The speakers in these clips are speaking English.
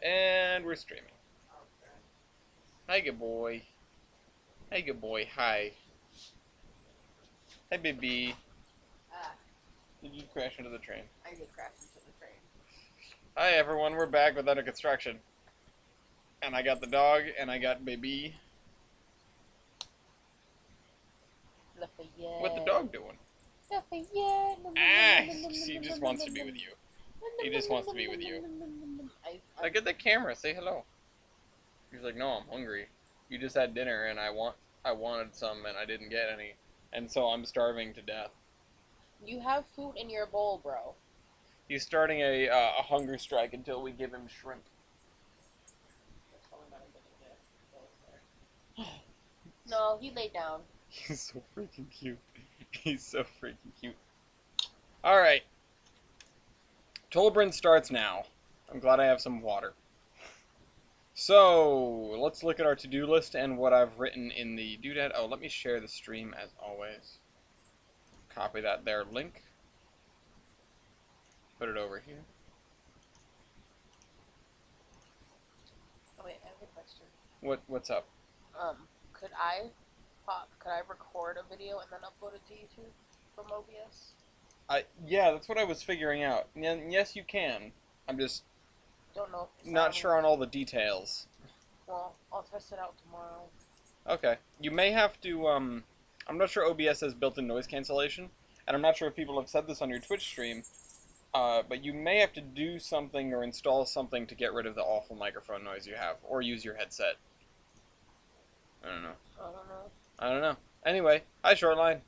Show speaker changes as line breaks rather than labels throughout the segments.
And we're streaming. Hi, good boy. Hey, good boy. Hi. Hey, baby. Did you crash into the train?
I did crash into the train.
Hi, everyone. We're back with Under Construction. And I got the dog, and I got baby.
Lafayette.
What the dog doing?
Lafayette.
He just wants to be with you. He just wants to be with you. Look at the camera. Say hello. He's like, no, I'm hungry. You just had dinner, and I wanted some, and I didn't get any, and so I'm starving to death.
You have food in your bowl, bro.
He's starting a hunger strike until we give him shrimp.
No, he laid down.
He's so freaking cute. He's so freaking cute. Alright. Tolbrun starts now. I'm glad I have some water. So, let's look at our to-do list and what I've written in the doodad. Oh, let me share the stream as always. Copy that there link. Put it over here.
Oh wait, I have a question.
What's up?
Could I record a video and then upload it to YouTube from OBS?
Yeah, that's what I was figuring out. Yes, you can. I'm just
Don't know if
not sure on all the details.
Well, I'll test it out tomorrow.
Okay. You may have to, I'm not sure OBS has built-in noise cancellation, and I'm not sure if people have said this on your Twitch stream, but you may have to do something or install something to get rid of the awful microphone noise you have, or use your headset. I don't know. I don't know. Anyway, hi Shortline.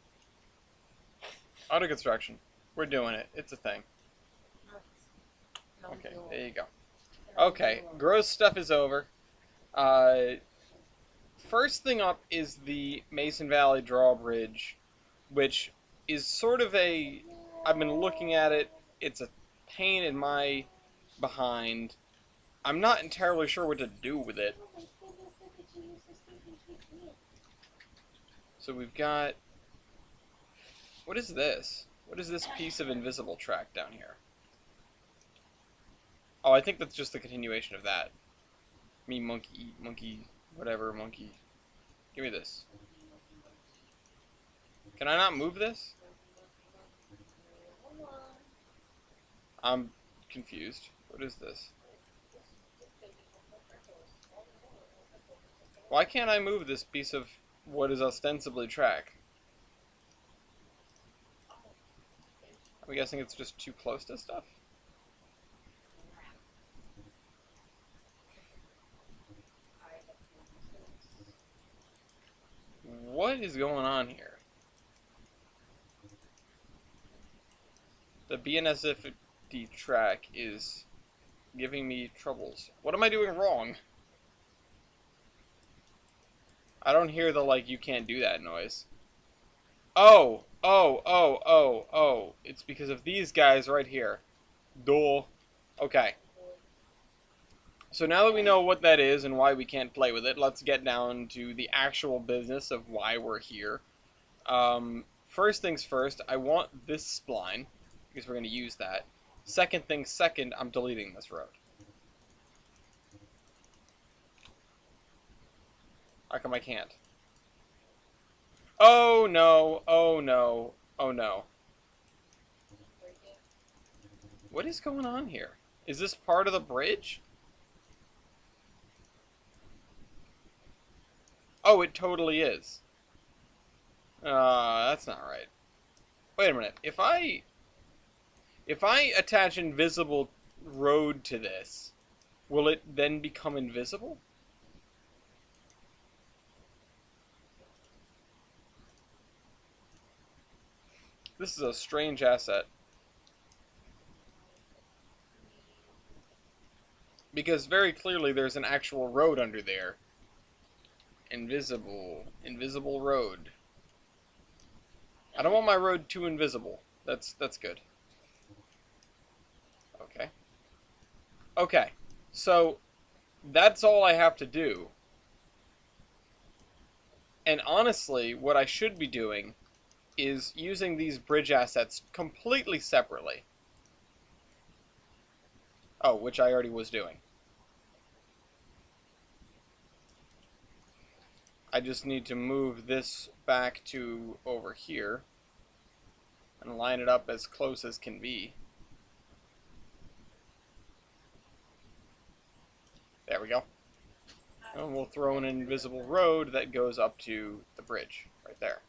Auto construction. We're doing it. It's a thing. Okay, there you go. Okay, gross stuff is over. First thing up is the Mason Valley Drawbridge, which is sort of a... I've been looking at it. It's a pain in my behind. I'm not entirely sure what to do with it. So we've got... What is this? What is this piece of invisible track down here? Oh, I think that's just the continuation of that. Me, monkey, whatever, monkey. Give me this. Can I not move this? I'm confused. What is this? Why can't I move this piece of what is ostensibly track? I'm guessing it's just too close to stuff? What is going on here? The BNSFD track is giving me troubles. What am I doing wrong? I don't hear the, like, you can't do that noise. Oh! It's because of these guys right here. Duh. Okay. So now that we know what that is and why we can't play with it, let's get down to the actual business of why we're here. First things first, I want this spline, because we're going to use that. Second thing second, I'm deleting this road. How come I can't? Oh no, oh no, oh no. What is going on here? Is this part of the bridge? Oh, it totally is. That's not right. Wait a minute. If I attach invisible road to this, will it then become invisible? This is a strange asset. Because very clearly there's an actual road under there. Invisible road. I don't want my road too invisible. That's good. Okay. Okay. So that's all I have to do. And honestly, what I should be doing is using these bridge assets completely separately. Oh, which I already was doing. I just need to move this back to over here and line it up as close as can be. There we go. And we'll throw an invisible road that goes up to the bridge right there.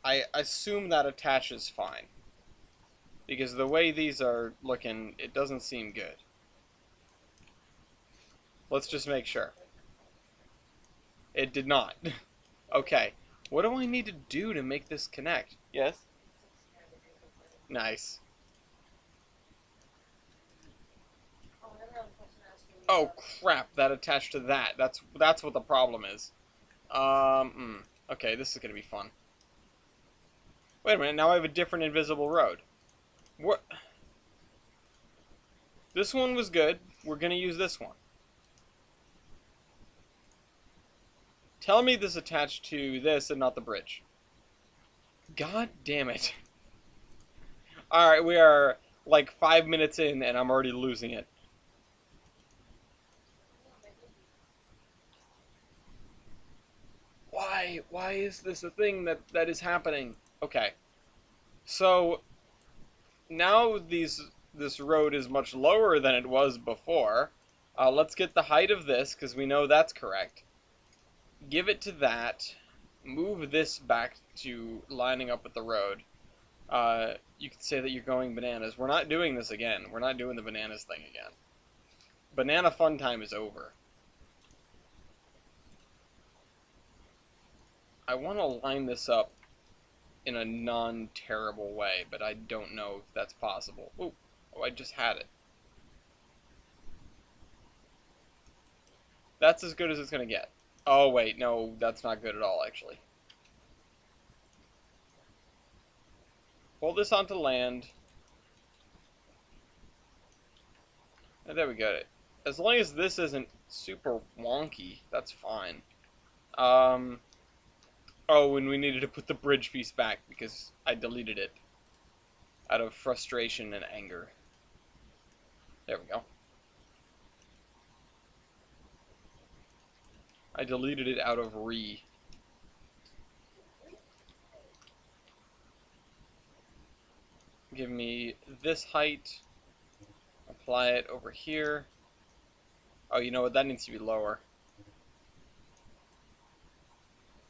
I assume that attaches fine, because the way these are looking, it doesn't seem good. Let's just make sure. It did not. Okay. What do I need to do to make this connect? Yes? Nice. Oh crap, that attached to that. That's what the problem is. Okay, this is gonna be fun. Wait a minute, now I have a different invisible road. What? This one was good. We're gonna use this one. Tell me this attached to this and not the bridge. God damn it. Alright, we are like 5 minutes in and I'm already losing it. Why? Why is this a thing that is happening? Okay. So now this road is much lower than it was before. Let's get the height of this because we know that's correct. Give it to that. Move this back to lining up with the road. You could say that you're going bananas. We're not doing this again. We're not doing the bananas thing again. Banana fun time is over. I want to line this up in a non-terrible way, but I don't know if that's possible. Oh, I just had it. That's as good as it's going to get. Oh, wait, no, that's not good at all, actually. Pull this onto land. And there we go. As long as this isn't super wonky, that's fine. Oh, and we needed to put the bridge piece back because I deleted it out of frustration and anger. There we go. I deleted it out of Give me this height. Apply it over here. Oh, you know what? That needs to be lower.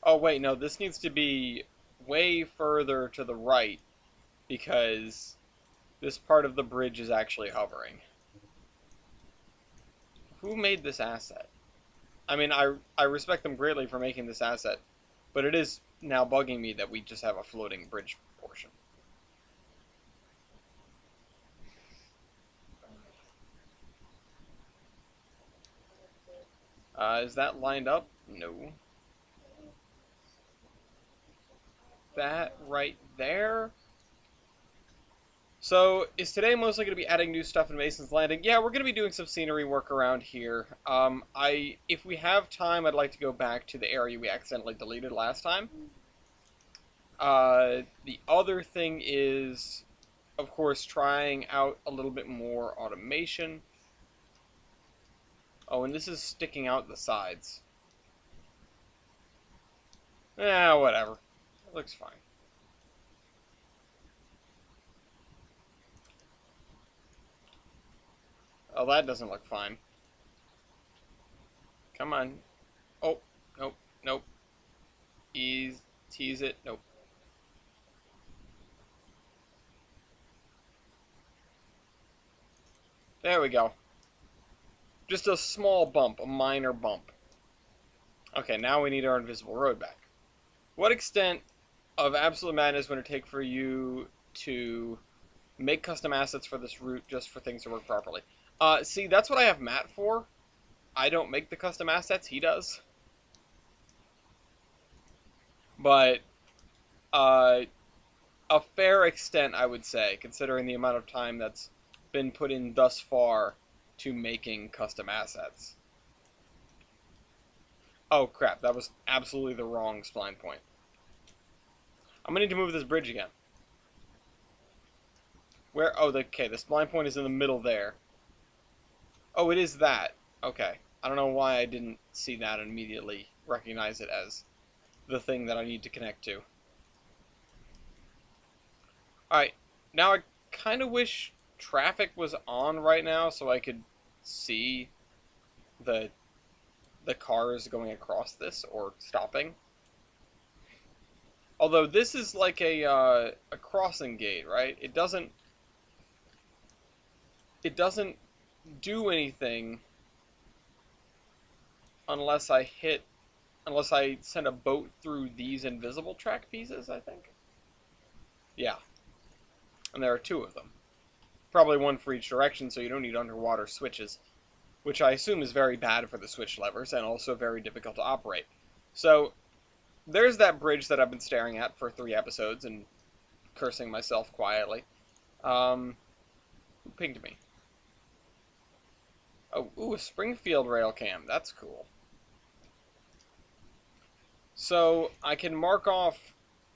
Oh, wait, no, this needs to be way further to the right because this part of the bridge is actually hovering. Who made this asset? I mean, I respect them greatly for making this asset, but it is now bugging me that we just have a floating bridge portion. Is that lined up? No. That right there. So, is today mostly going to be adding new stuff in Mason's Landing? Yeah, we're going to be doing some scenery work around here. If we have time, I'd like to go back to the area we accidentally deleted last time. The other thing is, of course, trying out a little bit more automation. Oh, and this is sticking out the sides. Whatever. It looks fine. Oh, that doesn't look fine. Come on. Oh, nope, nope. Tease it, nope. There we go. Just a small bump, a minor bump. Okay, now we need our invisible road back. What extent of absolute madness would it take for you to make custom assets for this route just for things to work properly? See, that's what I have Matt for. I don't make the custom assets, he does. But, a fair extent, I would say, considering the amount of time that's been put in thus far to making custom assets. Oh crap, that was absolutely the wrong spline point. I'm gonna need to move this bridge again. Where? Oh, okay, the spline point is in the middle there. Oh, it is that. Okay. I don't know why I didn't see that and immediately recognize it as the thing that I need to connect to. Alright, now I kind of wish traffic was on right now so I could see the cars going across this or stopping. Although this is like a crossing gate, right? It doesn't do anything unless I send a boat through these invisible track pieces, I think. Yeah. And there are two of them. Probably one for each direction, so you don't need underwater switches, which I assume is very bad for the switch levers and also very difficult to operate. So, there's that bridge that I've been staring at for 3 episodes and cursing myself quietly. Who pinged me? Oh, ooh, a Springfield rail cam. That's cool. So, I can mark off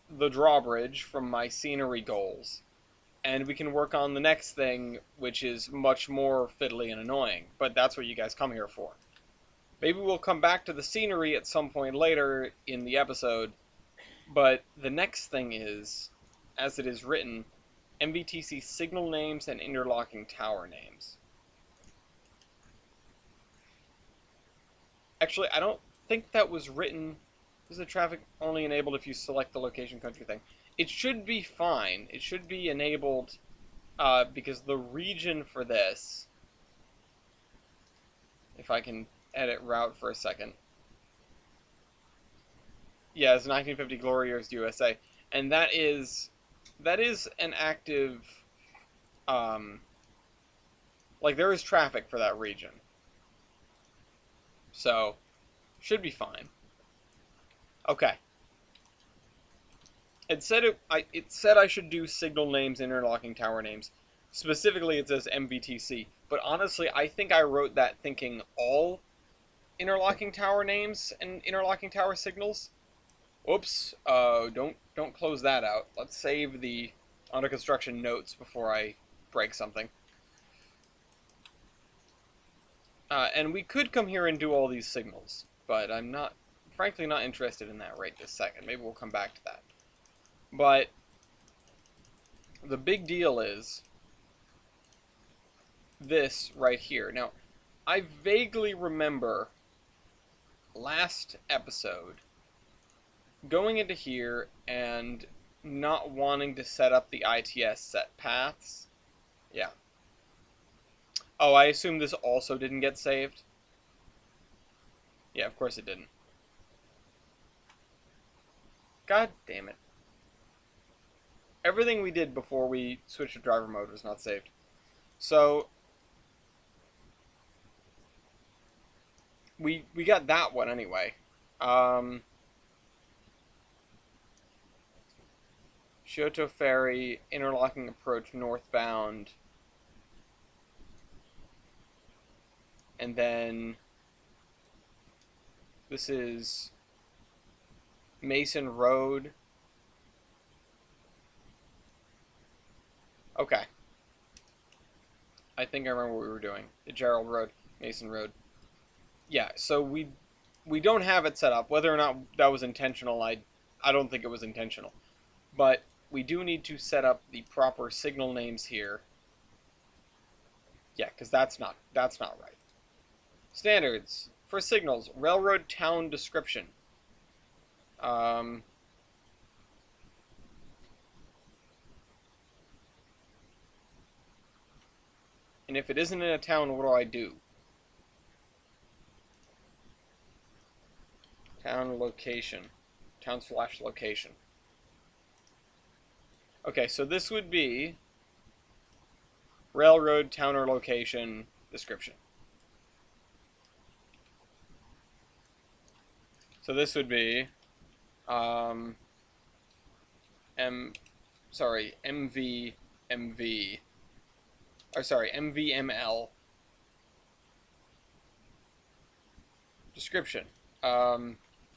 the drawbridge from my scenery goals, and we can work on the next thing, which is much more fiddly and annoying, but that's what you guys come here for. Maybe we'll come back to the scenery at some point later in the episode, but the next thing is, as it is written, MVTC signal names and interlocking tower names. Actually, I don't think that was written. Is the traffic only enabled if you select the location country thing? It should be fine. It should be enabled because the region for this, if I can edit route for a second. Yeah, it's 1950 Glory Years USA, and that is an active, like there is traffic for that region, so should be fine. Okay. It said I should do signal names, interlocking tower names. Specifically, it says MVTC, but honestly, I think I wrote that thinking all interlocking tower names and interlocking tower signals. Whoops, don't close that out. Let's save the under construction notes before I break something. And we could come here and do all these signals, but I'm not, frankly, not interested in that right this second. Maybe we'll come back to that. But the big deal is this right here. Now, I vaguely remember last episode going into here and not wanting to set up the ITS set paths. Yeah. Oh, I assume this also didn't get saved? Yeah, of course it didn't. God damn it. Everything we did before we switched to driver mode was not saved. So, we got that one anyway. Shoto Ferry, interlocking approach northbound. And then this is Mason Road. Okay. I think I remember what we were doing. The Gerald Road, Mason Road. Yeah, so we don't have it set up. Whether or not that was intentional, I don't think it was intentional. But we do need to set up the proper signal names here. Yeah, because that's not right. Standards for signals: railroad town description. And if it isn't in a town, what do I do? Town location. Town/location. Okay, so this would be railroad town or location description. So this would be MVML description.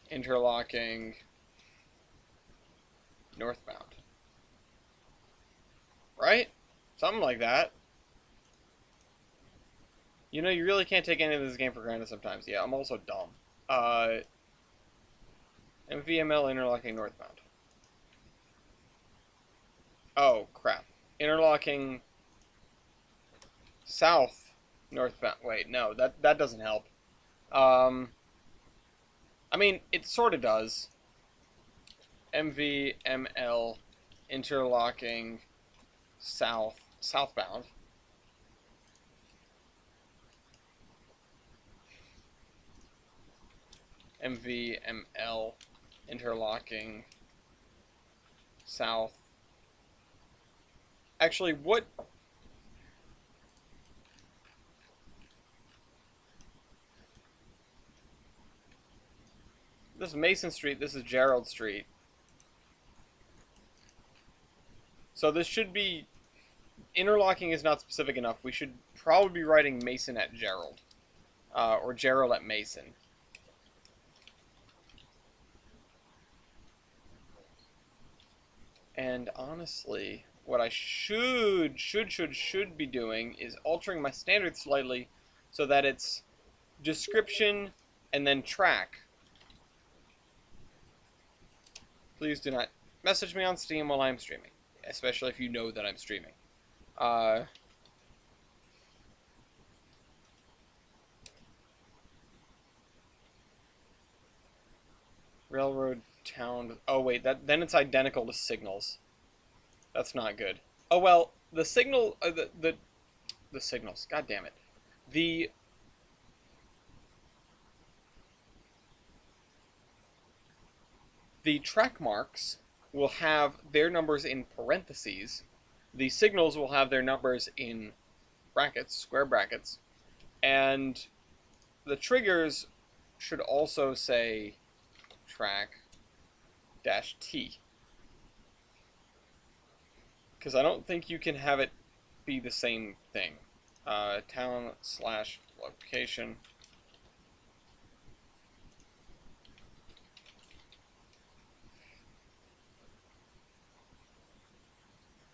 Interlocking northbound. Right? Something like that. You know, you really can't take any of this game for granted sometimes. Yeah, I'm also dumb. MVML interlocking northbound. Oh, crap. Interlocking south northbound. Wait, no, that doesn't help. I mean, it sort of does. MVML interlocking southbound. MVML interlocking south. Actually, what? This is Mason Street. This is Gerald Street. So this should be... Interlocking is not specific enough. We should probably be writing Mason at Gerald. Or Gerald at Mason. And honestly, what I should be doing is altering my standard slightly so that it's description and then track. Please do not message me on Steam while I'm streaming, especially if you know that I'm streaming. Railroad town. Oh wait, then it's identical to signals. That's not good. Oh well, the signal, the signals. God damn it. The track marks will have their numbers in parentheses. The signals will have their numbers in brackets, square brackets, and the triggers should also say track -T. Because I don't think you can have it be the same thing. Town/location.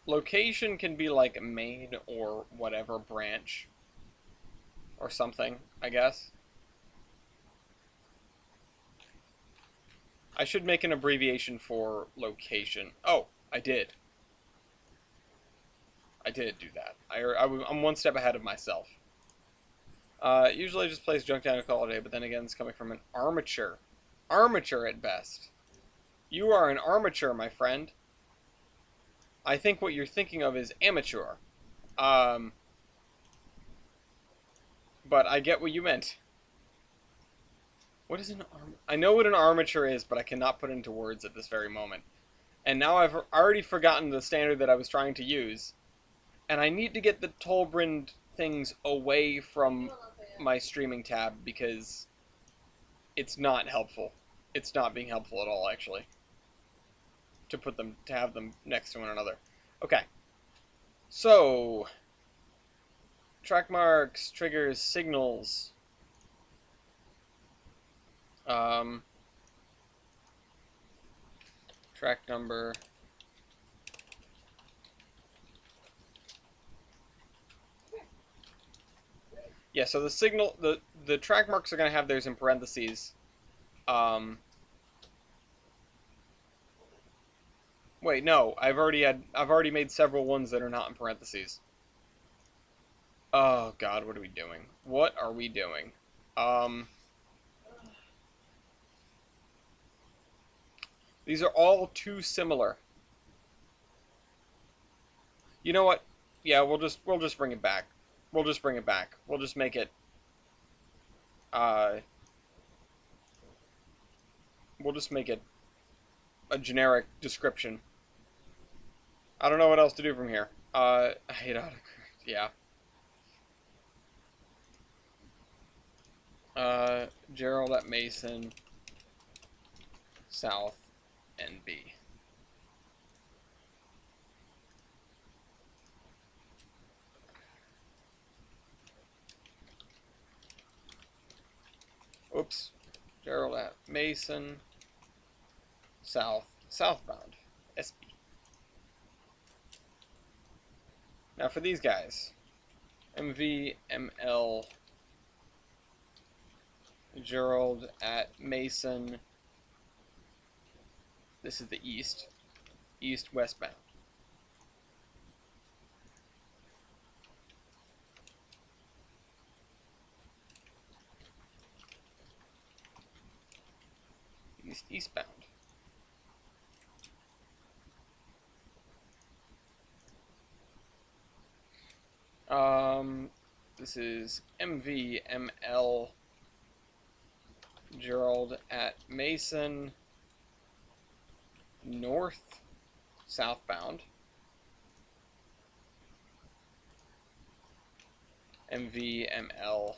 Location can be like main or whatever branch or something, I guess. I should make an abbreviation for location. Oh, I did. I did do that. I'm one step ahead of myself. Usually I just place junk down and call it a day, but then again, it's coming from an armature. Armature at best. You are an armature, my friend. I think what you're thinking of is amateur. But I get what you meant. What is an armature? I know what an armature is, but I cannot put it into words at this very moment. And now I've already forgotten the standard that I was trying to use. And I need to get the Tolbrand things away from my streaming tab because it's not helpful. It's not being helpful at all, actually. To have them next to one another. Okay. So, track marks, triggers, signals. Track number. Yeah, so the signal, the track marks are going to have theirs in parentheses. Wait, no, I've already made several ones that are not in parentheses. Oh God, what are we doing? What are we doing? These are all too similar. You know what? Yeah, we'll just bring it back. We'll just bring it back. We'll just make it. We'll just make it a generic description. I don't know what else to do from here. I hate autocorrect. Yeah. Gerald at Mason. South NB. Oops. Gerald at Mason. Southbound. SB. Now for these guys. MVML Gerald at Mason. This is the east. East westbound. East eastbound. This is MVML Gerald at Mason north southbound. MVML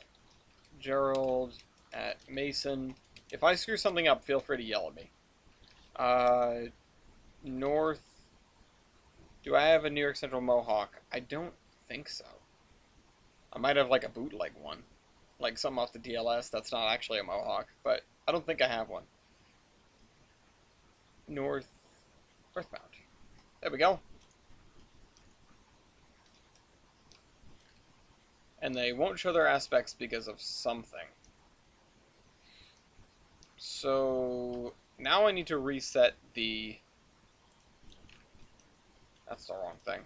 Gerald at Mason. If I screw something up, feel free to yell at me. North. Do I have a New York Central Mohawk? I don't think so. I might have like a bootleg one. Like something off the DLS that's not actually a Mohawk, but I don't think I have one. Northbound. There we go. And they won't show their aspects because of something. So now I need to reset the... That's the wrong thing.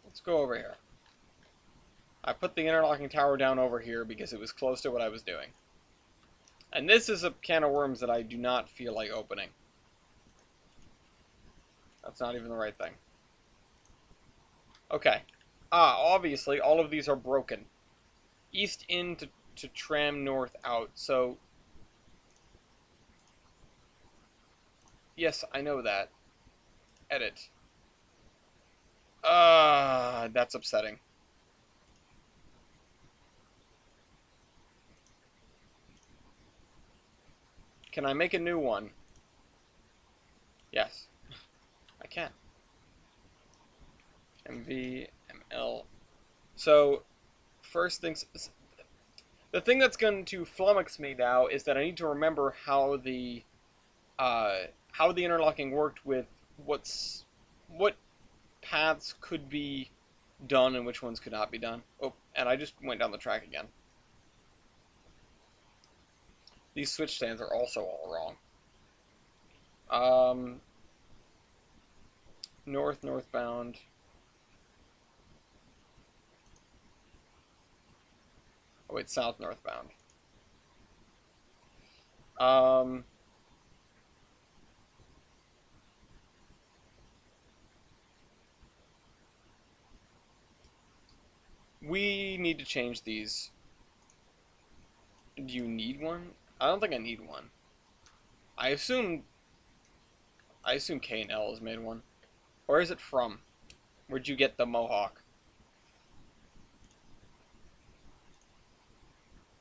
Let's go over here. I put the interlocking tower down over here because it was close to what I was doing. And this is a can of worms that I do not feel like opening. That's not even the right thing. Okay. Obviously, all of these are broken. East in to tram north out, so... Yes, I know that. Edit. That's upsetting. Can I make a new one? Yes. I can. MVML. So, first things... The thing that's going to flummox me now is that I need to remember how the interlocking worked with what paths could be done and which ones could not be done. Oh, and I just went down the track again. These switch stands are also all wrong. Northbound. Oh wait, south northbound. We need to change these. Do you need one? I don't think I need one. I assume K and L has made one. Where is it from? Where'd you get the Mohawk?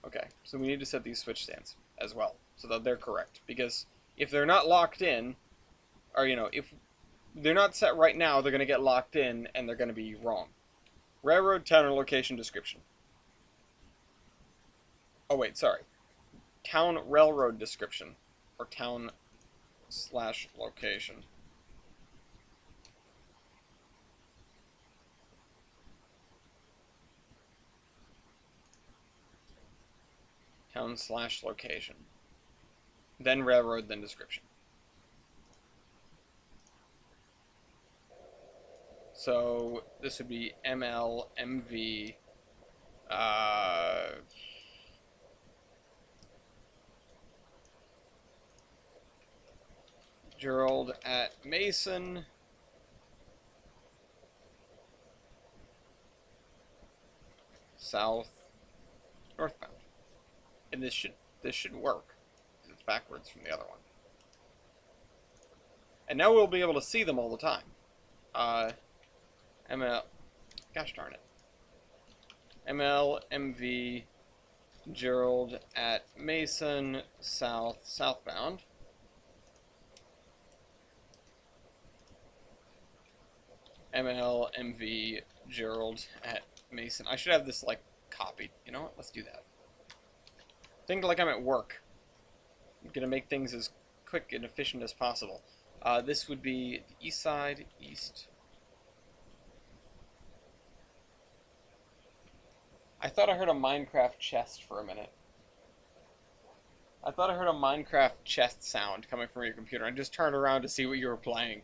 Okay, so we need to set these switch stands as well, so that they're correct. Because if they're not locked in, or if they're not set right now, they're going to get locked in, and they're going to be wrong. Railroad, town, or location description. Oh wait, sorry. Town railroad description, or town/location. Town/location. Then railroad, then description. So this would be ML, MV, Gerald at Mason. South northbound. And this should work. It's backwards from the other one. And now we'll be able to see them all the time. ML, gosh darn it. ML, MV, Gerald at Mason, southbound. ML, MV, Gerald at Mason. I should have this, like, copied. You know what? Let's do that. Think like I'm at work. I'm gonna make things as quick and efficient as possible. This would be the east side, east. I thought I heard a Minecraft chest for a minute. I thought I heard a Minecraft chest sound coming from your computer. I just turned around to see what you were playing.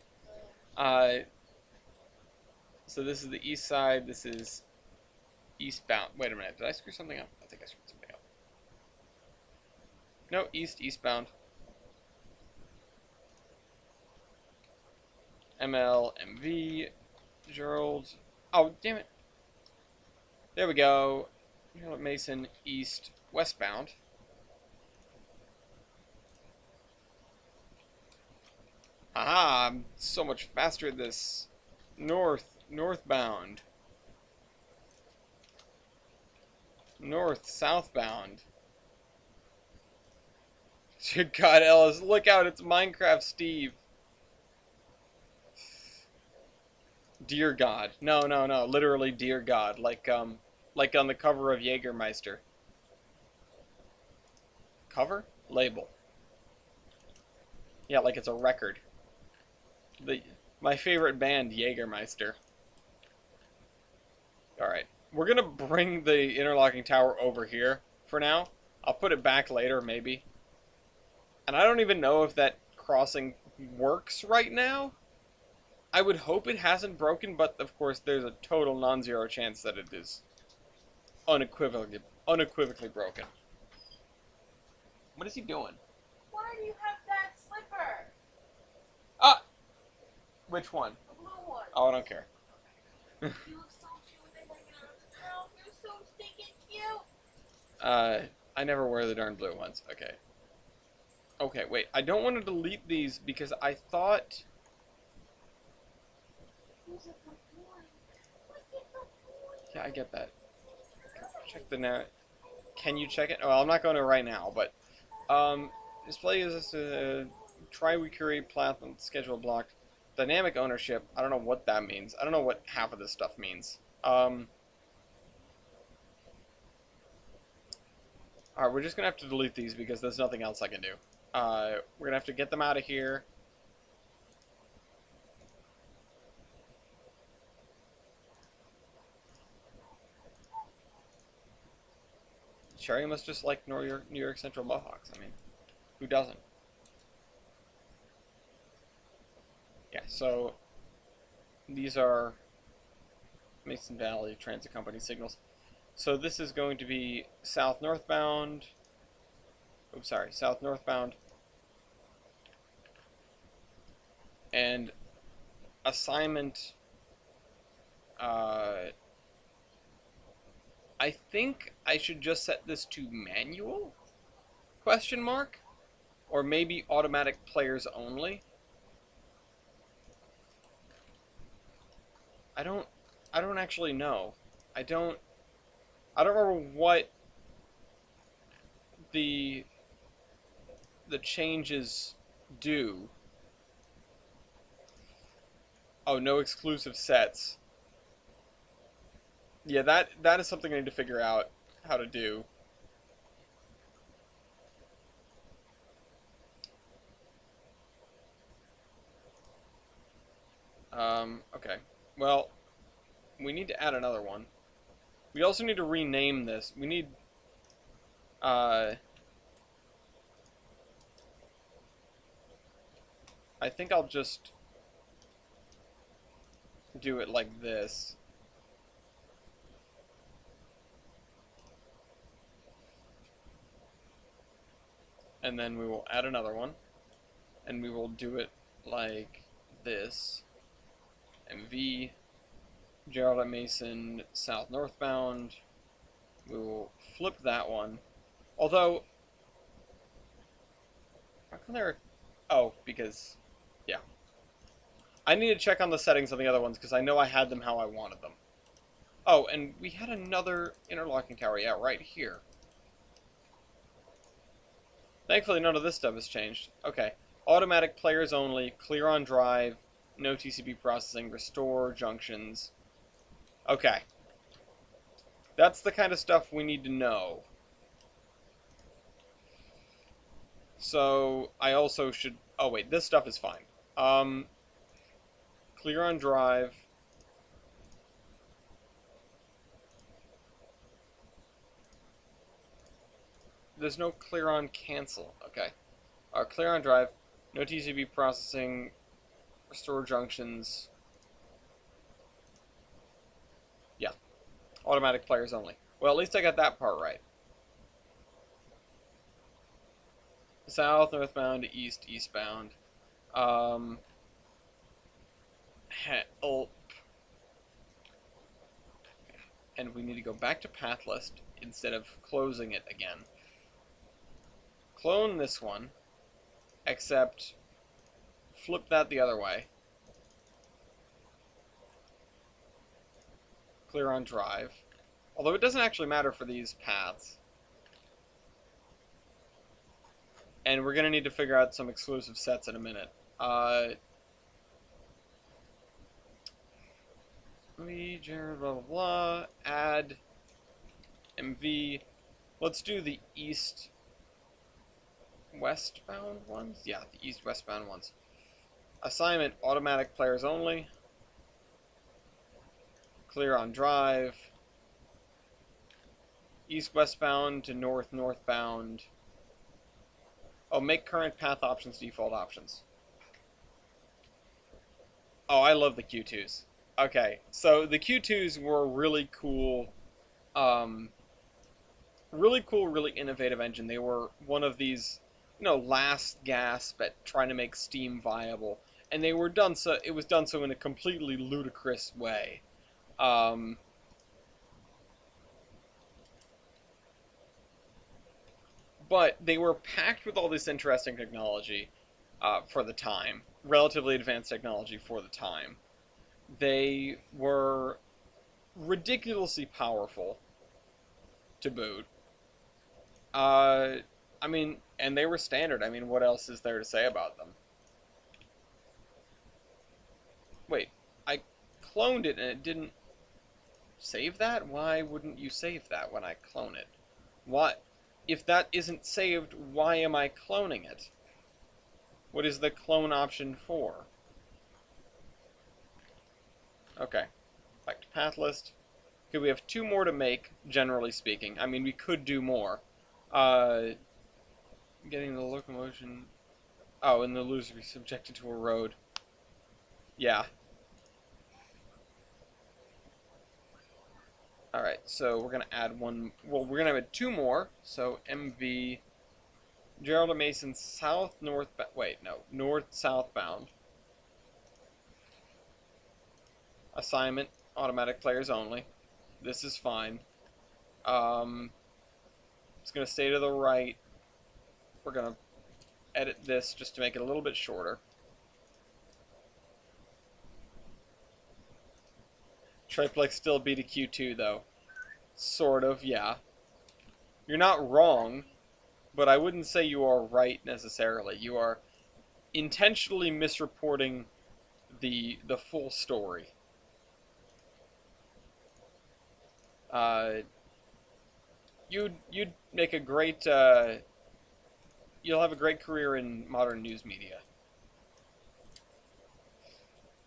Uh, so this is the east side. This is eastbound. Wait a minute. Did I screw something up? I think I screwed something up. No, eastbound. ML, MV, Gerald. Oh, damn it. There we go. Mason, east, westbound. Aha, I'm so much faster at this. Northbound. Southbound. Dear God, Ellis, look out, it's Minecraft Steve. Dear God. No, literally dear God. Like on the cover of Jägermeister. Cover? Label. Yeah, like it's a record. My favorite band, Jägermeister. Alright. We're gonna bring the interlocking tower over here for now. I'll put it back later, maybe. And I don't even know if that crossing works right now. I would hope it hasn't broken, but of course there's a total non-zero chance that it is unequivocally broken. What is he doing?
Why do you have that slipper?
Ah! Which one?
The blue one.
Oh, I don't care.
You look so cute and hanging out of this house. You're so stinking cute.
I never wear the darn blue ones. Okay. Okay, wait. I don't want to delete these because I thought... Yeah, I get that. Check the net. Can you check it? Oh, I'm not going to right now, but display is try we curate platinum schedule blocked. Dynamic ownership. I don't know what that means. I don't know what half of this stuff means. Alright, we're just gonna have to delete these because there's nothing else I can do. We're gonna have to get them out of here. Sherry must just like New York Central Mohawks. I mean, who doesn't? Yeah, so these are Mason Valley Transit Company signals. So this is going to be south northbound. Oops, sorry, south northbound. And assignment. I think I should just set this to manual? Question mark? Or maybe automatic players only? I don't actually know. I don't remember what the changes do. Oh, no exclusive sets. Yeah, that is something I need to figure out how to do. Okay. Well, we need to add another one. We also need to rename this. We need, I think I'll just do it like this. And then we will add another one. And we will do it like this. MV, Gerald at Mason, south northbound. We will flip that one. Although, how come there? Oh, because, yeah. I need to check on the settings on the other ones because I know I had them how I wanted them. Oh, and we had another interlocking tower, yeah, right here. Thankfully, none of this stuff has changed. Okay. Automatic players only, clear on drive, no TCP processing, restore junctions. Okay. That's the kind of stuff we need to know. So, I also should... Oh, wait, this stuff is fine. Clear on drive. there's no clear on cancel. Okay. Clear on drive. No TCP processing. Restore junctions. Yeah. Automatic players only. Well, at least I got that part right. South, northbound, east, eastbound. Help. And we need to go back to path list instead of closing it again. Clone this one, except flip that the other way. Clear on drive. Although it doesn't actually matter for these paths. And we're going to need to figure out some exclusive sets in a minute. Blah, blah, blah. Add MV. Let's do the east westbound ones? Yeah, the east westbound ones. Assignment, automatic players only. Clear on drive. East westbound to north northbound. Oh, make current path options default options. Oh, I love the Q2s. Okay, so the Q2s were really cool, really innovative engine. They were one of these, last gasp at trying to make Steam viable, and they were done so. It was done so in a completely ludicrous way. But they were packed with all this interesting technology for the time, relatively advanced technology for the time. They were ridiculously powerful to boot. I mean, and they were standard. I mean, what else is there to say about them? Wait, I cloned it and it didn't save that? Why wouldn't you save that when I clone it? What? If that isn't saved, why am I cloning it? What is the clone option for? Okay, back to path list. Okay, we have 2 more to make, generally speaking. I mean, we could do more. Getting the locomotion... Oh, and the loser is subjected to a road. Yeah. Alright, so we're going to add one... Well, we're going to add 2 more. So, MV... Gerald and Mason south, north... Wait, no. North, southbound. Assignment, automatic players only. This is fine. It's going to stay to the right. We're going to edit this just to make it a little bit shorter. Triplex still beat a Q2 though. Sort of, yeah. You're not wrong, but I wouldn't say you are right necessarily. You are intentionally misreporting the full story. You'd make a great you'll have a great career in modern news media.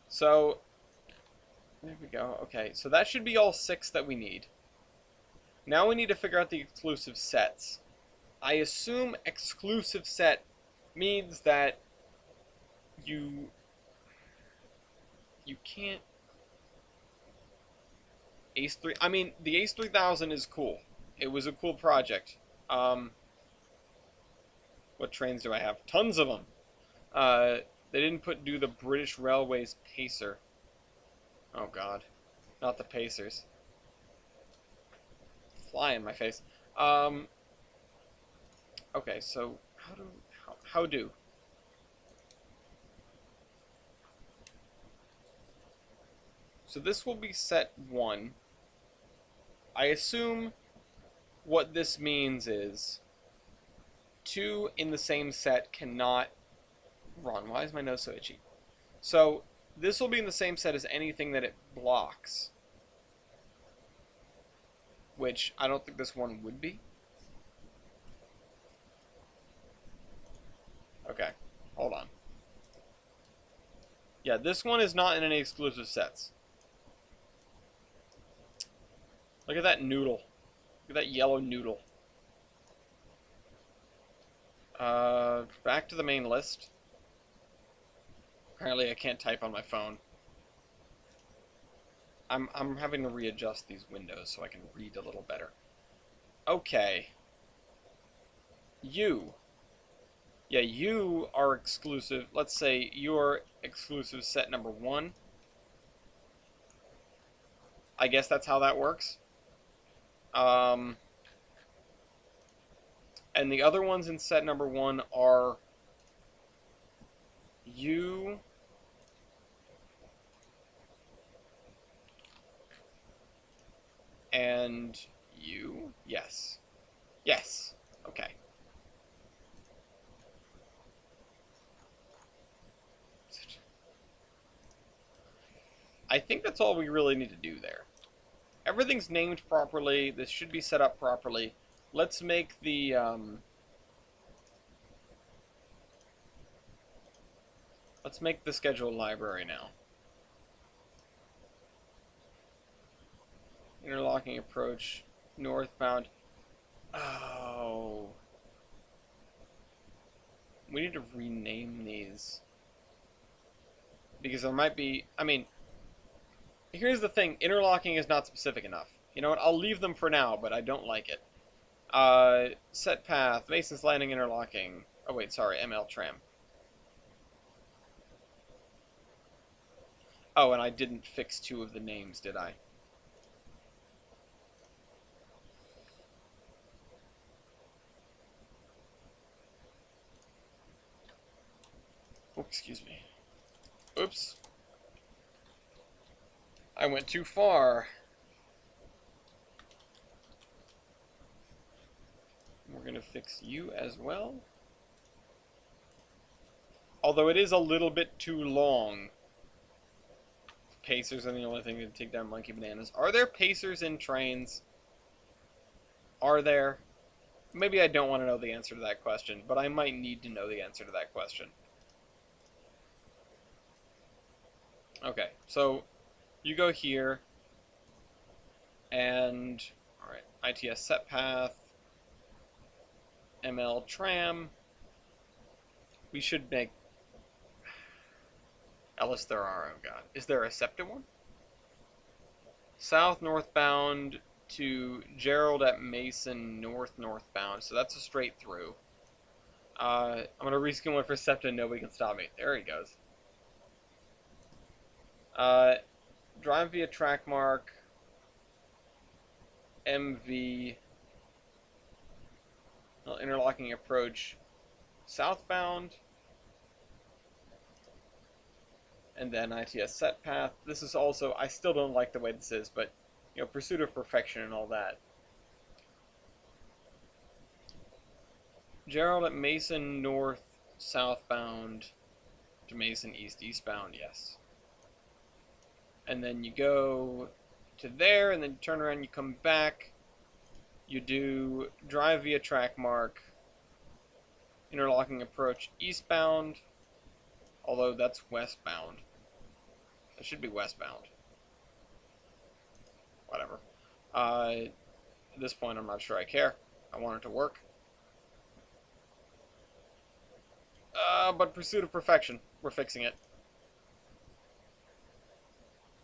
So there we go. Okay, so that should be all 6 that we need. Now we need to figure out the exclusive sets. I assume exclusive set means that you can't Ace 3. I mean, the Ace 3000 is cool. It was a cool project. What trains do I have? Tons of them. They didn't do the British Railways Pacer. Oh God, not the Pacers. Fly in my face. Okay, so how do? So this will be set 1. I assume what this means is 2 in the same set cannot run. Why is my nose so itchy? So this will be in the same set as anything that it blocks, which I don't think this one would be. Okay, hold on. Yeah, this one is not in any exclusive sets. Look at that noodle. Look at that yellow noodle. Back to the main list. Apparently I can't type on my phone. I'm having to readjust these windows so I can read a little better. Okay. You. Yeah, you are exclusive. Let's say you're exclusive set number 1. I guess that's how that works. Um, and the other ones in set number 1 are you and you. Yes. Yes. Okay. I think that's all we really need to do there. Everything's named properly. This should be set up properly. Let's make the schedule library now. Interlocking approach, northbound. Oh. We need to rename these. Because there might be, I mean, here's the thing, interlocking is not specific enough. You know what, I'll leave them for now, but I don't like it. Set path, Mason's Landing interlocking. Oh wait, sorry, ML tram. Oh, and I didn't fix 2 of the names, did I? Oh, excuse me. Oops. I went too far. We're going to fix you as well. Although it is a little bit too long. Pacers are the only thing that take down monkey bananas. Are there pacers in trains? Are there? Maybe I don't want to know the answer to that question, but I might need to know the answer to that question. Okay, so you go here, and, alright, ITS set path, ML tram. We should make, Ellis there are, oh god. Is there a SEPTA one? South northbound to Gerald at Mason northbound, so that's a straight through. I'm going to reskin one for SEPTA, nobody can stop me. There he goes. Drive via track mark, MV, interlocking approach, southbound, and then ITS set path. This is also, I still don't like the way this is, but, you know, pursuit of perfection and all that. Gerald at Mason north, southbound, to Mason east, eastbound, yes. And then you go to there, and then you turn around, you come back, you do drive via track mark, interlocking approach eastbound, although that's westbound. It should be westbound. Whatever. At this point, I'm not sure I care. I want it to work. But pursuit of perfection. We're fixing it.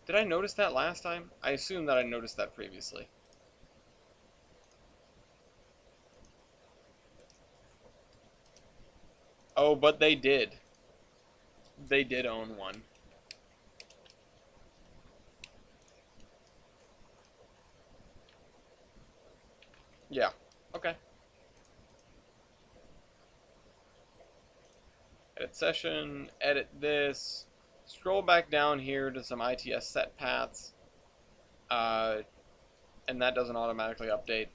Did I notice that last time? I assume that I noticed that previously. Oh, but they did. They did own one. Yeah. Okay. Edit session, edit this, scroll back down here to some ITS set paths, and that doesn't automatically update.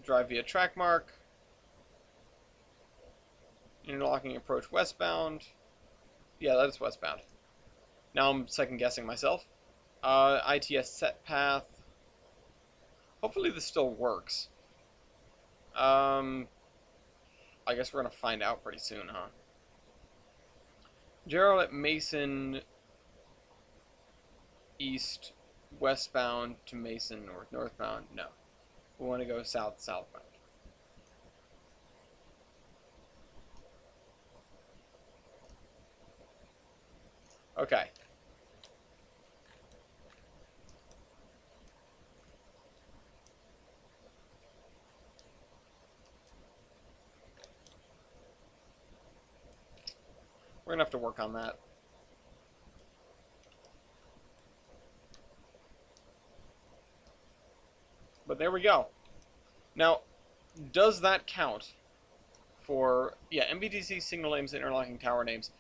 Drive via track mark, interlocking approach westbound. Yeah, that is westbound. Now I'm second guessing myself. ITS set path. Hopefully this still works. I guess we're gonna find out pretty soon, huh? Gerald at Mason east, westbound to Mason northbound. No. We want to go southbound. Okay. We're gonna have to work on that. But there we go. Now, does that count for, yeah, MVTC signal names and interlocking tower names?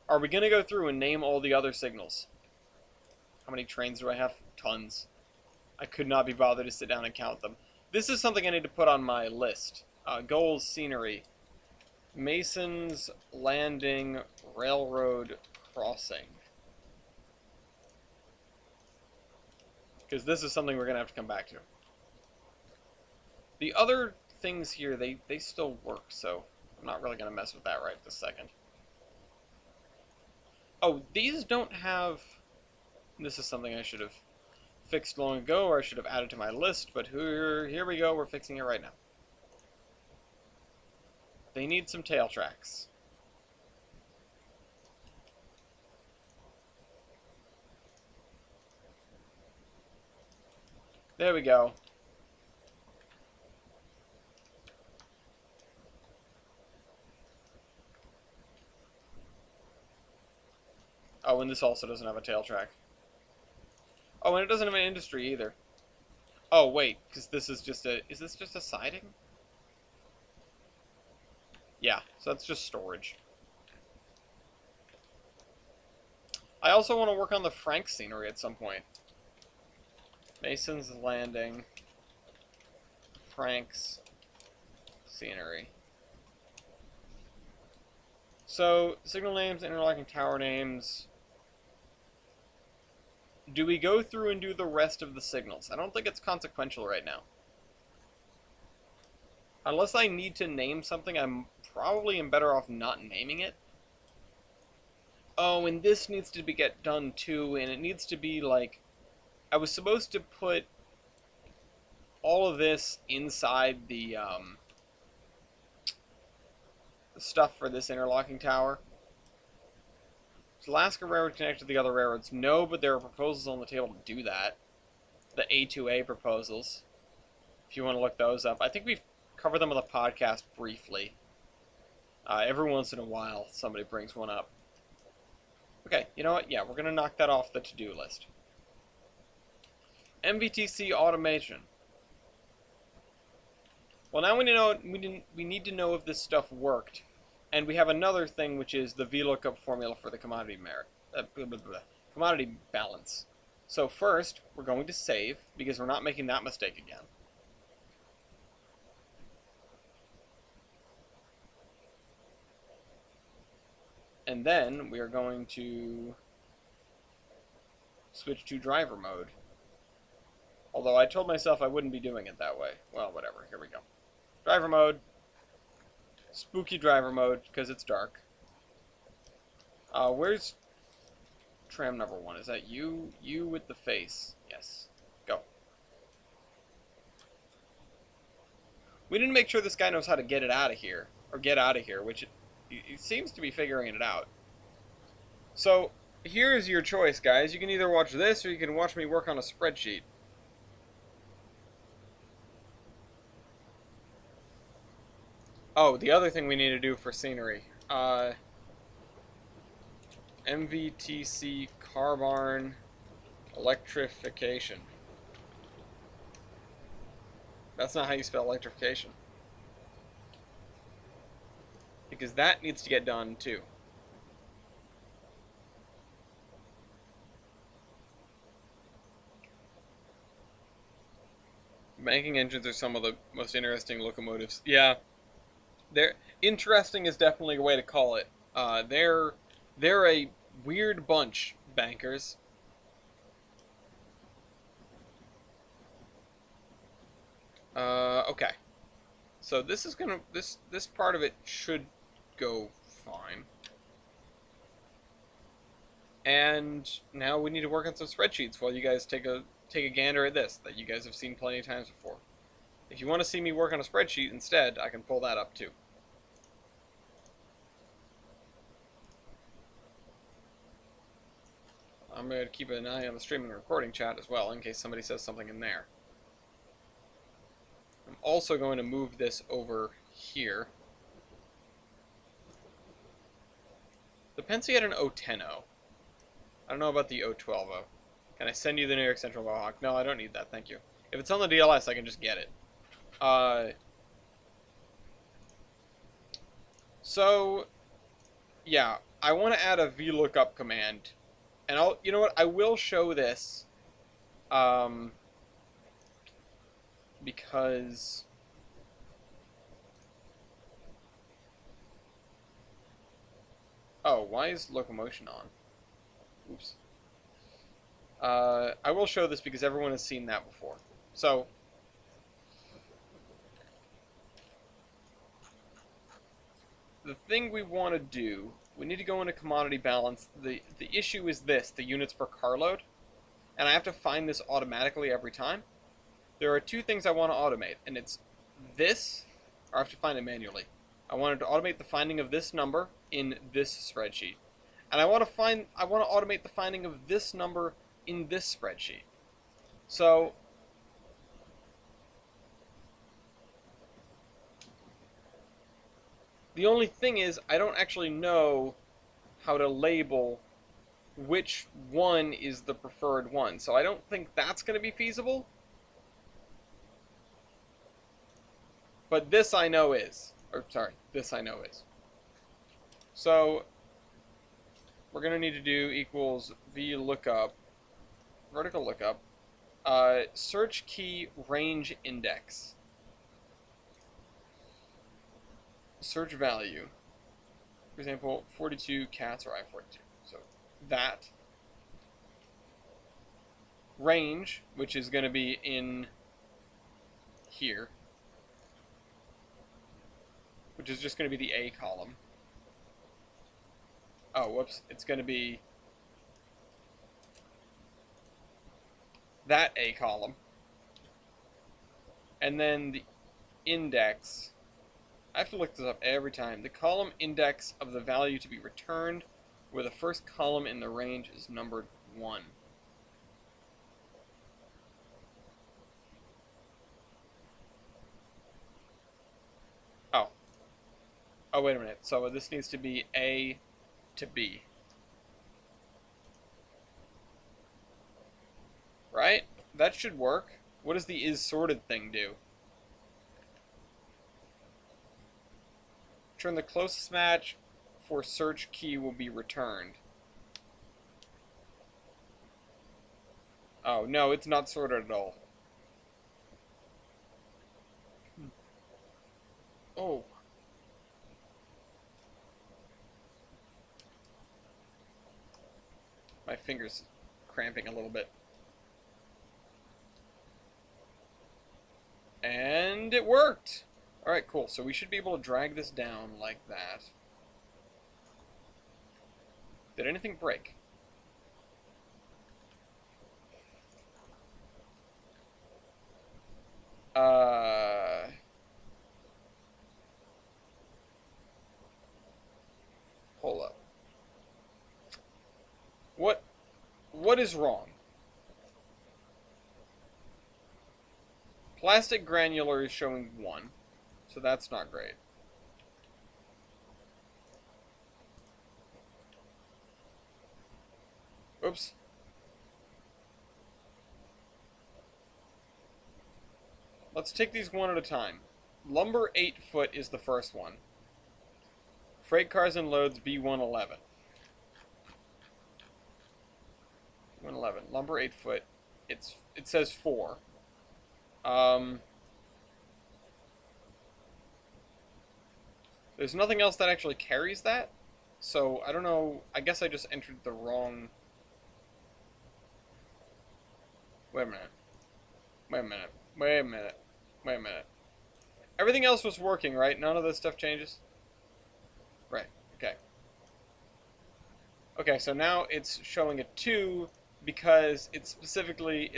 Are we gonna go through and name all the other signals? How many trains do I have? Tons. I could not be bothered to sit down and count them. This is something I need to put on my list. Goals, scenery. Mason's Landing Railroad Crossing. Because this is something we're going to have to come back to. The other things here, they still work, so I'm not really going to mess with that right this second. Oh, these don't have... This is something I should have fixed long ago, or I should have added to my list, but here we go, we're fixing it right now. They need some tail tracks. There we go. Oh, and this also doesn't have a tail track. Oh, and it doesn't have an industry either. Oh, wait, because this is just a... Is this just a siding? Yeah, so that's just storage. I also want to work on the Frank scenery at some point. Mason's Landing. Frank's scenery. So, signal names, interlocking tower names. Do we go through and do the rest of the signals? I don't think it's consequential right now. Unless I need to name something, I'm probably better off not naming it. Oh, and this needs to get done too, and it needs to be like... I was supposed to put all of this inside the stuff for this interlocking tower. Does Alaska Railroad connect to the other railroads? No, but there are proposals on the table to do that. The A2A proposals. If you want to look those up. I think we've covered them on the podcast briefly. Every once in a while, somebody brings one up. Okay, you know what? Yeah, we're going to knock that off the to-do list. MVTC automation. Well, now we need to know if this stuff worked. And we have another thing, which is the Vlookup formula for the commodity commodity balance. So first, we're going to save, because we're not making that mistake again. And then we are going to switch to driver mode. Although I told myself I wouldn't be doing it that way. Well, whatever. Here we go. Driver mode. Spooky driver mode, because it's dark. Where's tram number 1? Is that you? You with the face. Yes. Go. We need to make sure this guy knows how to get it out of here. Or get out of here, which he seems to be figuring it out. So, here's your choice, guys. You can either watch this, or you can watch me work on a spreadsheet. Oh, the other thing we need to do for scenery. MVTC car barn electrification. That's not how you spell electrification. Because that needs to get done too. Banking engines are some of the most interesting locomotives. Yeah. They're interesting is definitely a way to call it. They're a weird bunch, bankers. Okay. So this is gonna this part of it should go fine. And now we need to work on some spreadsheets while you guys take a gander at this that you guys have seen plenty of times before. If you want to see me work on a spreadsheet instead, I can pull that up too. I'm going to keep an eye on the streaming and recording chat as well, in case somebody says something in there. I'm also going to move this over here. The Pennsy had an 010-0. I don't know about the 012-0. Can I send you the New York Central Mohawk? No, I don't need that, thank you. If it's on the DLS, I can just get it. So, yeah, I want to add a Vlookup command. And you know what, I will show this, because oh, why is locomotion on? Oops. I will show this because everyone has seen that before. So, the thing we want to do, we need to go into commodity balance. The issue is this, the units per carload, and I have to find this automatically every time. There are two things I want to automate, and it's this, or I have to find it manually. I wanted to automate the finding of this number in this spreadsheet. And I want to automate the finding of this number in this spreadsheet. So the only thing is I don't actually know how to label which one is the preferred one. So I don't think that's going to be feasible. But this I know is. Or sorry, this I know is. So we're going to need to do equals Vlookup, vertical lookup, search key range index. Search value. For example, 42 cats or I-42. So that. Range, which is going to be in here, which is just going to be the A column. Oh, whoops. It's going to be that A column. And then the index. I have to look this up every time. The column index of the value to be returned, where the first column in the range is numbered 1. Oh. Oh, wait a minute. So this needs to be A to B. Right? That should work. What does the is sorted thing do? Return the closest match for search key will be returned. Oh, no, it's not sorted at all. Oh. My finger's cramping a little bit. And it worked! Alright, cool. So we should be able to drag this down like that. Did anything break? Hold up. What is wrong? Plastic granular is showing 1, so that's not great. Oops. Let's take these one at a time. Lumber 8 foot is the first one. Freight cars and loads B111. 111. Lumber 8 foot. It says 4. There's nothing else that actually carries that, so I don't know. I guess I just entered the wrong. Wait a minute. Wait a minute. Wait a minute. Wait a minute. Everything else was working, right? None of this stuff changes? Right. Okay. Okay, so now it's showing a 2 because it's specifically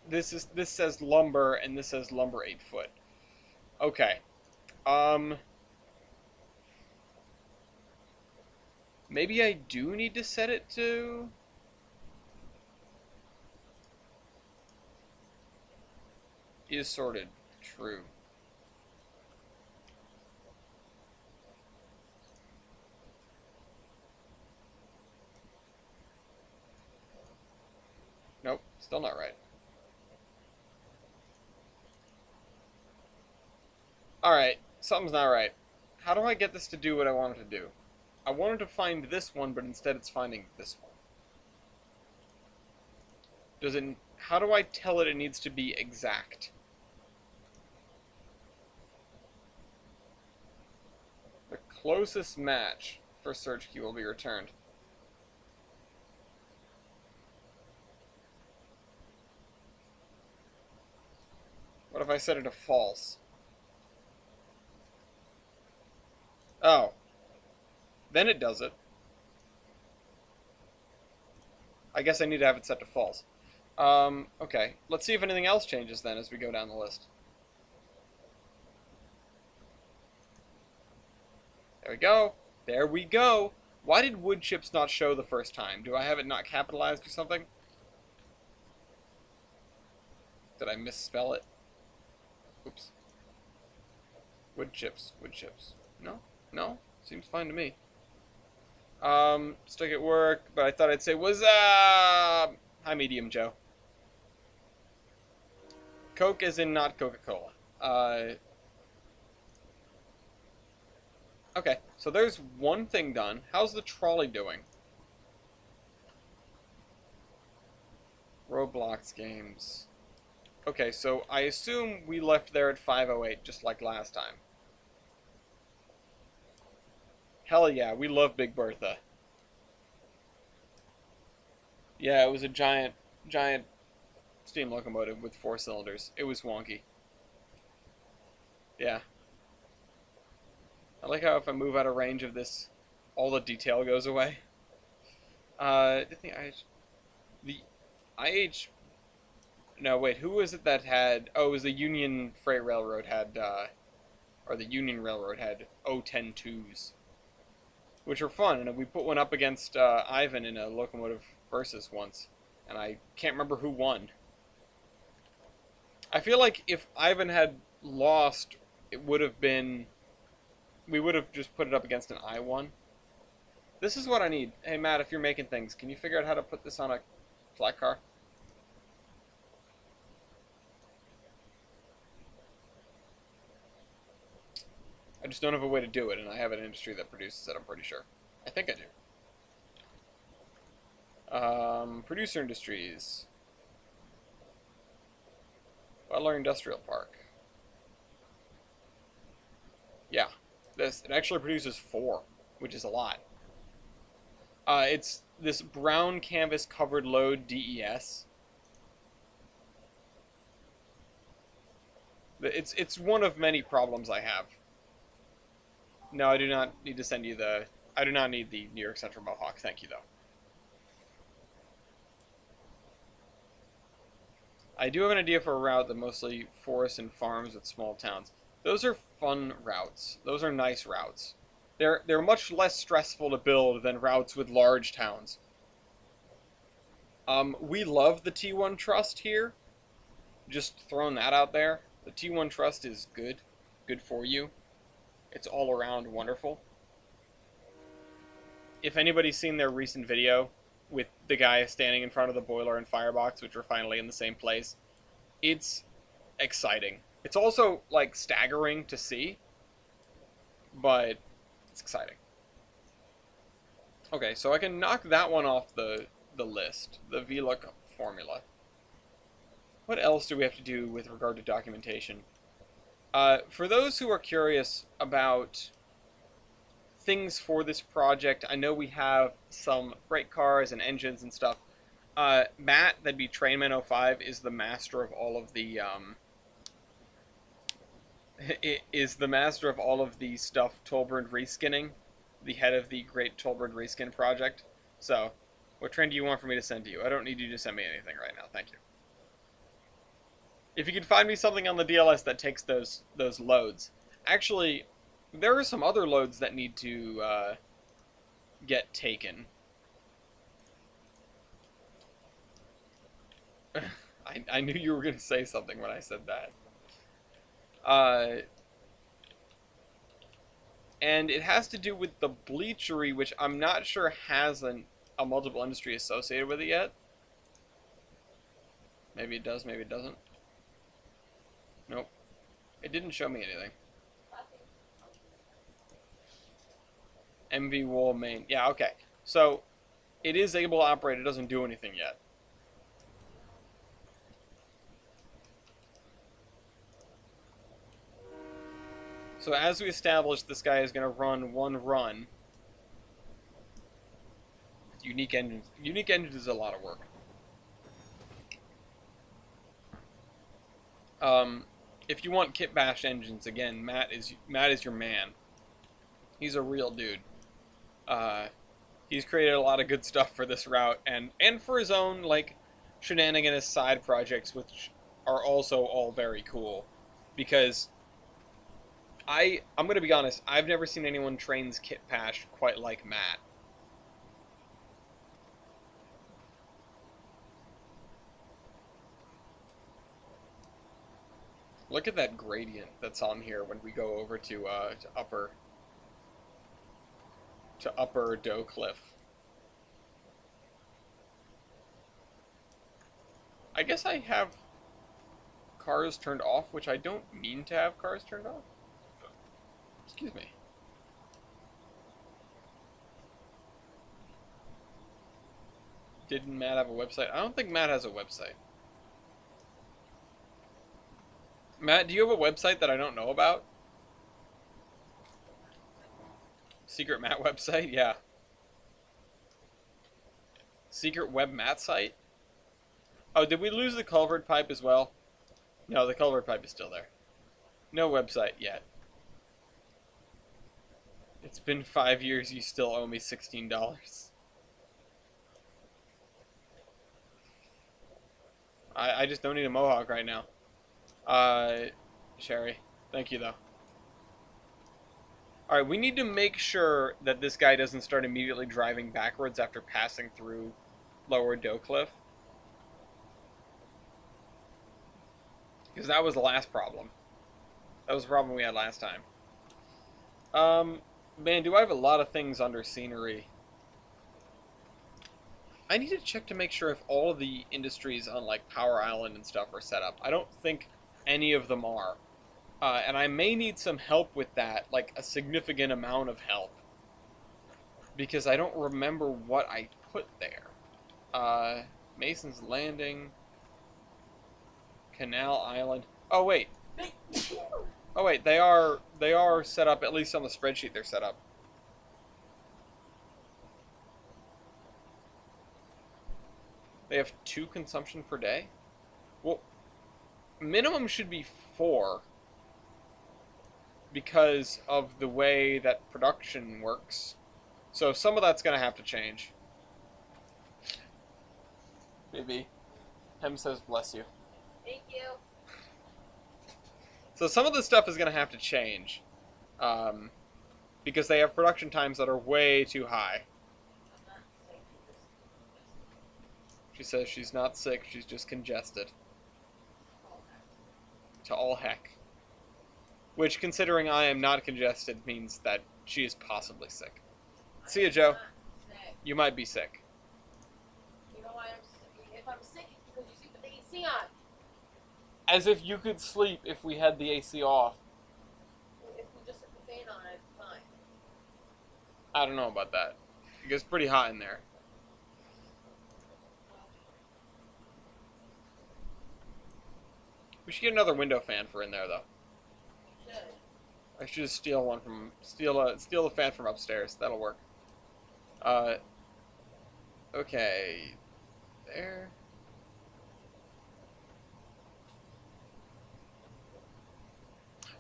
this says lumber and this says lumber 8 foot. Okay. Maybe I do need to set it to... Is sorted. True. Nope, still not right. Alright, something's not right. How do I get this to do what I want it to do? I wanted to find this one, but instead it's finding this one. Does it... How do I tell it needs to be exact? The closest match for search key will be returned. What if I set it to false? Oh. Then it does it. I guess I need to have it set to false. Okay. Let's see if anything else changes then as we go down the list. There we go. There we go. Why did wood chips not show the first time? Do I have it not capitalized or something? Did I misspell it? Oops. Wood chips. Wood chips. No? No? Seems fine to me. Stuck at work, but I thought I'd say, what's up? Hi, Medium Joe. Coke as in not Coca-Cola. Okay, so there's one thing done. How's the trolley doing? Roblox games. Okay, so I assume we left there at 5:08, just like last time. Hell yeah, we love Big Bertha. Yeah, it was a giant steam locomotive with 4 cylinders. It was wonky. Yeah. I like how if I move out of range of this, all the detail goes away. The IH... No, wait, who was it that had... Oh, it was the Union Freight Railroad had, or the Union Railroad had 010-2s. Which were fun, and we put one up against Ivan in a locomotive versus once, and I can't remember who won. I feel like if Ivan had lost, it would have been... We would have just put it up against an I-1. This is what I need. Hey, Matt, if you're making things, can you figure out how to put this on a flat car? I just don't have a way to do it, and I have an industry that produces it, I'm pretty sure. I think I do. Producer industries. Butler Industrial Park. Yeah. It actually produces 4, which is a lot. It's this brown canvas covered load DES. It's one of many problems I have. No, I do not need to send you the... I do not need the New York Central Mohawk. Thank you, though. I do have an idea for a route that mostly forests and farms with small towns. Those are fun routes. Those are nice routes. They're much less stressful to build than routes with large towns. We love the T1 Trust here. Just throwing that out there. The T1 Trust is good. Good for you. It's all around wonderful. If anybody's seen their recent video with the guy standing in front of the boiler and firebox, which are finally in the same place, it's exciting. It's also, like, staggering to see, but it's exciting. Okay, so I can knock that one off the list, the Vlookup formula. What else do we have to do with regard to documentation? For those who are curious about things for this project, I know we have some freight cars and engines and stuff. Matt, that'd be Trainman05, is the master of all of the stuff Tolbert reskinning, the head of the Great Tolbert Reskin project. So, what train do you want for me to send to you? I don't need you to send me anything right now, thank you. If you could find me something on the DLS that takes those loads. Actually, there are some other loads that need to get taken. I knew you were going to say something when I said that. And it has to do with the bleachery, which I'm not sure has a multiple industry associated with it yet. Maybe it does, maybe it doesn't. Nope. It didn't show me anything. MV Wool main. Yeah, okay. So, it is able to operate. It doesn't do anything yet. So as we established, this guy is going to run one run. Unique engines. Unique engines is a lot of work. If you want kit bashed engines, again, Matt is your man. He's a real dude. He's created a lot of good stuff for this route, and for his own like shenanigans side projects, which are also all very cool. Because I'm gonna be honest, I've never seen anyone trains kit bash quite like Matt. Look at that gradient that's on here when we go over to upper Doe Cliff. I guess I have cars turned off, which I don't mean to have cars turned off. Excuse me. Didn't Matt have a website? I don't think Matt has a website. Matt, do you have a website that I don't know about? Secret Matt website? Yeah. Secret web Matt site? Oh, did we lose the culvert pipe as well? No, the culvert pipe is still there. No website yet. It's been 5 years, you still owe me $16. I just don't need a mohawk right now. Sherry. Thank you, though. Alright, we need to make sure that this guy doesn't start immediately driving backwards after passing through Lower Doe Cliff. Because that was the last problem. That was the problem we had last time. Man, do I have a lot of things under scenery. I need to check to make sure if all of the industries on, like, Power Island and stuff are set up. I don't think any of them are. And I may need some help with that, like a significant amount of help. Because I don't remember what I put there. Mason's Landing. Canal Island. Oh, wait. Oh, wait, they are set up, at least on the spreadsheet they're set up. They have 2 consumption per day? Well, minimum should be 4. Because of the way that production works. So some of that's going to have to change. Maybe. Hem says bless you.
Thank you.
So some of the stuff is going to have to change. Because they have production times that are way too high. She says she's not sick, she's just congested. To all heck. Which, considering I am not congested, means that she is possibly sick. See ya, Joe. You might be sick.
You know why I'm sick? If I'm sick, it's because you sleep with the AC on.
As if you could sleep if we had the AC off.
If we just put the fan on, it's fine.
I don't know about that. It gets pretty hot in there. We should get another window fan for in there, though. I should just steal one from steal a fan from upstairs. That'll work. Okay, there.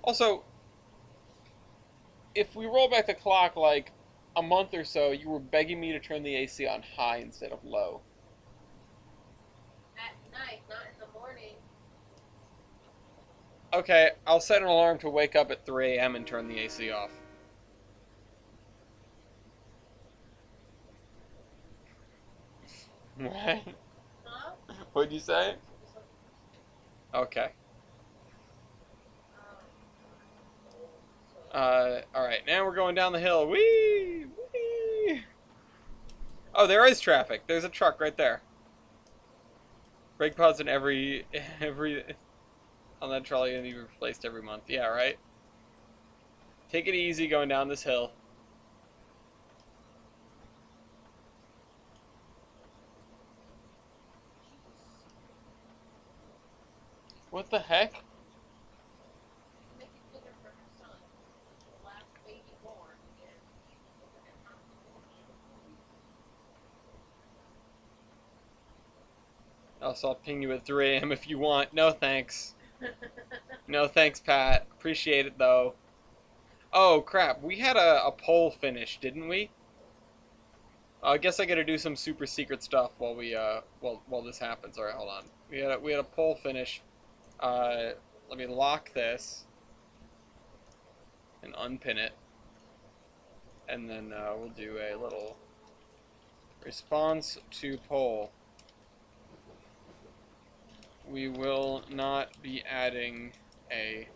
Also, if we roll back the clock like a month or so, you were begging me to turn the AC on high instead of low.
At night, not in the morning.
Okay, I'll set an alarm to wake up at 3 a.m. and turn the AC off. What?
Huh?
What'd you say? Okay. Alright, now we're going down the hill. Whee! Whee! Oh, there is traffic. There's a truck right there. Brake pads in every on that trolley and be replaced every month. Yeah, right. Take it easy going down this hill. What the heck? Also, I'll ping you at 3 a.m. if you want. No thanks. No thanks, Pat. Appreciate it though. Oh crap, we had a poll finish, didn't we? I guess I gotta do some super secret stuff while we while this happens. Alright, hold on. We had a poll finish. Let me lock this and unpin it. And then we'll do a little response to poll. We will not be adding a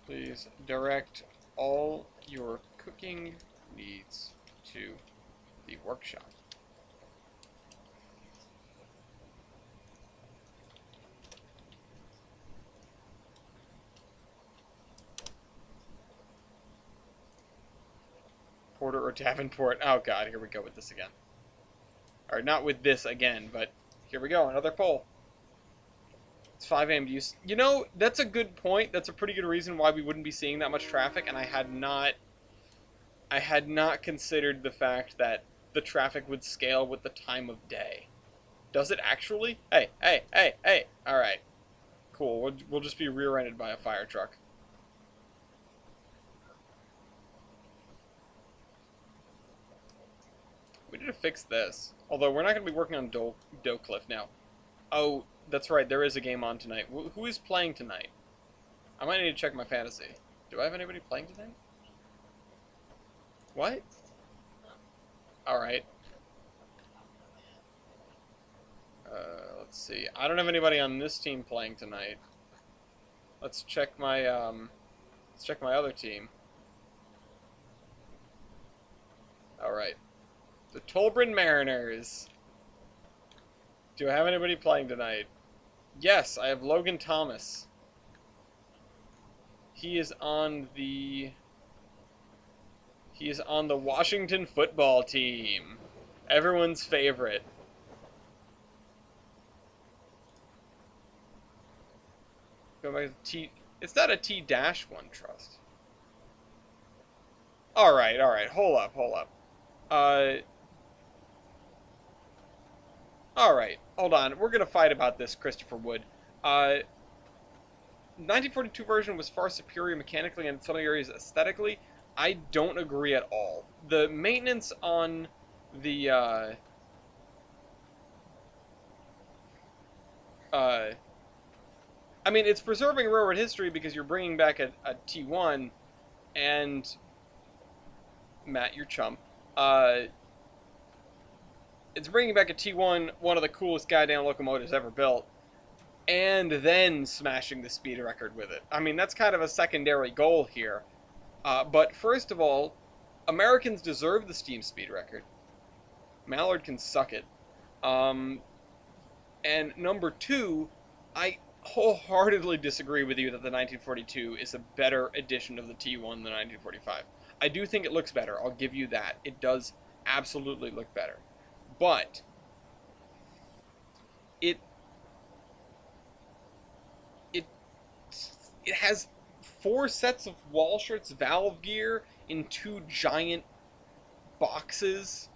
please direct all your cooking needs to the workshop. Porter or Davenport. Oh god, here we go with this again. Or not with this again, but here we go, another poll. It's 5 a.m. You know, that's a good point. That's a pretty good reason why we wouldn't be seeing that much traffic, and I had not considered the fact that the traffic would scale with the time of day. Does it actually? Hey, hey, hey, hey. All right. Cool. We'll just be rear-ended by a fire truck. We need to fix this. Although we're not going to be working on Doe Cliff now. Oh, that's right. There is a game on tonight. Who is playing tonight? I might need to check my fantasy. Do I have anybody playing tonight? What? Alright. Let's see. I don't have anybody on this team playing tonight. Let's check my other team. Alright. The Tolbrin Mariners. Do I have anybody playing tonight? Yes, I have Logan Thomas. He is on the Washington football team. Everyone's favorite. Go back to T. It's not a T-1 trust. Alright, hold up. Alright, hold on. We're gonna fight about this, Christopher Wood. 1942 version was far superior mechanically and in some areas aesthetically. I don't agree at all. The maintenance on the I mean, it's preserving railroad history because you're bringing back a T1, and Matt, your chum. It's bringing back a T1, one of the coolest goddamn locomotives ever built, and then smashing the speed record with it. I mean, that's kind of a secondary goal here. But first of all, Americans deserve the steam speed record. Mallard can suck it. And number two, I wholeheartedly disagree with you that the 1942 is a better edition of the T1 than the 1945. I do think it looks better. I'll give you that. It does absolutely look better. But it has 4 sets of Walschaerts valve gear in 2 giant boxes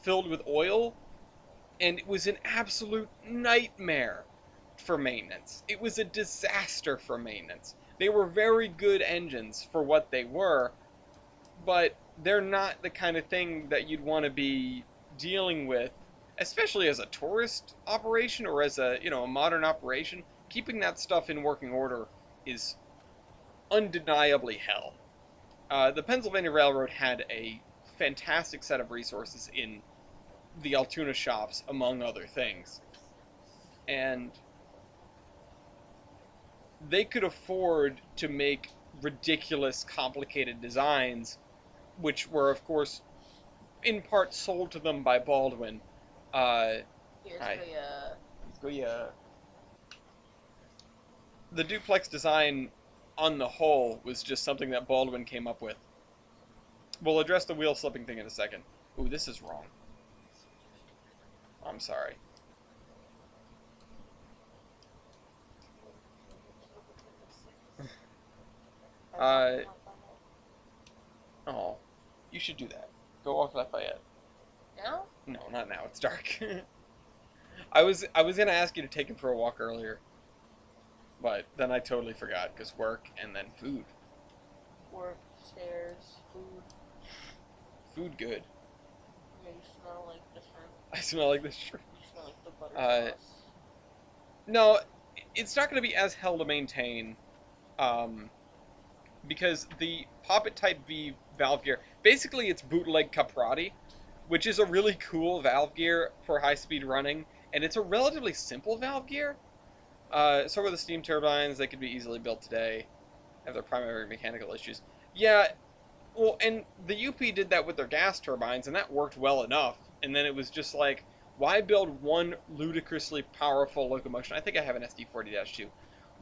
filled with oil, and it was an absolute nightmare for maintenance. It was a disaster for maintenance. They were very good engines for what they were, but they're not the kind of thing that you'd want to be dealing with, especially as a tourist operation or as a, a modern operation. Keeping that stuff in working order is undeniably hell. The Pennsylvania Railroad had a fantastic set of resources in the Altoona shops, among other things. And they could afford to make ridiculous, complicated designs, which were, of course, in part sold to them by Baldwin.
Here's
Hi.
the
The duplex design, on the whole, was just something that Baldwin came up with. We'll address the wheel slipping thing in a second. Ooh, this is wrong. I'm sorry. Oh, you should do that. Go walk Lafayette.
Now?
No, not now. It's dark. I was gonna ask you to take him for a walk earlier, but then I totally forgot because work and then food.
Work, stairs, food.
Food good.
Yeah, you smell like the shrimp.
I smell like this shrimp.
You smell like the butter sauce.
No, it's not going to be as hell to maintain, because the Poppet Type V valve gear, basically it's bootleg Caprati, which is a really cool valve gear for high-speed running, and it's a relatively simple valve gear. So were the steam turbines. They could be easily built today, have their primary mechanical issues. Yeah, well, and the UP did that with their gas turbines, and that worked well enough, and then it was just like, why build one ludicrously powerful locomotion? I think I have an SD40-2.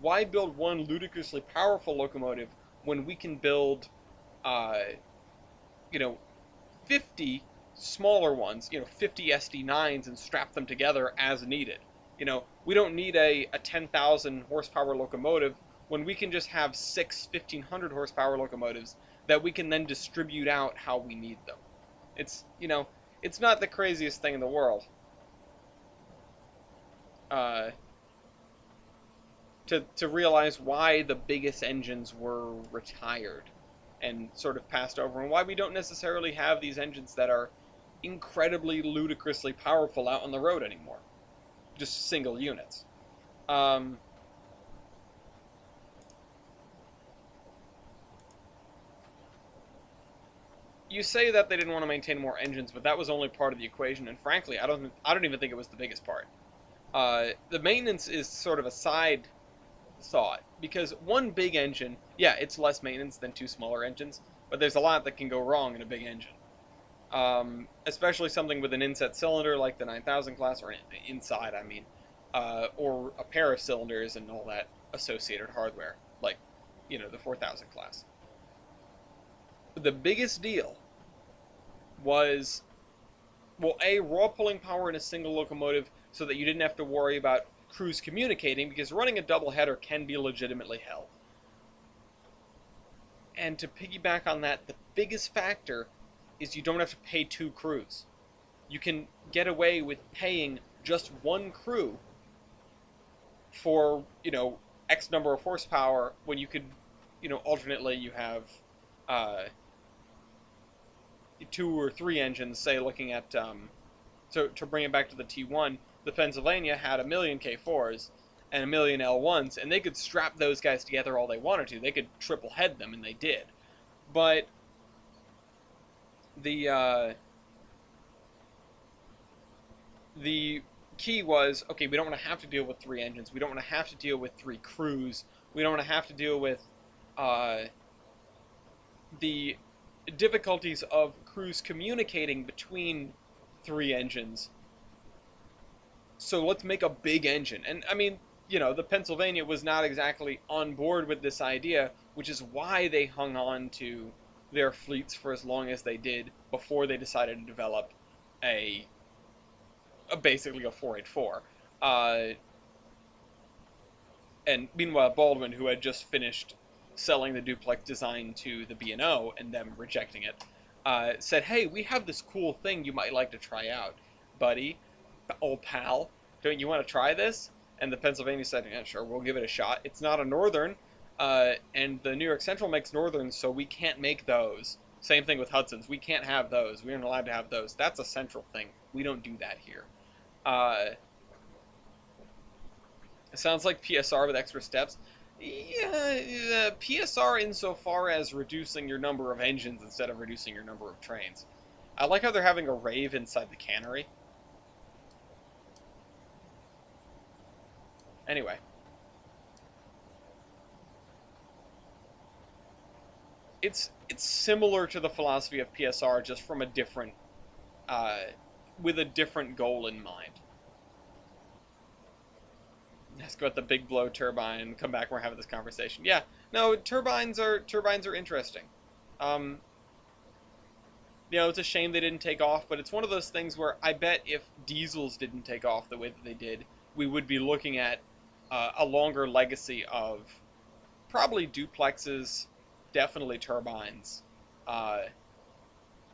Why build one ludicrously powerful locomotive when we can build, uh, 50 smaller ones, 50 SD9s and strap them together as needed? We don't need a 10,000 horsepower locomotive when we can just have 6 1,500 horsepower locomotives that we can then distribute out how we need them. It's not the craziest thing in the world. To realize why the biggest engines were retired and sort of passed over, and why we don't necessarily have these engines that are incredibly ludicrously powerful out on the road anymore. Just single units. You say that they didn't want to maintain more engines, but that was only part of the equation, and frankly, I don't even think it was the biggest part. The maintenance is sort of a side thought, because one big engine, yeah, it's less maintenance than two smaller engines, but there's a lot that can go wrong in a big engine. Especially something with an inset cylinder like the 9000 class, or inside, I mean, or a pair of cylinders and all that associated hardware, like, the 4000 class. The biggest deal was, well, A, raw pulling power in a single locomotive so that you didn't have to worry about crews communicating, because running a doubleheader can be legitimately hell. And to piggyback on that, the biggest factor is you don't have to pay two crews. You can get away with paying just one crew for, X number of horsepower, when you could, alternately you have two or three engines, say, looking at, to bring it back to the T1, the Pennsylvania had 1,000,000 K4s and 1,000,000 L1s, and they could strap those guys together all they wanted to. They could triple head them, and they did. But the key was, okay, we don't want to have to deal with three engines. We don't want to have to deal with three crews. We don't want to have to deal with the difficulties of crews communicating between three engines. So let's make a big engine. And I mean, the Pennsylvania was not exactly on board with this idea, which is why they hung on to their fleets for as long as they did before they decided to develop basically a 484. And meanwhile, Baldwin, who had just finished selling the duplex design to the B&O and them rejecting it, said, hey, we have this cool thing you might like to try out, buddy, old pal. Don't you want to try this? And the Pennsylvania said, yeah, sure, we'll give it a shot. It's not a Northern, and the New York Central makes Northerns, so we can't make those. Same thing with Hudson's. We can't have those. We aren't allowed to have those. That's a central thing. We don't do that here. It sounds like PSR with extra steps. Yeah, PSR insofar as reducing your number of engines instead of reducing your number of trains. I like how they're having a rave inside the cannery. Anyway. It's similar to the philosophy of PSR, just from a different, with a different goal in mind. Let's go at the big blow turbine. Come back. We're having this conversation. Yeah, no, turbines are interesting. You know, it's a shame they didn't take off, but it's one of those things where I bet if diesels didn't take off the way that they did, we would be looking at a longer legacy of probably duplexes, definitely turbines.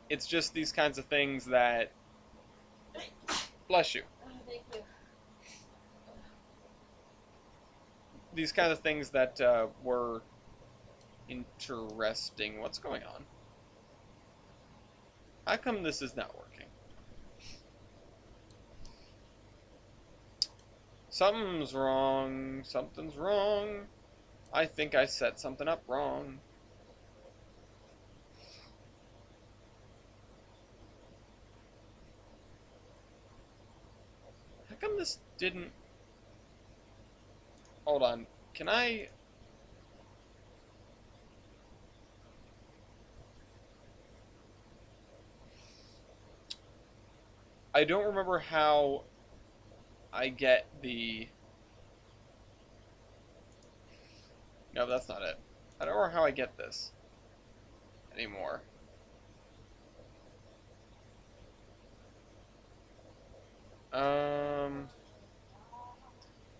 It's just these kinds of things that. Bless you.
Thank you.
These kinds of things that were interesting. What's going on? How come this is not working? Something's wrong. Something's wrong. I think I set something up wrong. How come this didn't... Hold on. Can I... I don't remember how I get the... No, that's not it. I don't remember how I get this anymore.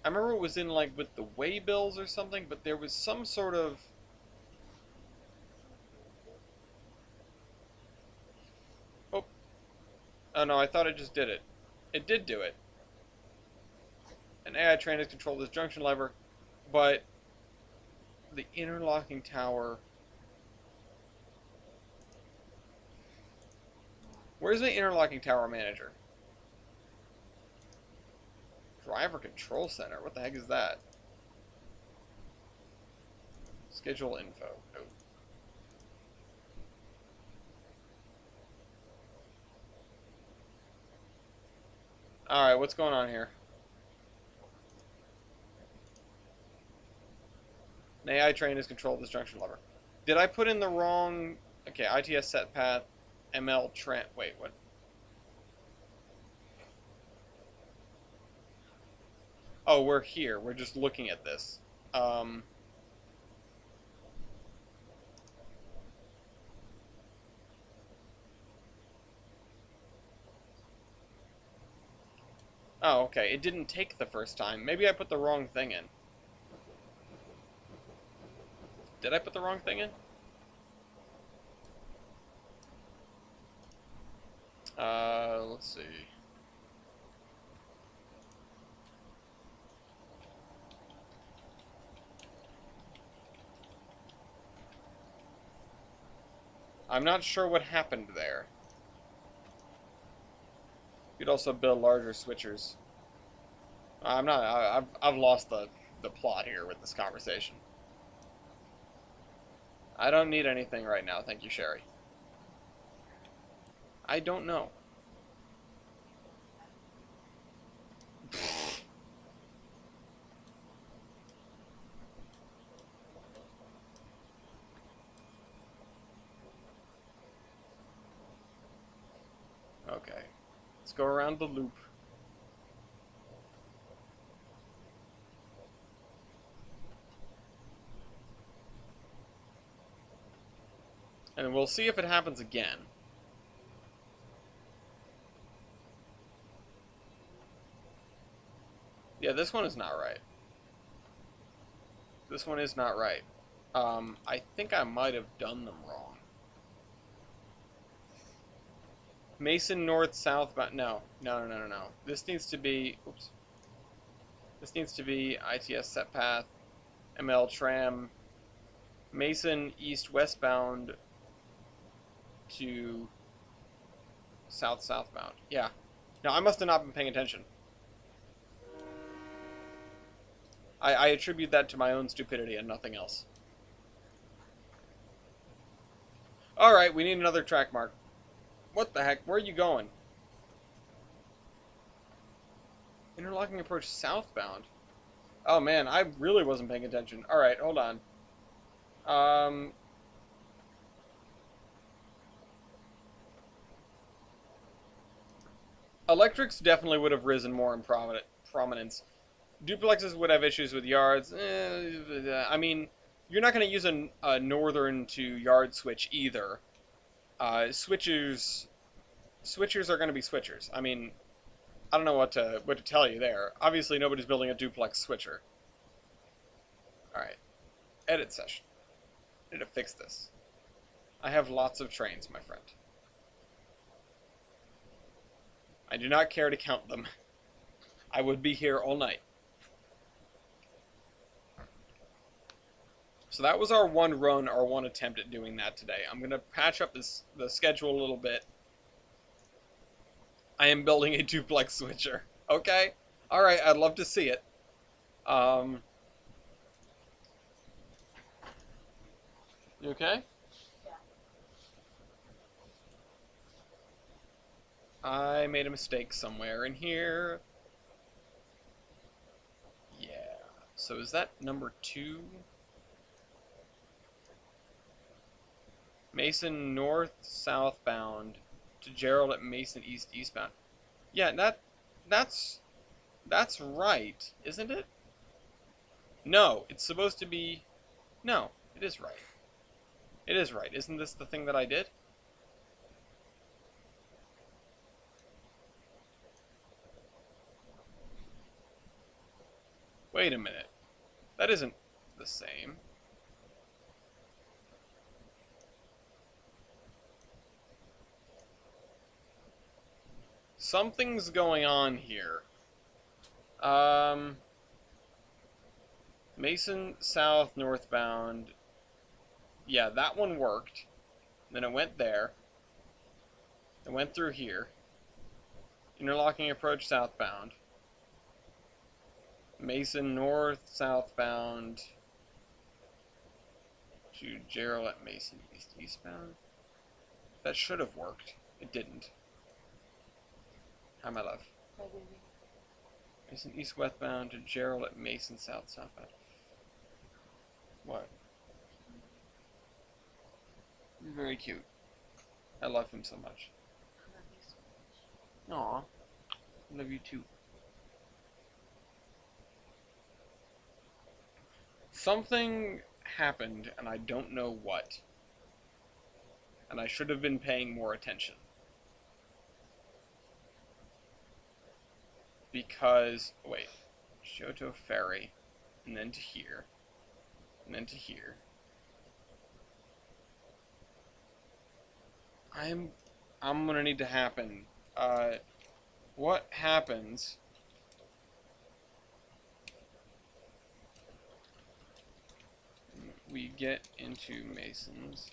I remember it was in, like, with the way bills or something, but there was some sort of... Oh no, I thought I just did it. It did do it. An AI train has controlled this junction lever, but the interlocking tower... Where's the interlocking tower manager? Driver control center. What the heck is that? Schedule info. Oh. Alright, what's going on here? An AI train has controlled this junction lever. Did I put in the wrong... Okay, ITS set path, ML tram... Wait, what? Oh, we're here. We're just looking at this. Oh, okay. It didn't take the first time. Maybe I put the wrong thing in. Did I put the wrong thing in? Let's see. I'm not sure what happened there. You'd also build larger switchers. I'm not. I've lost the plot here with this conversation. I don't need anything right now, thank you, Sherry. I don't know. Okay. Let's go around the loop. And we'll see if it happens again. Yeah, this one is not right. This one is not right. I think I might have done them wrong. Mason North southbound. No. This needs to be. Oops. This needs to be ITS set path, ML tram, Mason east westbound. to southbound. Yeah. No, I must have not been paying attention. I attribute that to my own stupidity and nothing else. Alright, we need another track mark. What the heck? Where are you going? Interlocking approach southbound. Oh man, I really wasn't paying attention. Alright, hold on. Electrics definitely would have risen more in prominence. Duplexes would have issues with yards. I mean, you're not going to use a northern to yard switch either. Switchers are going to be switchers. I mean, I don't know what to tell you there. Obviously, nobody's building a duplex switcher. All right, edit session. I need to fix this. I have lots of trains, my friend. I do not care to count them. I would be here all night. So that was our one run, our one attempt at doing that today. I'm going to patch up the schedule a little bit. I am building a duplex switcher. Okay? Alright, I'd love to see it. You okay?
Yeah.
I made a mistake somewhere in here. Yeah. So is that number 2? Mason north southbound to Gerald at Mason eastbound. Yeah, that's right, isn't it? No, it's supposed to be. No, it is right. It is right. Isn't this the thing that I did? Wait a minute. That isn't the same. Something's going on here. Mason south northbound. Yeah, that one worked. Then it went there. It went through here. Interlocking approach southbound. Mason north southbound to Gerald at Mason eastbound. That should have worked. It didn't. Hi, my love.
Hi, baby.
Mason east westbound to Gerald at Mason southbound. What? You're very cute. I love him so much.
I love you so much.
Aw. I love you too. Something happened, and I don't know what. And I should have been paying more attention. Because, wait, Shoto Ferry, and then to here, and then to here. I'm gonna need to happen. What happens? We get into Mason's.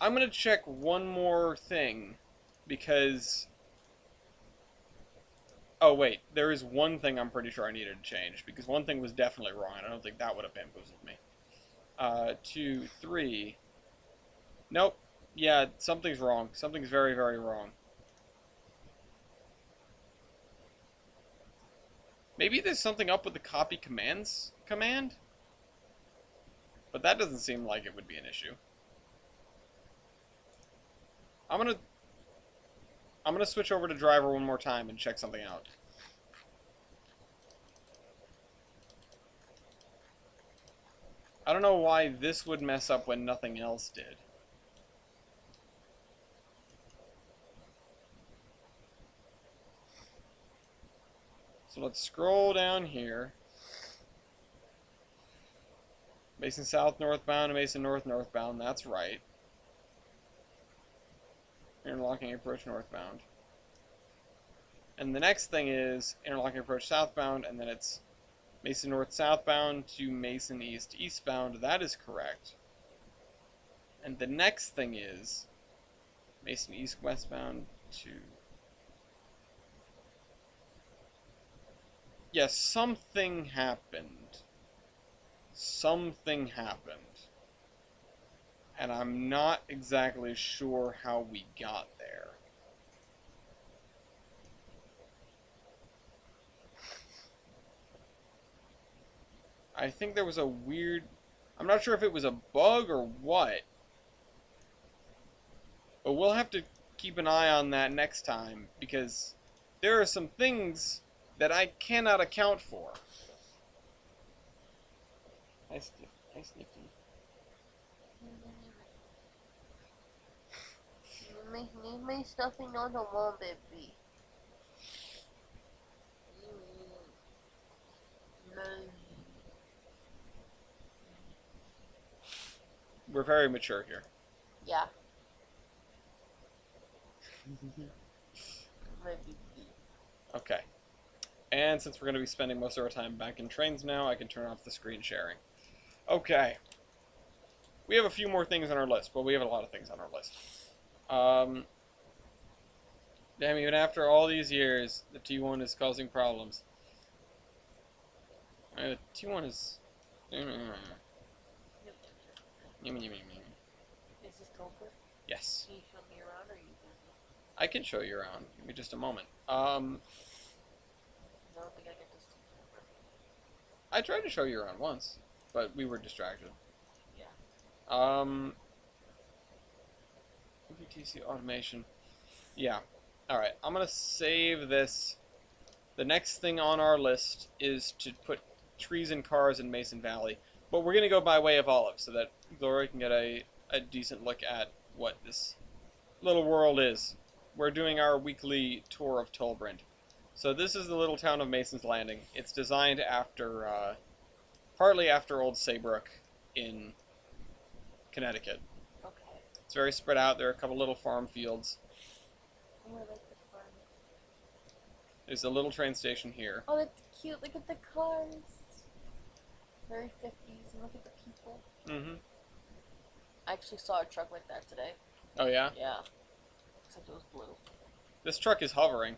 I'm gonna check one more thing, because. Oh wait, there is one thing I'm pretty sure I needed to change, because one thing was definitely wrong, and I don't think that would have bamboozled me. 2, 3. Nope. Yeah, something's wrong. Something's very, very wrong. Maybe there's something up with the copy commands command? But that doesn't seem like it would be an issue. I'm gonna switch over to driver one more time and check something out. I don't know why this would mess up when nothing else did. So let's scroll down here. Mason south northbound and Mason north northbound, that's right. Interlocking approach northbound. And the next thing is interlocking approach southbound, and then it's Mason north southbound to Mason east eastbound. That is correct. And the next thing is Mason East westbound to... Yes, something happened. Something happened. And I'm not exactly sure how we got there. I think there was a weird... I'm not sure if it was a bug or what. But we'll have to keep an eye on that next time, because there are some things that I cannot account for. Hi, Sniffy.
Leave my stuffing on the wall, baby.
We're very mature here.
Yeah.
Okay. And since we're going to be spending most of our time back in trains now, I can turn off the screen sharing. Okay. We have a few more things on our list. Well, we have a lot of things on our list. Damn, even after all these years, the T1 is causing problems. The T1 is...
Is this Vulgar?
Yes.
Can you show me around, or are you busy?
I can show you around. Give me just a moment.
I don't think I get this.
I tried to show you around once, but we were distracted.
Yeah.
MVTC automation. Yeah. Alright, I'm going to save this. The next thing on our list is to put trees and cars in Mason Valley. But we're going to go by way of Olive so that Gloria can get a decent look at what this little world is. We're doing our weekly tour of Tolbrand. So this is the little town of Mason's Landing. It's designed after, partly after Old Saybrook in Connecticut.
Okay.
It's very spread out. There are a couple little farm fields.
Oh, I like the farm.
There's a little train station here.
Oh, that's cute. Look at the cars. Very 50s. And look at the people.
Mm-hmm.
I actually saw a truck like that today.
Oh, yeah?
Yeah. Except it was blue.
This truck is hovering.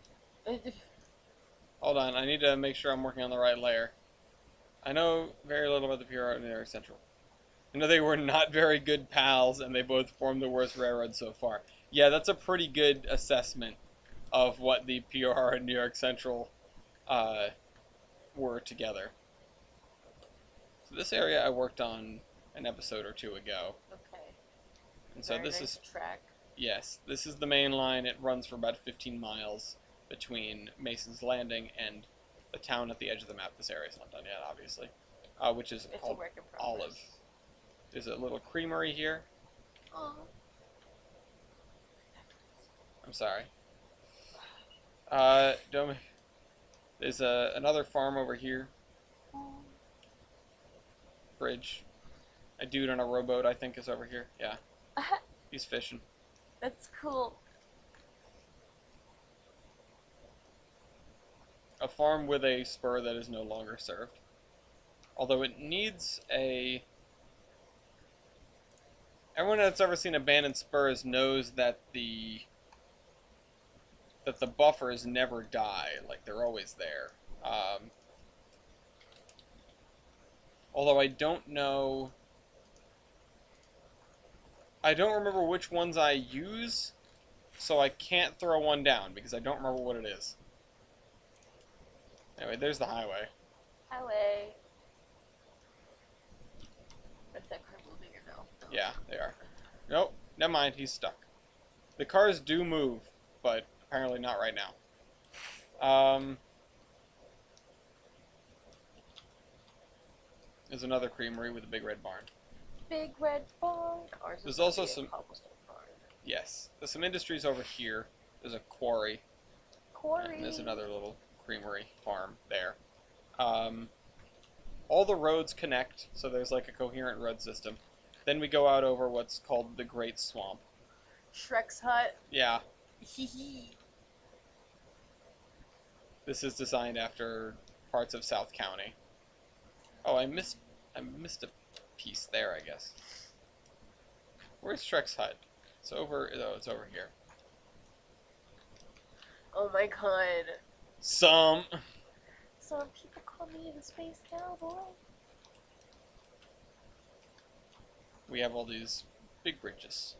Hold on, I need to make sure I'm working on the right layer. I know very little about the PR and New York Central. I know they were not very good pals, and they both formed the worst railroad so far. Yeah, that's a pretty good assessment of what the PR and New York Central were together. So this area I worked on an episode or two ago.
Okay.
And so
Very
this
nice
is...
track.
Yes, this is the main line. It runs for about 15 miles between Mason's Landing and the town at the edge of the map. This area's not done yet, obviously, which is
It's
called
a work in progress.
Olive. There's a little creamery here.
Oh.
I'm sorry. There's another farm over here. Bridge. A dude on a rowboat, I think, is over here. Yeah. He's fishing.
That's cool.
A farm with a spur that is no longer served. Although it needs a... Everyone that's ever seen abandoned spurs knows that the buffers never die. Like, they're always there. Although I don't know... I don't remember which ones I use, so I can't throw one down because I don't remember what it is. Anyway, there's the highway.
Highway. Is that car moving or no?
Yeah, they are. Nope, never mind, he's stuck. The cars do move, but apparently not right now. There's another creamery with a big red barn.
Big red barn. Ours
There's
is
also
gonna be a
some...
cobblestone barn.
Yes, there's some industries over here. There's a quarry.
Quarry.
And there's another little creamery farm there. All the roads connect, so there's like a coherent road system. Then we go out over what's called the Great Swamp.
Shrek's hut.
Yeah.
Hee.
This is designed after parts of South County. Oh, I missed a piece there, I guess. Where's Shrek's hut? It's over. Oh, it's over here.
Oh my god.
Some
people call me the Space Cowboy.
We have all these big bridges.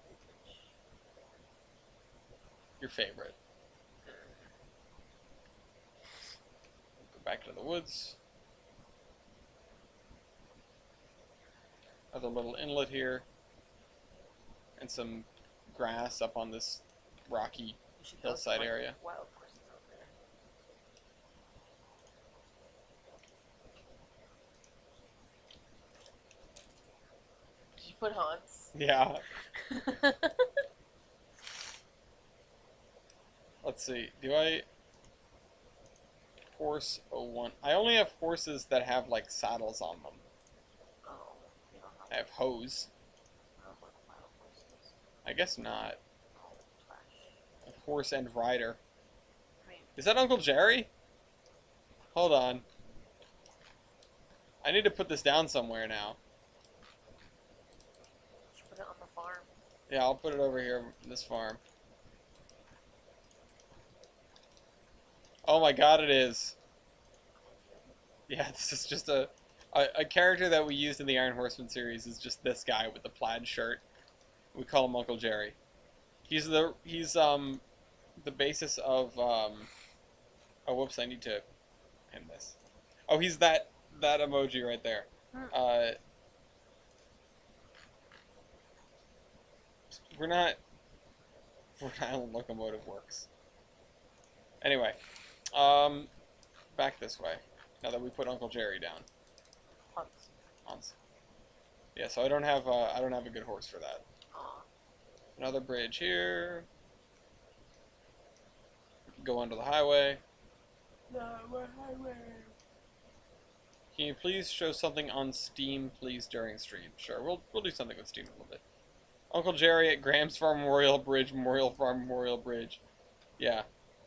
Your favorite. Go back to the woods. Another little inlet here. And some grass up on this rocky hillside area.
Wild horses out there. Did you put Hans?
Yeah. Let's see. Do I... Horse 01. I only have horses that have, like, saddles on them.
Oh, you don't have
I have hose.
wild horses.
I guess not.
Oh, trash.
I have horse and rider.
I mean,
Is that Uncle Jerry? Hold on. I need to put this down somewhere now.
you should put it on the farm.
Yeah, I'll put it over here in this farm. Oh my god, it is. Yeah, this is just a character that we used in the Iron Horseman series is just this guy with the plaid shirt. We call him Uncle Jerry. He's the basis of oh whoops, I need to end this. Oh, he's that emoji right there. Rhode Island locomotive works. Anyway, back this way. Now that we put Uncle Jerry down. Hans. Yeah, so I don't have a good horse for that.
Aw.
Another bridge here. Go onto the highway.
No, highway.
Can you please show something on Steam, please, during stream? Sure, we'll do something with Steam a little bit. Uncle Jerry at Graham's Farm Memorial Bridge, Memorial Farm Memorial Bridge. Yeah.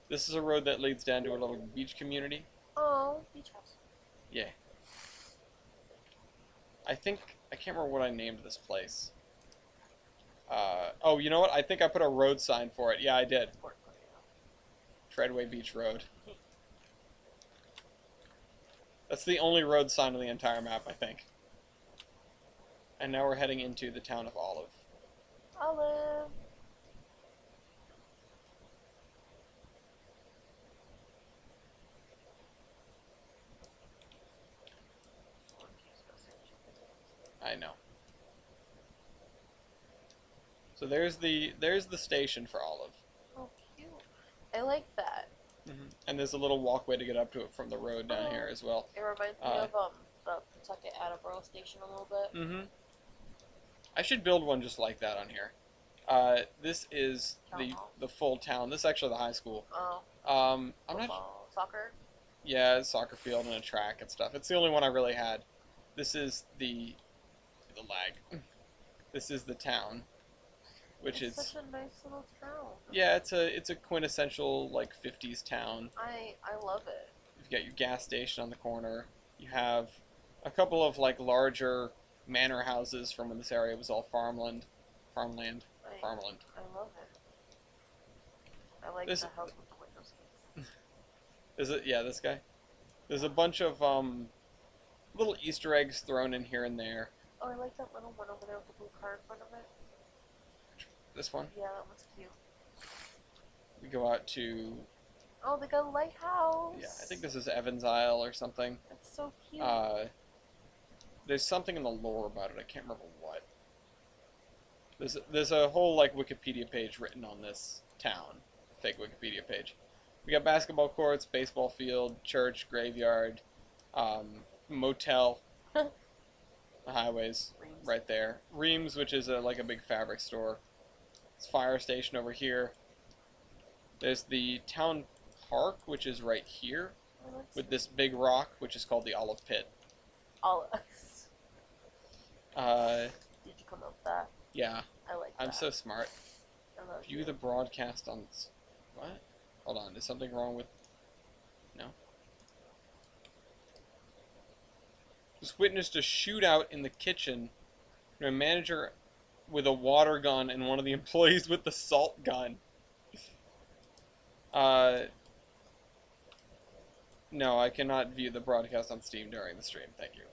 This is a road that leads down to a little beach community.
Oh, beach house.
Yeah. I can't remember what I named this place. Oh, you know what? I think I put a road sign for it. Yeah, I did. Treadway Beach Road. That's the only road sign on the entire map, I think. And now we're heading into the town of Olive.
Olive.
I know. So there's the station for Olive.
Oh, cute. I like that.
And there's a little walkway to get up to it from the road down here as well.
It reminds me of the Pawtucket Attleboro station a little bit.
I should build one just like that on here. This is the full town. This is actually the high school.
Oh.
I'm not.
Soccer.
Yeah, it's soccer field and a track and stuff. It's the only one I really had. This is the lag. This is the town, which is
such a nice little town.
Yeah, it's a quintessential like 50s town.
I love it.
You've got your gas station on the corner. You have a couple of like larger manor houses from when this area was all farmland.
I love it. I like the house with the window seats.
Is it? Yeah, this guy. There's a bunch of little Easter eggs thrown in here and there.
Oh, I like that little one over there with the blue car in front of it.
This one?
Yeah, that one's cute.
We go out to...
Oh, they got a lighthouse!
Yeah, I think this is Evans Isle or something.
That's so cute.
There's something in the lore about it, I can't remember what. There's a whole, like, Wikipedia page written on this town. Fake Wikipedia page. We got basketball courts, baseball field, church, graveyard, motel. The highways
Reams.
right there. Reams, which is like a big fabric store. It's fire station over here. There's the town park, which is right here, with this big rock, which is called the Olive Pit.
Olive.
Did
you come up with that?
Yeah.
I like that.
I'm so smart.
I love
View the broadcast on... What? Hold on, is something wrong with... No? Just witnessed a shootout in the kitchen when a manager with a water gun and one of the employees with the salt gun. No, I cannot view the broadcast on Steam during the stream, thank you.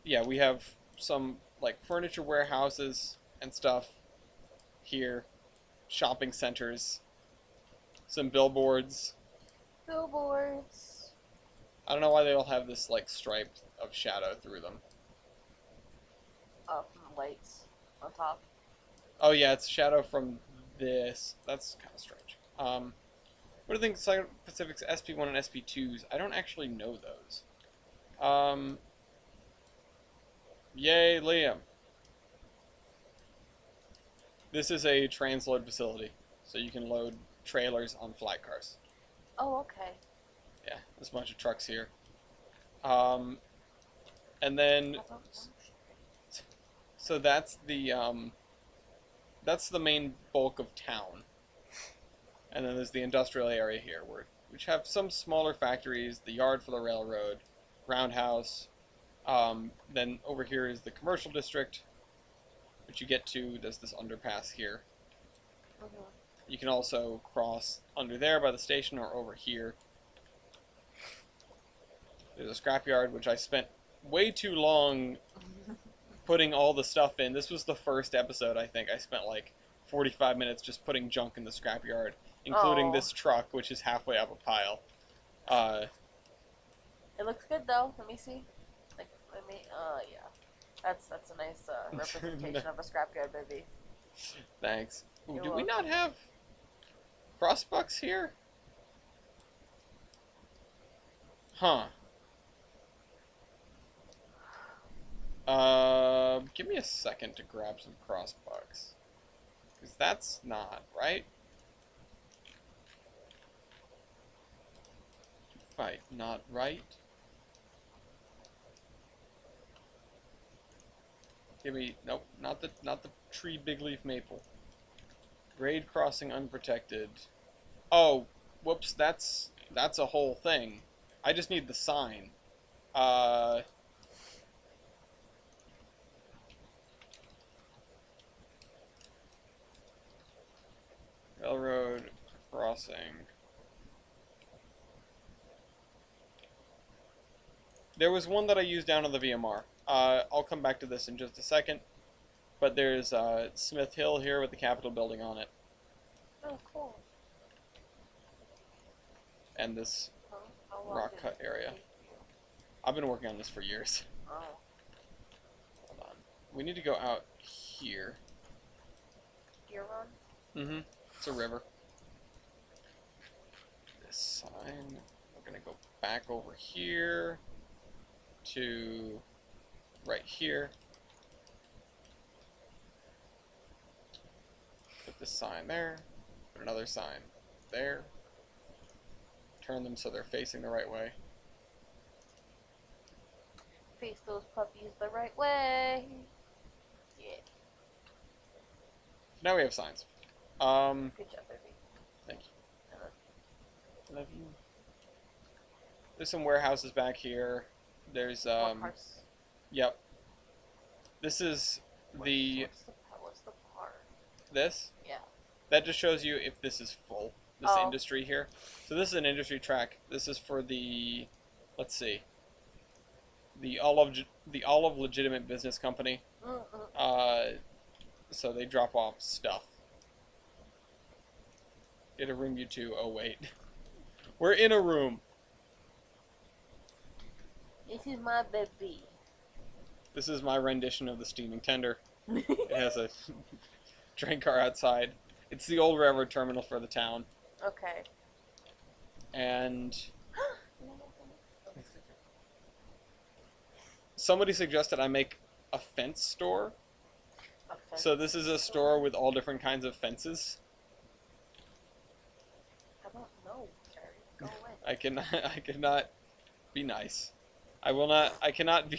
Yeah, we have some, like, furniture warehouses and stuff here. Shopping centers. Some billboards.
Billboards.
I don't know why they all have this, like, stripe of shadow through them.
From the lights on top.
Oh, yeah, it's shadow from this. That's kind of strange. What do you think Cyber Pacific's SP1 and SP2s? I don't actually know those. Yay, Liam. This is a transload facility, so you can load trailers on flat cars.
Oh, okay.
Yeah, there's a bunch of trucks here. And then, so that's the main bulk of town. And then there's the industrial area here, which have some smaller factories, the yard for the railroad, roundhouse. Then over here is the commercial district, which you get to. There's this underpass here.
Mm-hmm.
You can also cross under there by the station or over here. There's a scrapyard, which I spent way too long putting all the stuff in. This was the first episode, I think. I spent like 45 minutes just putting junk in the scrapyard, including this truck, which is halfway up a pile.
It looks good though. Let me see. Like, yeah. That's a nice representation of a scrapyard, baby.
Thanks. Ooh,
You're
do we
welcome.
not have crossbucks here? Huh. Give me a second to grab some crossbucks. Because that's not, right? Fight, not right. Give me, nope, not the tree big leaf maple. Grade crossing unprotected. Oh, whoops, that's a whole thing. I just need the sign. Railroad crossing. There was one that I used down on the VMR. I'll come back to this in just a second. But there's Smith Hill here with the Capitol building on it.
Oh, cool.
And this
How long
rock
did
cut
it
area.
take you?
I've been working on this for years.
Oh.
Hold on. We need to go out here.
Deer run?
Mm-hmm. It's a river. This sign. We're gonna go back over here to right here. Put this sign there. Put another sign there. Turn them so they're facing the right way.
Face those puppies the right way. Yeah.
Now we have signs.
Good job, baby.
Thank you. Love you. There's some warehouses back here. There's
Cars.
Yep. This is the
What's the part?
this.
Yeah.
That just shows you if this is full. This
Oh.
industry here. So this is an industry track. This is for the, let's see, the Olive Legitimate Business Company. So they drop off stuff. Get a room, you two. Oh wait, we're in a room.
This is my baby.
This is my rendition of the steaming tender. It has a train car outside. It's the old railroad terminal for the town.
Okay.
And somebody suggested I make a fence store. So this is a store with all different kinds of fences.
I don't know, Jerry. Go away.
I cannot be nice. I cannot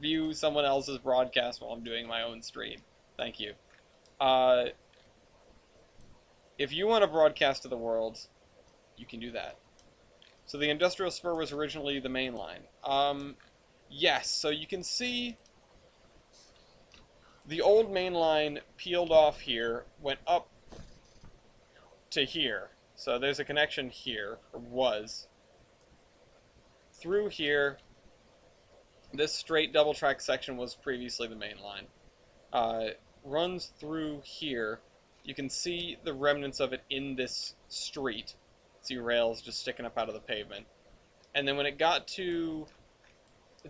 view someone else's broadcast while I'm doing my own stream. Thank you. If you want to broadcast to the world, you can do that. So the industrial spur was originally the main line. Yes, so you can see The old main line peeled off here, went up to here. So there's a connection here, or was. Through here, this straight double track section was previously the main line. Runs through here. You can see the remnants of it in this street. See rails just sticking up out of the pavement. And then when it got to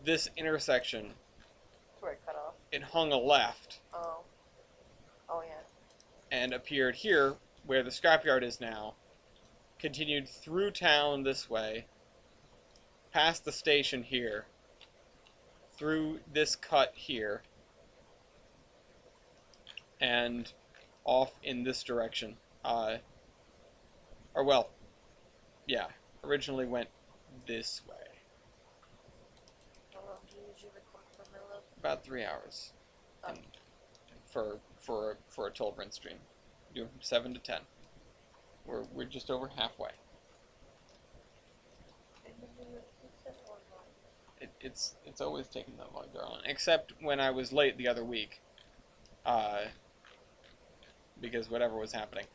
this intersection,
Where it cut off.
it hung a left.
Oh. Oh, yeah.
And appeared here, where the scrapyard is now. Continued through town this way, past the station here, through this cut here, and off in this direction. Originally went this way.
How long do you usually record for Milo?
About 3 hours.
Oh.
And for a toll run stream. Do 7 to 10. We're just over halfway. It's always taken that long, darling. Except when I was late the other week. Because whatever was happening.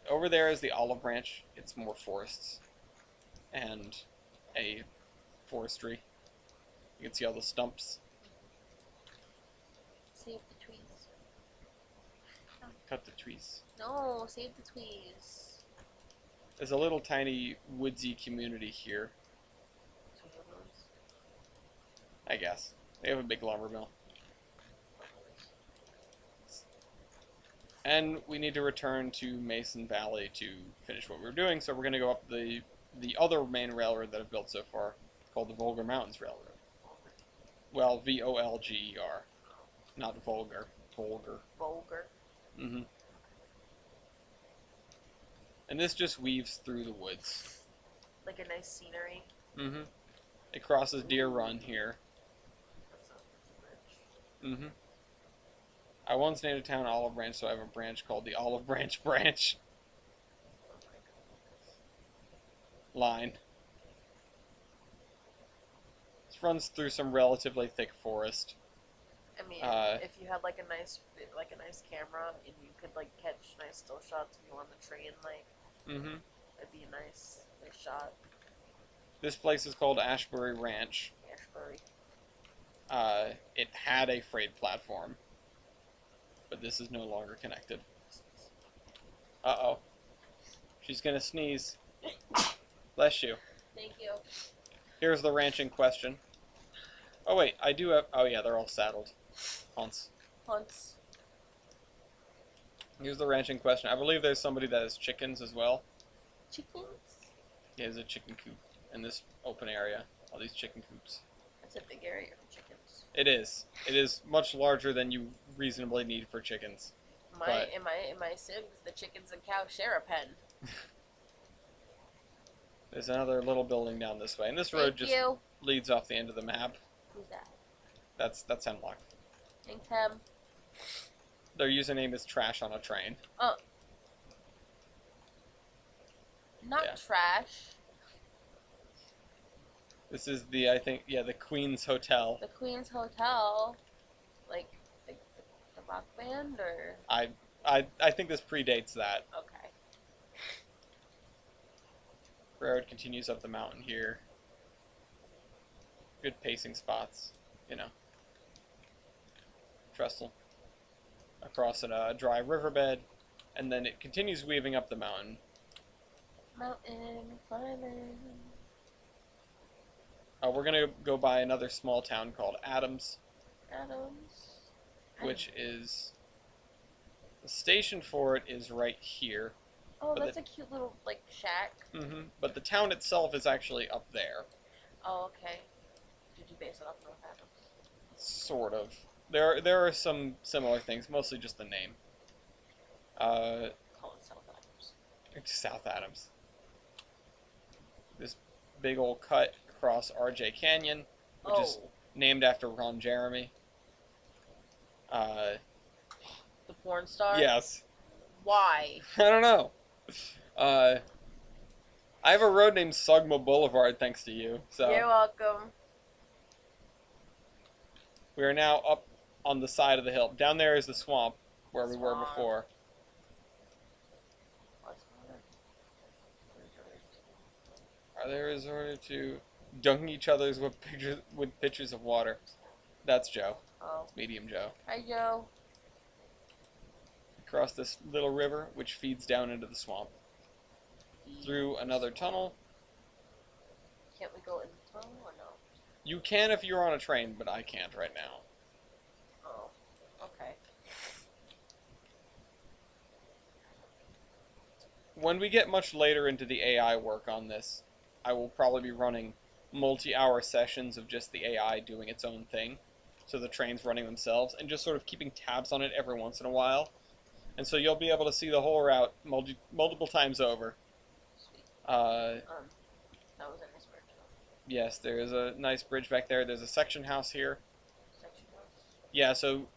Over there is the olive branch. It's more forests. And a forestry. You can see all the stumps.
Save the trees.
Cut the trees.
No, save the trees.
There's a little tiny woodsy community here, I guess. They have a big lumber mill. And we need to return to Mason Valley to finish what we were doing, so we're going to go up the other main railroad that I've built so far, called the Vulgar Mountains Railroad. Well, Volger. Not vulgar. Vulgar.
Vulgar.
Mm-hmm. And this just weaves through the woods.
Like a nice scenery.
Mm-hmm. It crosses Deer Run here. Mm-hmm. I once named a town Olive Branch, so I have a branch called the Olive Branch Branch. Line. This runs through some relatively thick forest.
I mean, if you had like a nice camera and you could like catch nice still shots of you on the train, like, it'd be a nice shot.
This place is called Ashbury Ranch.
Ashbury.
It had a freight platform, but this is no longer connected. Uh-oh. She's gonna sneeze. Bless you.
Thank you.
Here's the ranch in question. Oh wait, I do have... Oh yeah, they're all saddled. Hunts.
Hunts.
Here's the ranch in question. I believe there's somebody that has chickens as well.
Chickens?
Yeah, there's a chicken coop in this open area. All these chicken coops.
That's a big area for chickens.
It is. It is much larger than you reasonably need for chickens.
In my Sims, the chickens and cows share a pen.
There's another little building down this way, and this road just leads off the end of the map.
Who's that?
That's Hemlock.
Thanks, Hem.
Their username is Trash on a Train.
Oh. Not trash.
This is the, I think, the Queen's Hotel.
The Queen's Hotel? Like, the rock band, or?
I think this predates that.
Okay.
Road continues up the mountain here. Good pacing spots, you know. Trestle. Across a dry riverbed, and then it continues weaving up the mountain.
Mountain climbing.
We're gonna go by another small town called Adams.
Adams.
Which is... The station for it is right here.
Oh, that's a cute little, like, shack.
But the town itself is actually up there.
Oh, okay. Did you base it off North Adams?
Sort of. There are some similar things, mostly just the name.
Call it South Adams.
South Adams. This big old cut across RJ Canyon, which is named after Ron Jeremy.
The porn star?
Yes.
Why?
I don't know. I have a road named Sugma Boulevard, thanks to you. So
you're welcome.
we are now up on the side of the hill. Down there is the swamp where we were before. Are they resorted to dunking each other's with pitchers of water? That's Joe.
Oh.
It's Medium Joe.
Hi, Joe.
Across this little river, which feeds down into the swamp. Through another tunnel.
Can't we go in the tunnel or no?
You can if you're on a train, but I can't right now.
Oh, okay.
When we get much later into the AI work on this, I will probably be running multi-hour sessions of just the AI doing its own thing. So the train's running themselves, and just sort of keeping tabs on it every once in a while. And so you'll be able to see the whole route multiple times over.
Sweet.
That
was a nice bridge.
Yes, there is a nice bridge back there. There's a section house here.
Section house?
Yeah, so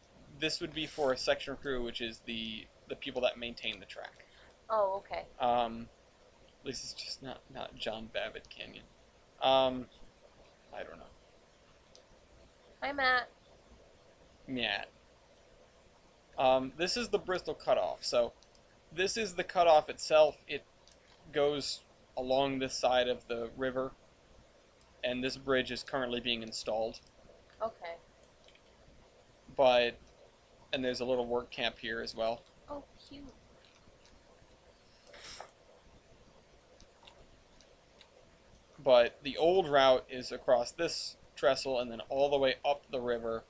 this would be for a section crew, which is the people that maintain the track.
Oh, okay.
At least it's just not John Babbitt Canyon. I don't know.
Hi, Matt.
Matt. This is the Bristol Cutoff. So this is the cutoff itself. It goes along this side of the river, and this bridge is currently being installed.
Okay.
And there's a little work camp here as well.
Oh, cute.
But the old route is across this trestle and then all the way up the river,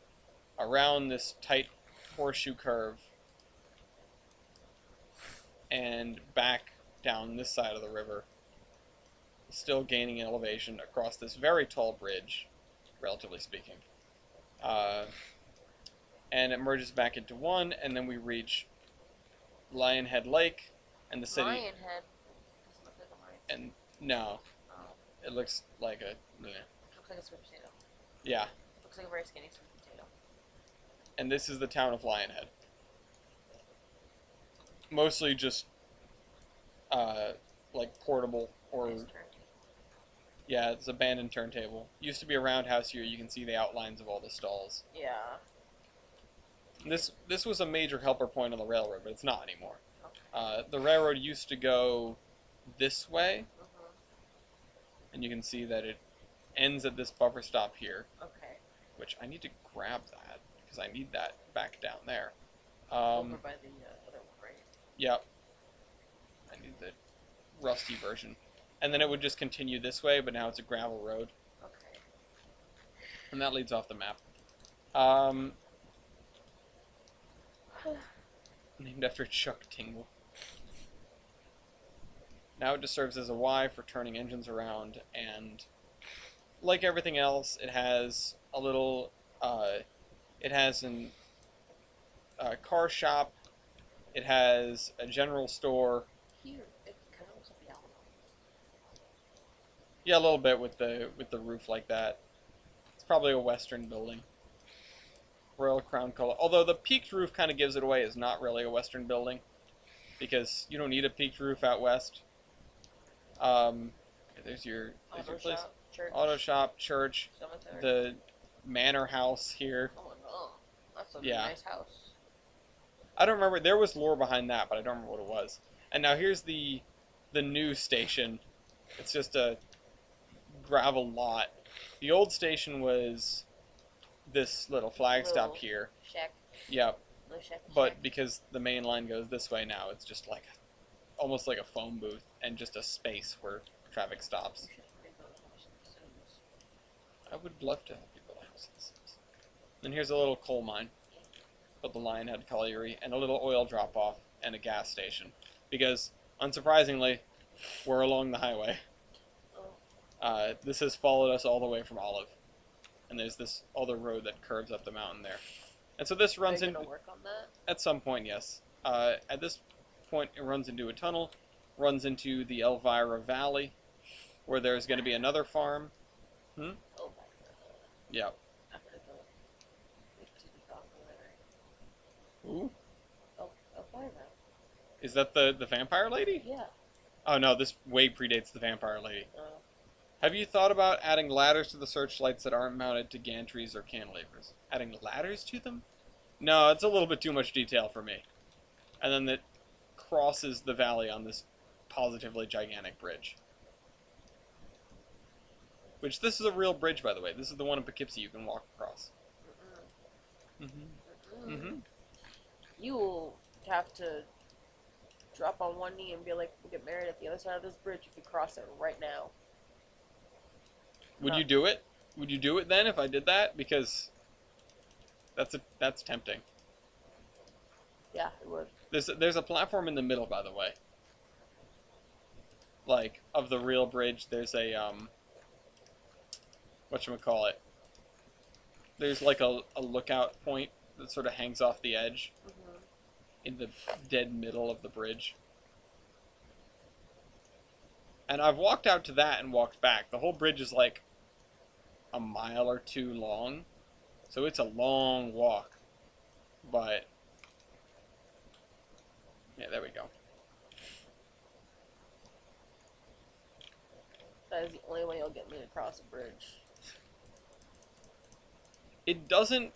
around this tight horseshoe curve, and back down this side of the river, still gaining elevation across this very tall bridge, relatively speaking. And it merges back into one, and then we reach Lionhead Lake and the city.
Lionhead? Doesn't look like a lion.
And no,
Oh.
it looks like a.
Looks like a sweet potato.
Yeah.
Looks like a very skinny sweet potato.
And this is the town of Lionhead. Mostly just, like portable or.
Nice
Yeah, it's abandoned turntable. Used to be a roundhouse here. You can see the outlines of all the stalls.
Yeah.
This was a major helper point on the railroad, but it's not anymore.
Okay.
The railroad used to go this way,
Mm-hmm.
and you can see that it ends at this buffer stop here,
Okay.
which I need to grab that, because I need that back down there.
Over by the other one, right?
Yep. I need the rusty version. And then it would just continue this way, but now it's a gravel road.
Okay.
And that leads off the map. Named after Chuck Tingle. Now it just serves as a Y for turning engines around, and like everything else, it has a little, it has an car shop, it has a general store.
Here, it kind of looks like the Alamo.
Yeah, a little bit with the roof like that. It's probably a Western building. Royal Crown color. Although the peaked roof kind of gives it away as not really a Western building, because you don't need a peaked roof out west. There's your place.
Shop, church.
Auto shop, church,
Cemetery.
the manor house here.
Oh no, that's a
Yeah.
nice house.
I don't remember. There was lore behind that, but I don't remember what it was. And now here's the new station. It's just a gravel lot. The old station was this little flag stop here.
Shack.
Yep.
Little shack.
But because the main line goes this way now, it's just like almost like a phone booth and just a space where traffic stops. I would love to help people out. Then here's a little coal mine, but the Lionhead Colliery, and a little oil drop-off and a gas station. Because, unsurprisingly, we're along the highway. This has followed us all the way from Olive. And there's this other road that curves up the mountain there. And so this runs into...
work on that?
At some point, yes. At this point, it runs into a tunnel, runs into the Elvira Valley, where there's going to be another farm.
Oh my god.
Yep.
After the
Ooh.
Elvira.
Is that the vampire lady?
Yeah.
Oh no, this way predates the vampire lady.
Oh.
Have you thought about adding ladders to the searchlights that aren't mounted to gantries or cantilevers? Adding ladders to them? No, it's a little bit too much detail for me. And then it crosses the valley on this positively gigantic bridge. Which, this is a real bridge, by the way. This is the one in Poughkeepsie you can walk across.
You have to drop on one knee and be like, we'll get married at the other side of this bridge if you cross it right now.
Would you do it? Would you do it then if I did that? Because that's tempting.
Yeah, it would.
There's a platform in the middle, by the way. Like, of the real bridge, there's a, whatchamacallit. There's like a lookout point that sort of hangs off the edge in the dead middle of the bridge. And I've walked out to that and walked back. The whole bridge is like a mile or two long. So it's a long walk. But yeah, there we go.
That is the only way you'll get me to cross a bridge.
It doesn't...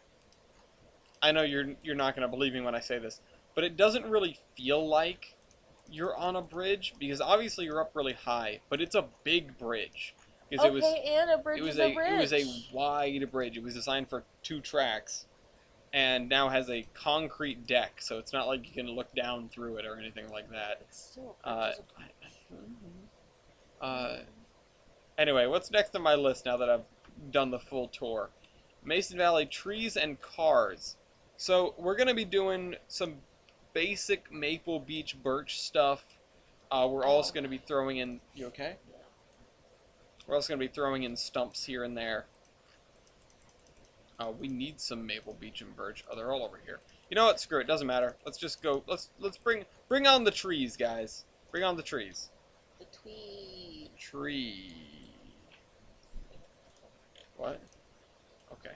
I know you're not going to believe me when I say this, but it doesn't really feel like you're on a bridge, because obviously you're up really high, but it's a big bridge.
Okay, and a bridge is a bridge.
It was a wide bridge. It was designed for 2 tracks, and now has a concrete deck, so it's not like you can look down through it or anything like that.
It's still a bridge.
Anyway, what's next on my list now that I've done the full tour? Mason Valley trees and cars. So we're going to be doing some basic Maple Beach birch stuff. We're also going to be throwing in... You okay?
Yeah.
We're also going to be throwing in stumps here and there. We need some Maple Beach and birch. Oh, they're all over here. You know what? Screw it. Doesn't matter. Let's just go. Let's bring on the trees, guys. Bring on the trees.
The tweed.
Tree. What? Okay.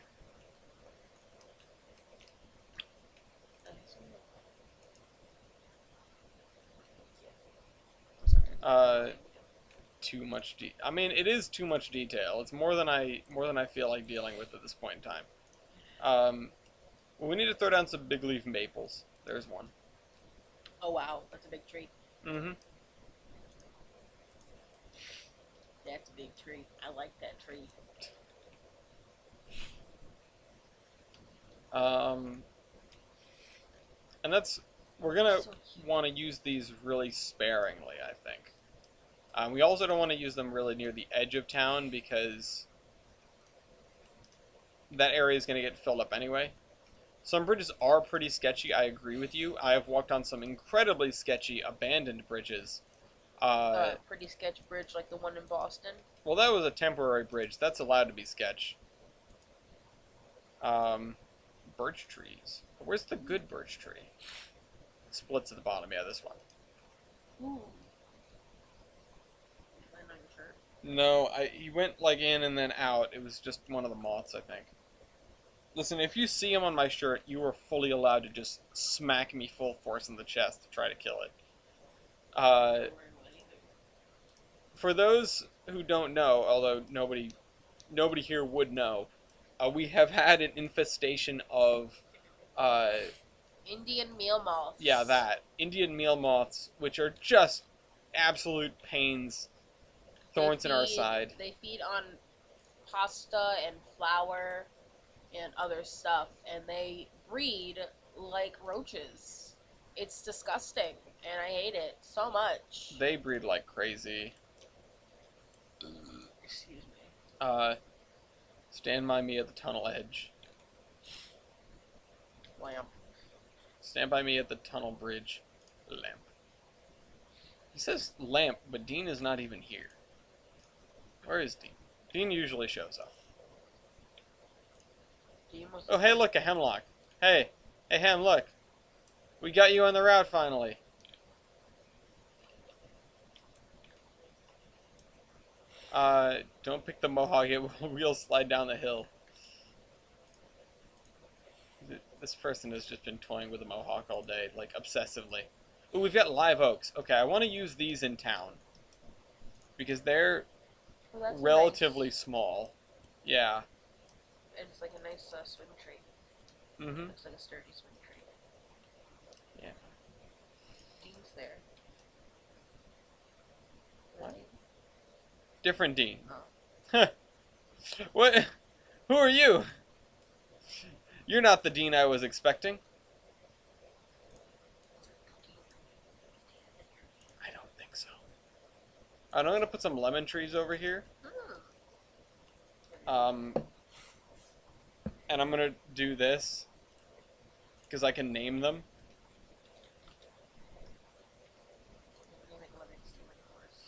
Too much I mean, it is too much detail. It's more than I feel like dealing with at this point in time. Well, we need to throw down some big leaf maples. There's one.
Oh wow, that's a big tree.
Mm-hmm.
That's a big tree. I like that tree.
And we're gonna want to use these really sparingly, I think. We also don't want to use them really near the edge of town, because that area is going to get filled up anyway. Some bridges are pretty sketchy, I agree with you. I have walked on some incredibly sketchy abandoned bridges.
Pretty sketchy bridge like the one in Boston.
Well, that was a temporary bridge. That's allowed to be sketch. Birch trees. Where's the good birch tree? Splits at the bottom. Yeah, this one.
Ooh.
No, he went like in and then out. It was just one of the moths, I think. Listen, if you see him on my shirt, you are fully allowed to just smack me full force in the chest to try to kill it. For those who don't know, although nobody here would know, we have had an infestation of
Indian meal moths.
Yeah, that. Indian meal moths, which are just absolute pains. Thorns in our side.
They feed on pasta and flour and other stuff, and they breed like roaches. It's disgusting, and I hate it so much.
They breed like crazy.
Excuse me.
Stand by me at the tunnel edge.
Lamp.
Stand by me at the tunnel bridge. Lamp. He says lamp, but Dean is not even here. Where is Dean? Dean usually shows up. Oh, hey, look, a hemlock. Hey, Hem, look. We got you on the route, finally. Don't pick the mohawk, it will slide down the hill. This person has just been toying with a mohawk all day, like, obsessively. Ooh, we've got live oaks. Okay, I want to use these in town. Because they're relatively small. Yeah.
It's like a nice swing tree.
Mm-hmm.
Looks like a sturdy swing tree.
Yeah.
Dean's there.
What?
Really?
Different Dean.
Oh.
What? Who are you? You're not the Dean I was expecting. I don't think so. Alright, I'm gonna put some lemon trees over here.
Hmm.
And I'm gonna do this because I can name them.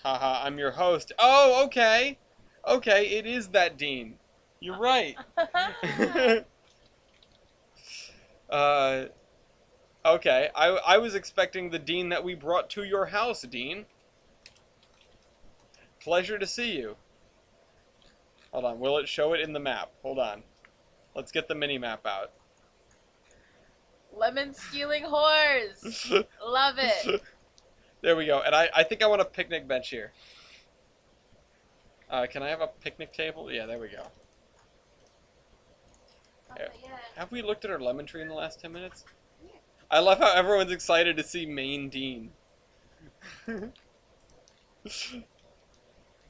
Haha, I'm your host. Oh, okay. Okay, it is that Dean. You're right. uh, okay. I was expecting the Dean that we brought to your house, Dean. Pleasure to see you. Hold on, will it show it in the map? Hold on. Let's get the mini-map out.
Lemon stealing horse. Love it.
There we go. And I think I want a picnic bench here. Can I have a picnic table? Yeah, there we go. Have we looked at our lemon tree in the last 10 minutes?
Yeah.
I love how everyone's excited to see Main Dean.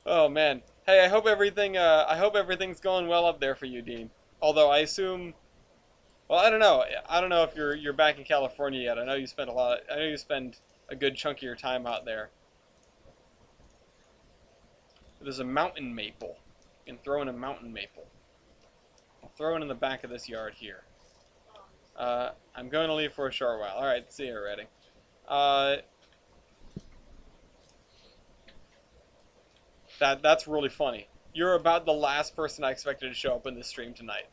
Oh man. Hey, I hope everything's going well up there for you, Dean. Although I assume, well, I don't know. I don't know if you're back in California yet. I know you spend a good chunk of your time out there. There's a mountain maple. You can throw in a mountain maple. I'll throw it in the back of this yard here. I'm going to leave for a short while. Alright, see you, Redding. That's really funny. You're about the last person I expected to show up in this stream tonight.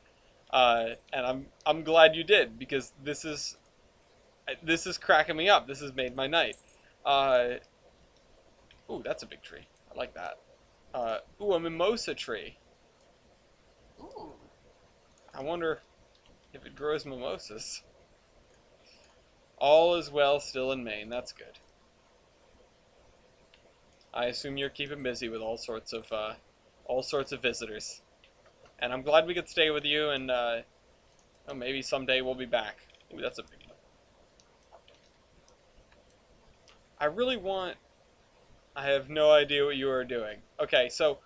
And I'm glad you did, because this is cracking me up. This has made my night. Ooh, that's a big tree. I like that. Ooh, a mimosa tree.
Ooh.
I wonder if it grows mimosas. All is well still in Maine. That's good. I assume you're keeping busy with all sorts of visitors. And I'm glad we could stay with you, and oh, maybe someday we'll be back. Ooh, that's a big one. I have no idea what you are doing. Okay, so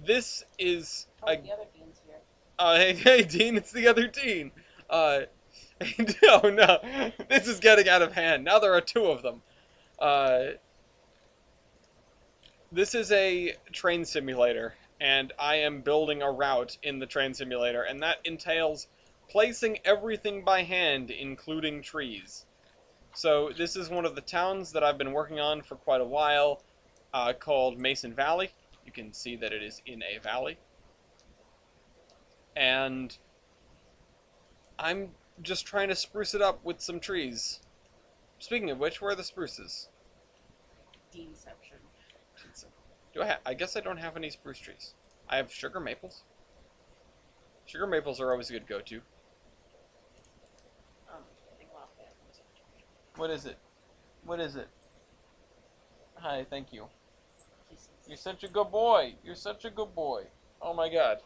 this is
Oh, the other Dean's here.
Hey, Dean, it's the other Dean. Oh no, this is getting out of hand. Now there are two of them. This is a train simulator, and I am building a route in the train simulator, and that entails placing everything by hand, including trees. So this is one of the towns that I've been working on for quite a while, called Mason Valley. You can see that it is in a valley. And I'm just trying to spruce it up with some trees. Speaking of which, where are the spruces?
Deanception.
I guess I don't have any spruce trees. I have sugar maples. Sugar maples are always a good go-to. What is it? What is it? Hi, thank you. You're such a good boy. You're such a good boy. Oh my god.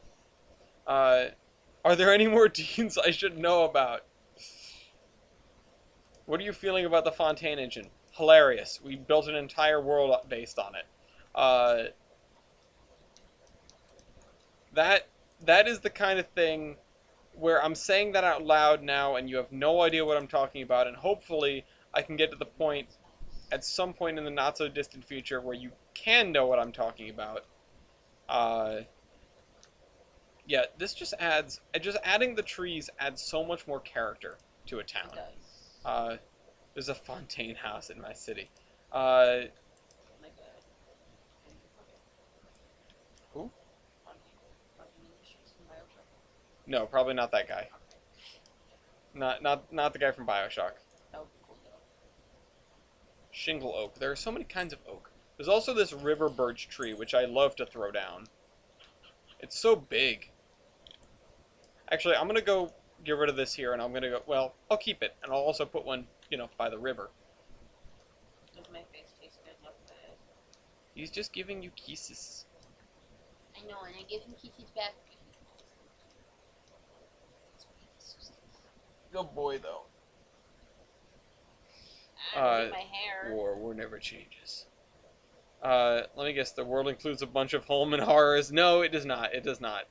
Are there any more Deans I should know about? What are you feeling about the Fontaine engine? Hilarious. We built an entire world based on it. That is the kind of thing where I'm saying that out loud now and you have no idea what I'm talking about, and hopefully I can get to the point at some point in the not so distant future where you can know what I'm talking about. Yeah, this just adding the trees adds so much more character to a town.
It does.
There's a Fontaine house in my city. Who? No, probably not that guy. Not the guy from BioShock. Shingle oak. There are so many kinds of oak. There's also this river birch tree, which I love to throw down. It's so big. Actually, I'm going to go get rid of this here, and I'm going to go... Well, I'll keep it, and I'll also put one, by the river.
Does my face taste good? Not bad.
He's just giving you kisses.
I know, and I give him kisses back.
Good boy, though.
I don't get my hair.
War never changes. Let me guess, the world includes a bunch of Holman horrors? No, it does not. It does not.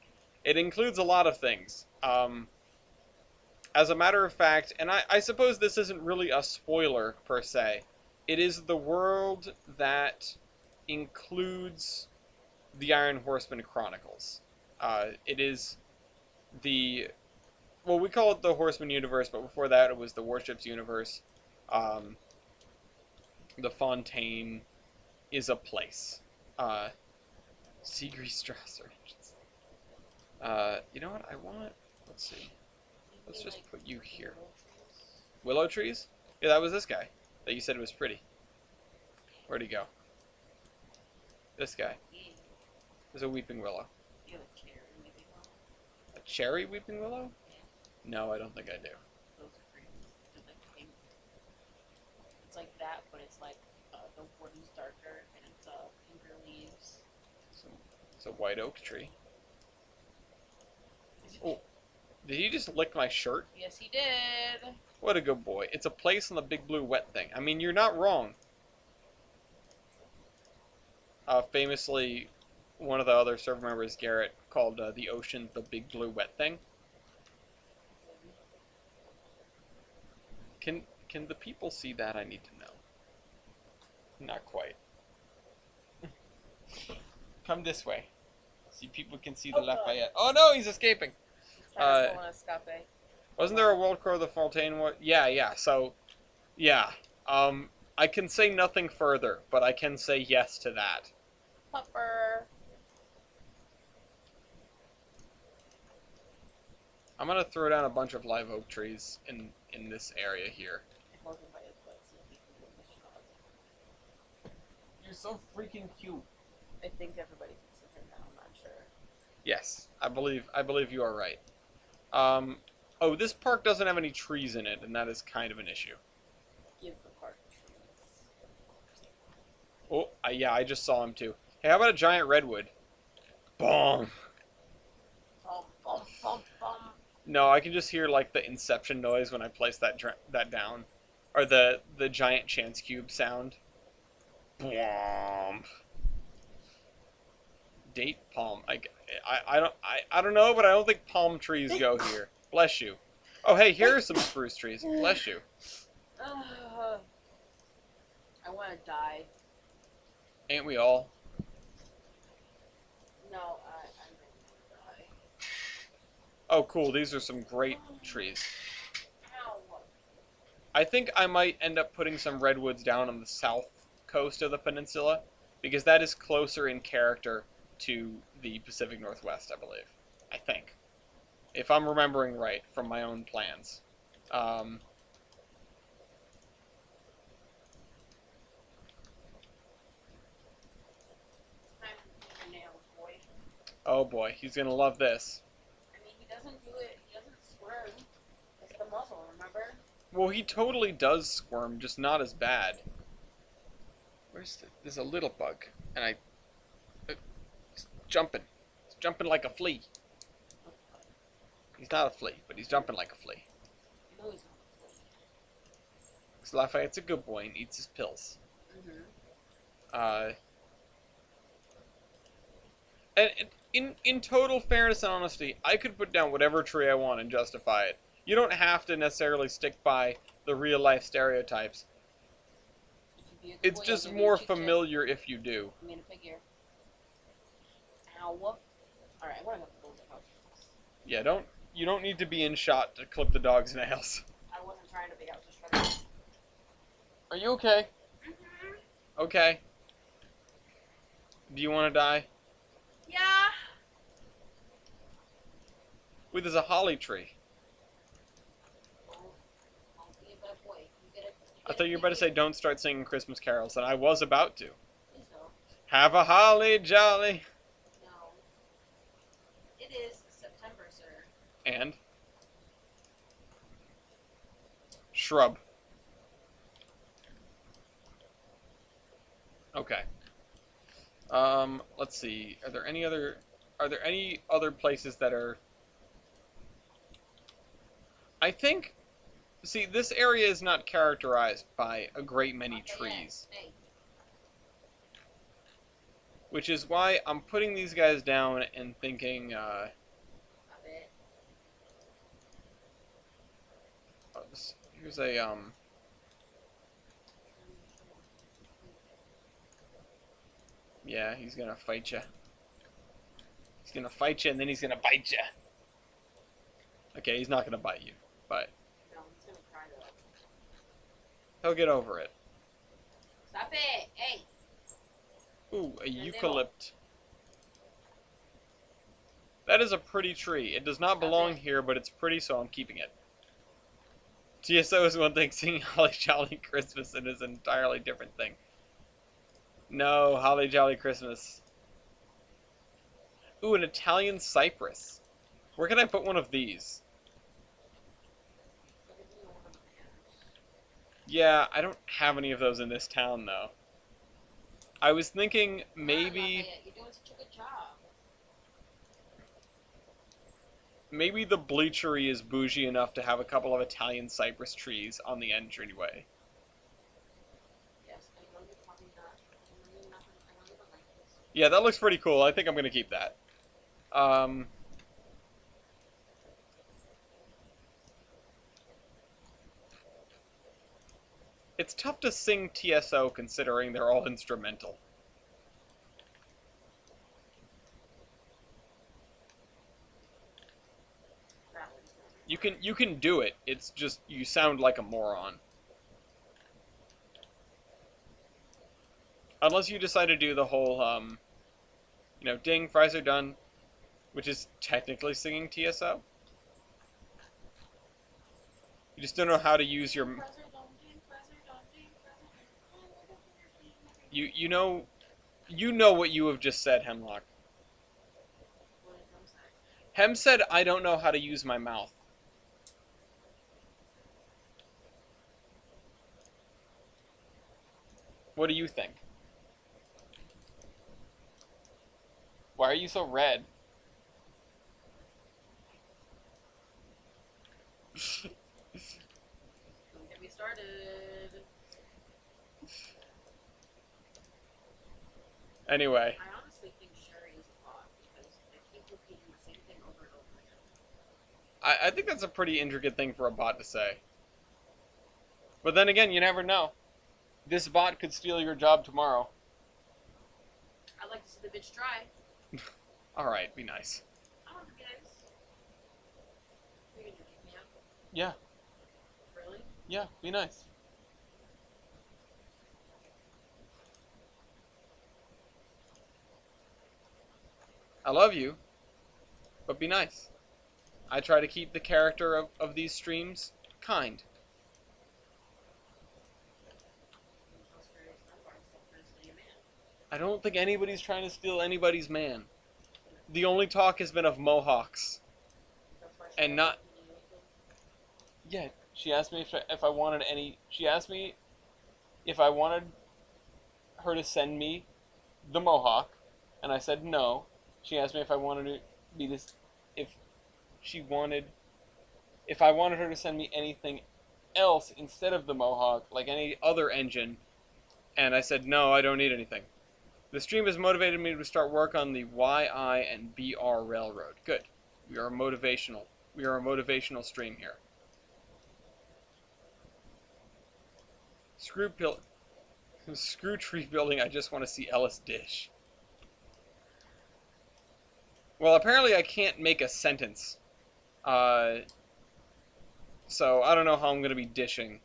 It includes a lot of things. As a matter of fact, and I suppose this isn't really a spoiler, per se, it is the world that includes the Iron Horseman Chronicles. It is the... Well, we call it the Horseman universe, but before that it was the Warships universe. The Fontaine is a place. Siegrestrasser. You know what? I want... Let's see. Let's just put you here. Willow trees? Yeah, that was this guy that you said was pretty. Where'd he go? This guy. There's a weeping willow.
You have a cherry weeping willow?
A cherry weeping willow? No, I don't think I do.
Those are pretty. They're like pink. It's like that, but it's like the wood is darker and it's pinker leaves.
It's a white oak tree. Oh, did he just lick my shirt?
Yes, he did.
What a good boy. It's a place on the big blue wet thing. I mean, you're not wrong. Famously, one of the other server members, Garrett, called the ocean the big blue wet thing. Can the people see that? I need to know. Not quite. Come this way. See, people can see the Lafayette. Oh no, he's escaping. Wasn't there a World Core of the Fontaine one? Yeah, so, yeah. I can say nothing further, but I can say yes to that.
Pupper.
I'm gonna throw down a bunch of live oak trees in this area here. You're so freaking cute.
I think everybody can see him now, I'm not sure.
Yes, I believe you are right. Oh, this park doesn't have any trees in it, and that is kind of an issue.
Give the park trees.
Oh, yeah, I just saw him too. Hey, how about a giant redwood? Boom.
Bum, bum, bum, bum.
No, I can just hear like the Inception noise when I place that down, or the giant chance cube sound. Boom. Date palm. I don't know, but I don't think palm trees go here. Bless you. Oh, hey, here are some spruce trees. Bless you.
I want to die.
Ain't we all?
No, I'm ready to die.
Oh, cool. These are some great trees.
Ow.
I think I might end up putting some redwoods down on the south coast of the peninsula, because that is closer in character to the Pacific Northwest, I believe. I think. If I'm remembering right from my own plans. Oh boy, he's gonna love this.
I mean, he doesn't do it, he doesn't squirm. It's the muzzle, remember?
Well, he totally does squirm, just not as bad. There's a little bug, and he's jumping. He's jumping like a flea. He's not a flea, but he's jumping like a flea.
You know he's not a flea.
Because Lafayette's a good boy and eats his pills. And in total fairness and honesty, I could put down whatever tree I want and justify it. You don't have to necessarily stick by the real life stereotypes. It's just more familiar if you do.
I mean, a figure. Ow. Alright, I want to go to the house.
Yeah, you don't need to be in shot to clip the dog's nails.
I wasn't trying to be, I was just trying to...
Are you okay? Okay. Do you want to die?
Yeah.
Wait, there's a holly tree.
I'll be a bad boy.
I thought you were about to say don't start singing Christmas carols, and I was about to.
Please don't.
Have a holly jolly.
No. It is September, sir.
And? Shrub. Okay. Let's see. Are there any other places that are... I think See, this area is not characterized by a great many trees.
Hey.
Which is why I'm putting these guys down and thinking, here's a, yeah, he's gonna fight you. He's gonna fight you and then he's gonna bite you. Okay, he's not gonna bite you, but
No, he's gonna cry though.
he'll get over it.
Stop it! Hey!
Ooh, a eucalypt. That is a pretty tree. It does not belong here, but it's pretty, so I'm keeping it. TSO is one thing, singing Holly Jolly Christmas is an entirely different thing. No, Holly Jolly Christmas. Ooh, an Italian Cypress. Where can I put one of these? Yeah, I don't have any of those in this town, though. I was thinking maybe...
You're doing such a good job.
Maybe the bleachery is bougie enough to have a couple of Italian cypress trees on the entryway.
Yes, I know you're probably not. I know you're not. I know you don't like this.
Yeah, that looks pretty cool. I think I'm going to keep that. It's tough to sing TSO considering they're all instrumental. You can do it. It's just you sound like a moron. Unless you decide to do the whole you know, ding, fries are done, which is technically singing TSO. You just don't know how to use your you know what you have just said, Hemlock. Hem said, I don't know how to use my mouth. What do you think? Why are you so red?
Don't get me started.
Anyway.
I honestly think Sherry is a bot because they keep repeating the same thing over and over again.
I think that's a pretty intricate thing for a bot to say. But then again, you never know. This bot could steal your job tomorrow.
I'd like to see the bitch try.
Alright, be nice.
I don't want to be nice. Are you gonna kick me out?
Yeah.
Really?
Yeah, be nice. I love you, but be nice. I try to keep the character of these streams kind. I don't think anybody's trying to steal anybody's man. The only talk has been of mohawks. And not... Yeah, she asked me if I wanted any... She asked me if I wanted her to send me the mohawk, and I said no. She asked me if I wanted to be this... If I wanted her to send me anything else instead of the mohawk, like any other engine, and I said no, I don't need anything. The stream has motivated me to start work on the YI and BR Railroad. Good. We are motivational. We are a motivational stream here. Screw tree building, I just want to see Ellis dish. Well, apparently I can't make a sentence. So I don't know how I'm going to be dishing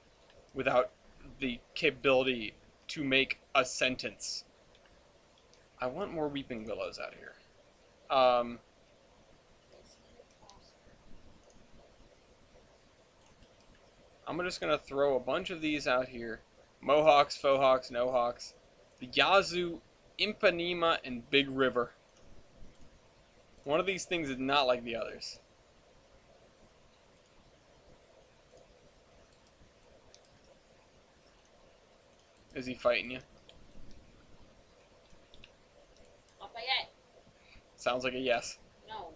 without the capability to make a sentence. I want more weeping willows out here. I'm just going to throw a bunch of these out here. Mohawks, faux hawks, no hawks. The Yazoo, Ipanema, and Big River. One of these things is not like the others. Is he fighting you?
Lafayette.
Sounds like a yes.
No.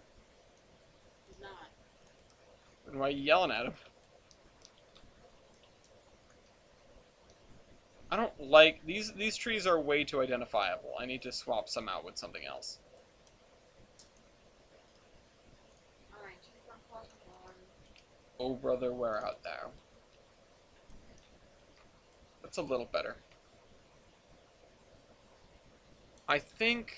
He's not.
Then why are you yelling at him? I don't like these trees are way too identifiable. I need to swap some out with something else.
Alright, two front paws are gone.
Oh brother, where art thou? That's a little better. I think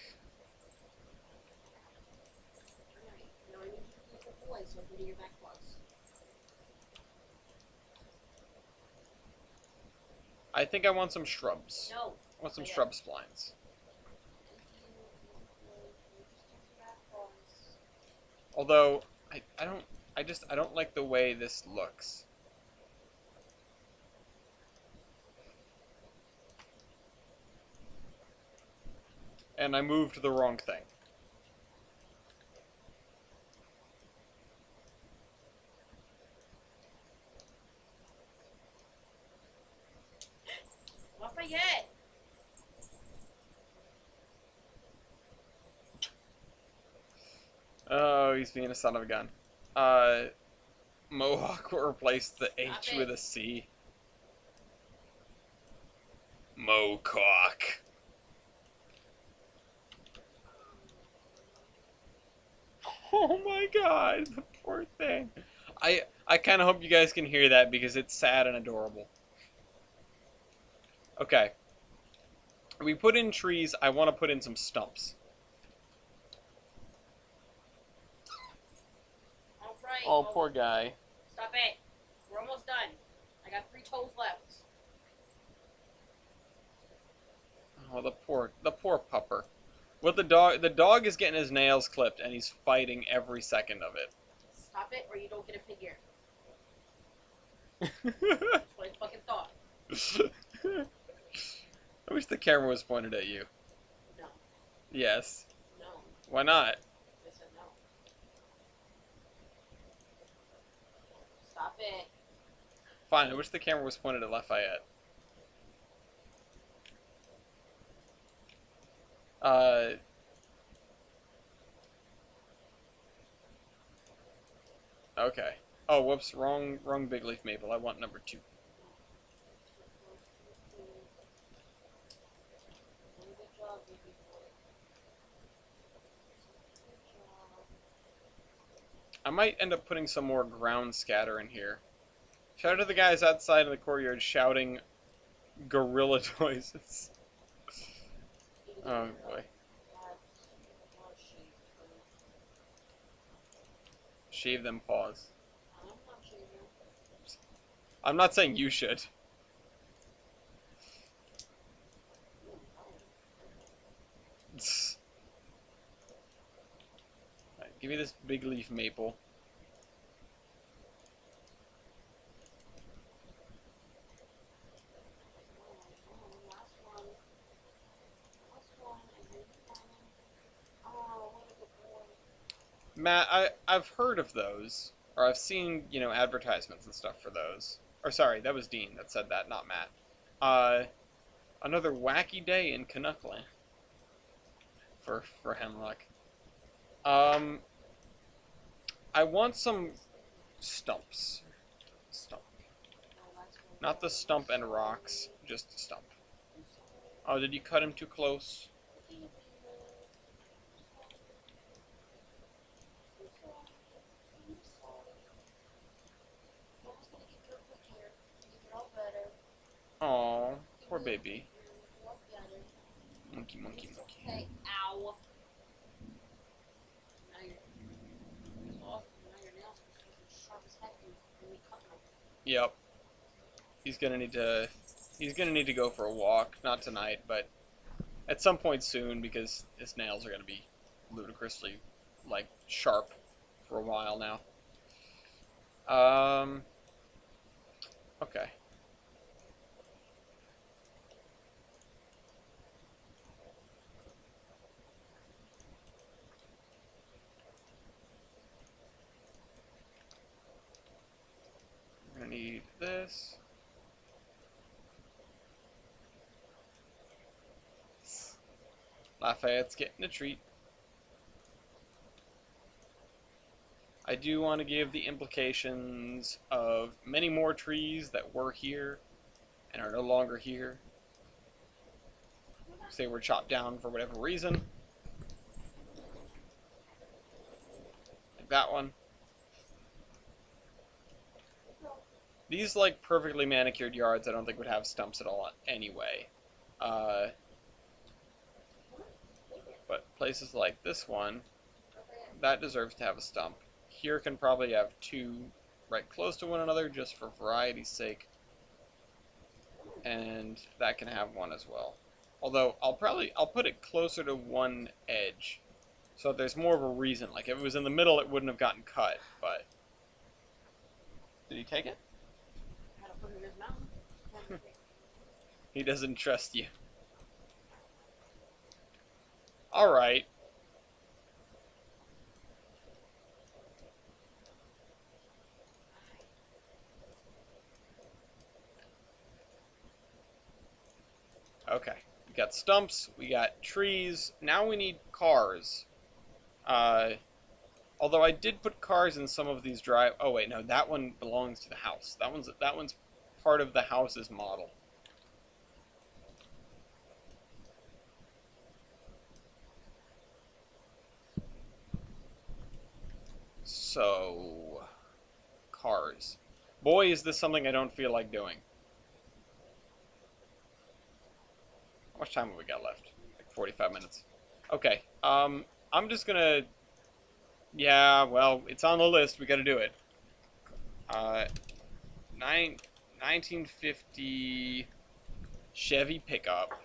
Alright, now I need you to keep it away so I can do your back paws.
I want some shrubs.
No.
I want some
Yeah.
shrub splines. Although I don't like the way this looks. And I moved the wrong thing.
Off my head.
Oh, he's being a son of a gun. Mohawk will replace the H with a C. Mocock. Oh my god, the poor thing. I kind of hope you guys can hear that because it's sad and adorable. Okay. We put in trees. I want to put in some stumps.
Alright.
Oh, poor guy.
Stop it. We're almost done. I got 3 toes left.
Oh, the poor pupper. What the dog is getting his nails clipped and he's fighting every second of it.
Stop it or you don't get a figure. That's what I fucking thought.
I wish the camera was pointed at you.
No.
Yes.
No.
Why not?
I said no. Stop it.
Fine, I wish the camera was pointed at Lafayette. Okay. Oh, whoops, wrong big leaf maple. I want number 2. I might end up putting some more ground scatter in here. Shout out to the guys outside in the courtyard shouting gorilla noises. Oh boy. Shave them paws. I'm not saying you should. Right, give me this big leaf maple. Matt, I've heard of those, or I've seen, advertisements and stuff for those. Or sorry, that was Dean that said that, not Matt. Another wacky day in Canuckland for Hemlock. I want some stumps. Stump. Not the stump and rocks, just a stump. Oh, did you cut him too close? Oh, poor baby. Monkey, monkey, monkey.
Okay, ow. Now your nails are sharp as heck and we cut them.
Yep. He's gonna need to go for a walk, not tonight, but at some point soon because his nails are gonna be ludicrously sharp for a while now. Okay. We're gonna need this. Lafayette's getting a treat. I do want to give the implications of many more trees that were here and are no longer here. say were chopped down for whatever reason. Like that one. These, like, perfectly manicured yards I don't think would have stumps at all anyway. But places like this one, that deserves to have a stump. Here can probably have two right close to one another just for variety's sake. And that can have one as well. Although I'll put it closer to one edge so that there's more of a reason. Like if it was in the middle it wouldn't have gotten cut, but did he take it?
I don't put it in his mouth.
He doesn't trust you. Alright. Okay. We got stumps, we got trees, now we need cars. Although I did put cars in some of these drive. Oh wait, no, that one belongs to the house. That one's part of the house's model. So, cars. Boy, is this something I don't feel like doing. How much time have we got left? Like 45 minutes. Okay. I'm just gonna. Yeah, well, it's on the list. We gotta do it. 1950 Chevy Pickup.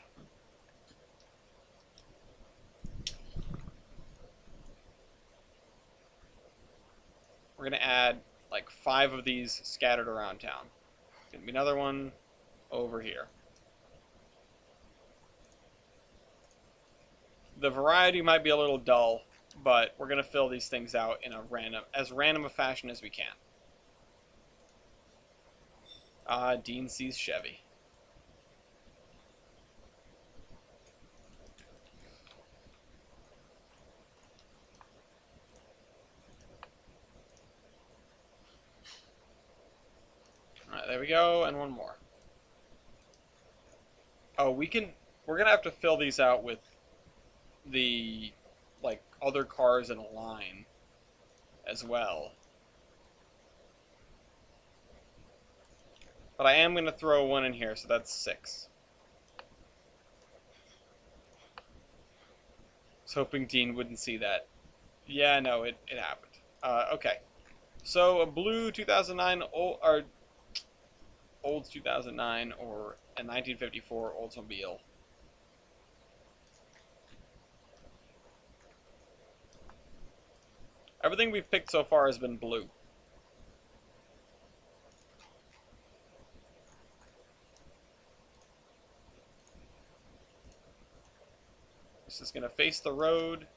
We're gonna add like 5 of these scattered around town. Gonna be another one over here. The variety might be a little dull, but we're gonna fill these things out in as random a fashion as we can. Dean sees Chevy. Alright, there we go, and one more. Oh, we're gonna have to fill these out with the, like, other cars in a line as well. But I am gonna throw one in here, so that's 6. I was hoping Dean wouldn't see that. Yeah, no, it happened. Okay. So a blue 2009 Olds 2009 or a 1954 Oldsmobile. Everything we've picked so far has been blue. This is going to face the road,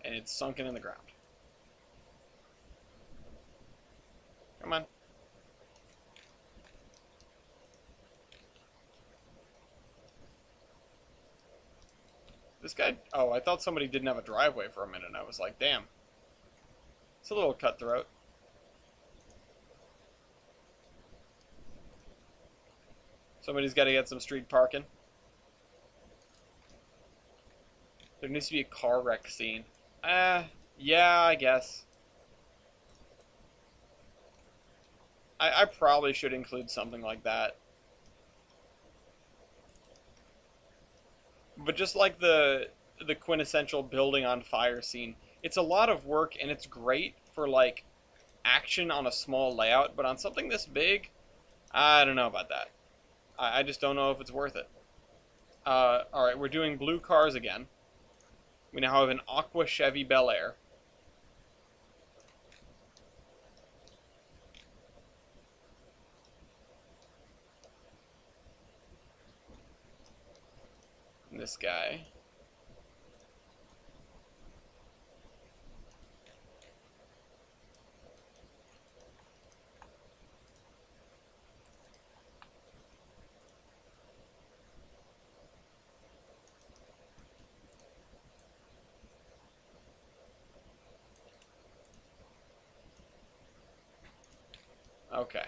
and it's sunken in the ground. Come on. This guy... Oh, I thought somebody didn't have a driveway for a minute, and I was like, damn. It's a little cutthroat. Somebody's got to get some street parking. There needs to be a car wreck scene. Yeah, I guess. I probably should include something like that. But just like the quintessential building on fire scene, it's a lot of work and it's great for like action on a small layout, but on something this big, I don't know about that. I just don't know if it's worth it. Alright, we're doing blue cars again. We now have an Aqua Chevy Bel Air. And this guy. Okay.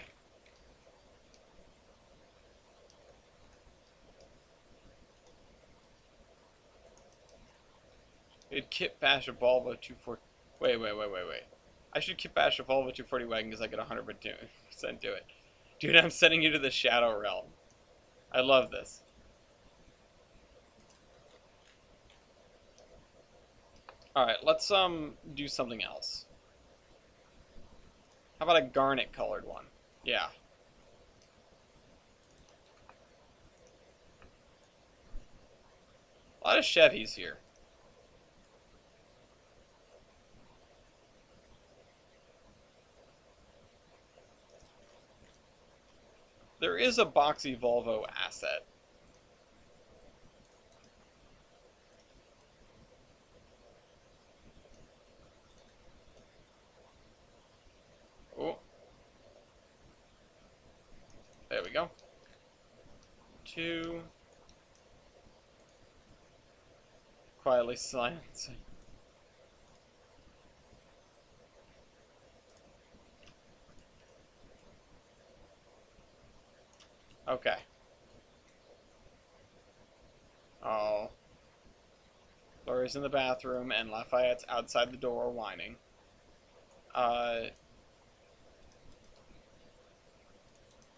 Kit bash a Volvo 240. Wait. I should kit bash a Volvo 240 wagon because I get 100% do it. Dude, I'm sending you to the Shadow Realm. I love this. Alright, let's do something else. How about a garnet colored one? Yeah. A lot of Chevys here. There is a boxy Volvo asset. Oh. There we go. 2. Quietly silencing. Okay. Oh. Laurie's in the bathroom and Lafayette's outside the door whining.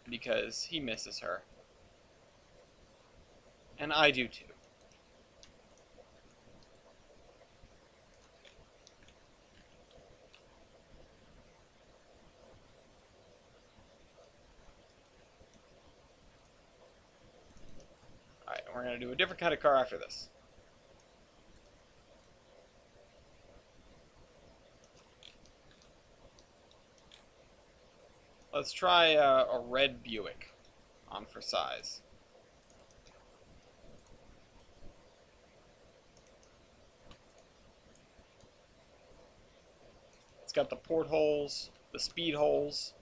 Because he misses her. And I do too. Alright, we're going to do a different kind of car after this. Let's try a red Buick on for size. It's got the portholes, the speed holes.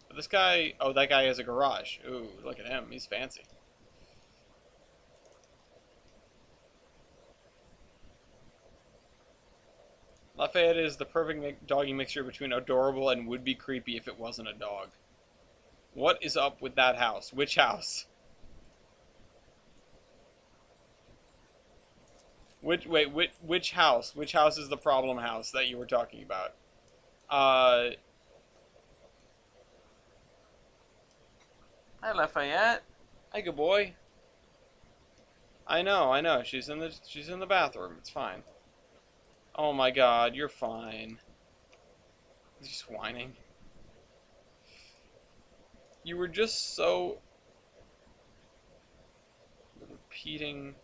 But this guy, oh, that guy has a garage. Ooh, look at him, he's fancy. Lafayette is the perfect doggy mixture between adorable and would be creepy if it wasn't a dog. What is up with that house? Which house? Which house? Which house is the problem house that you were talking about? Hi, Lafayette. Hi, good boy. I know. She's in the bathroom. It's fine. Oh my God, you're fine. He's just whining. You were just so repeating.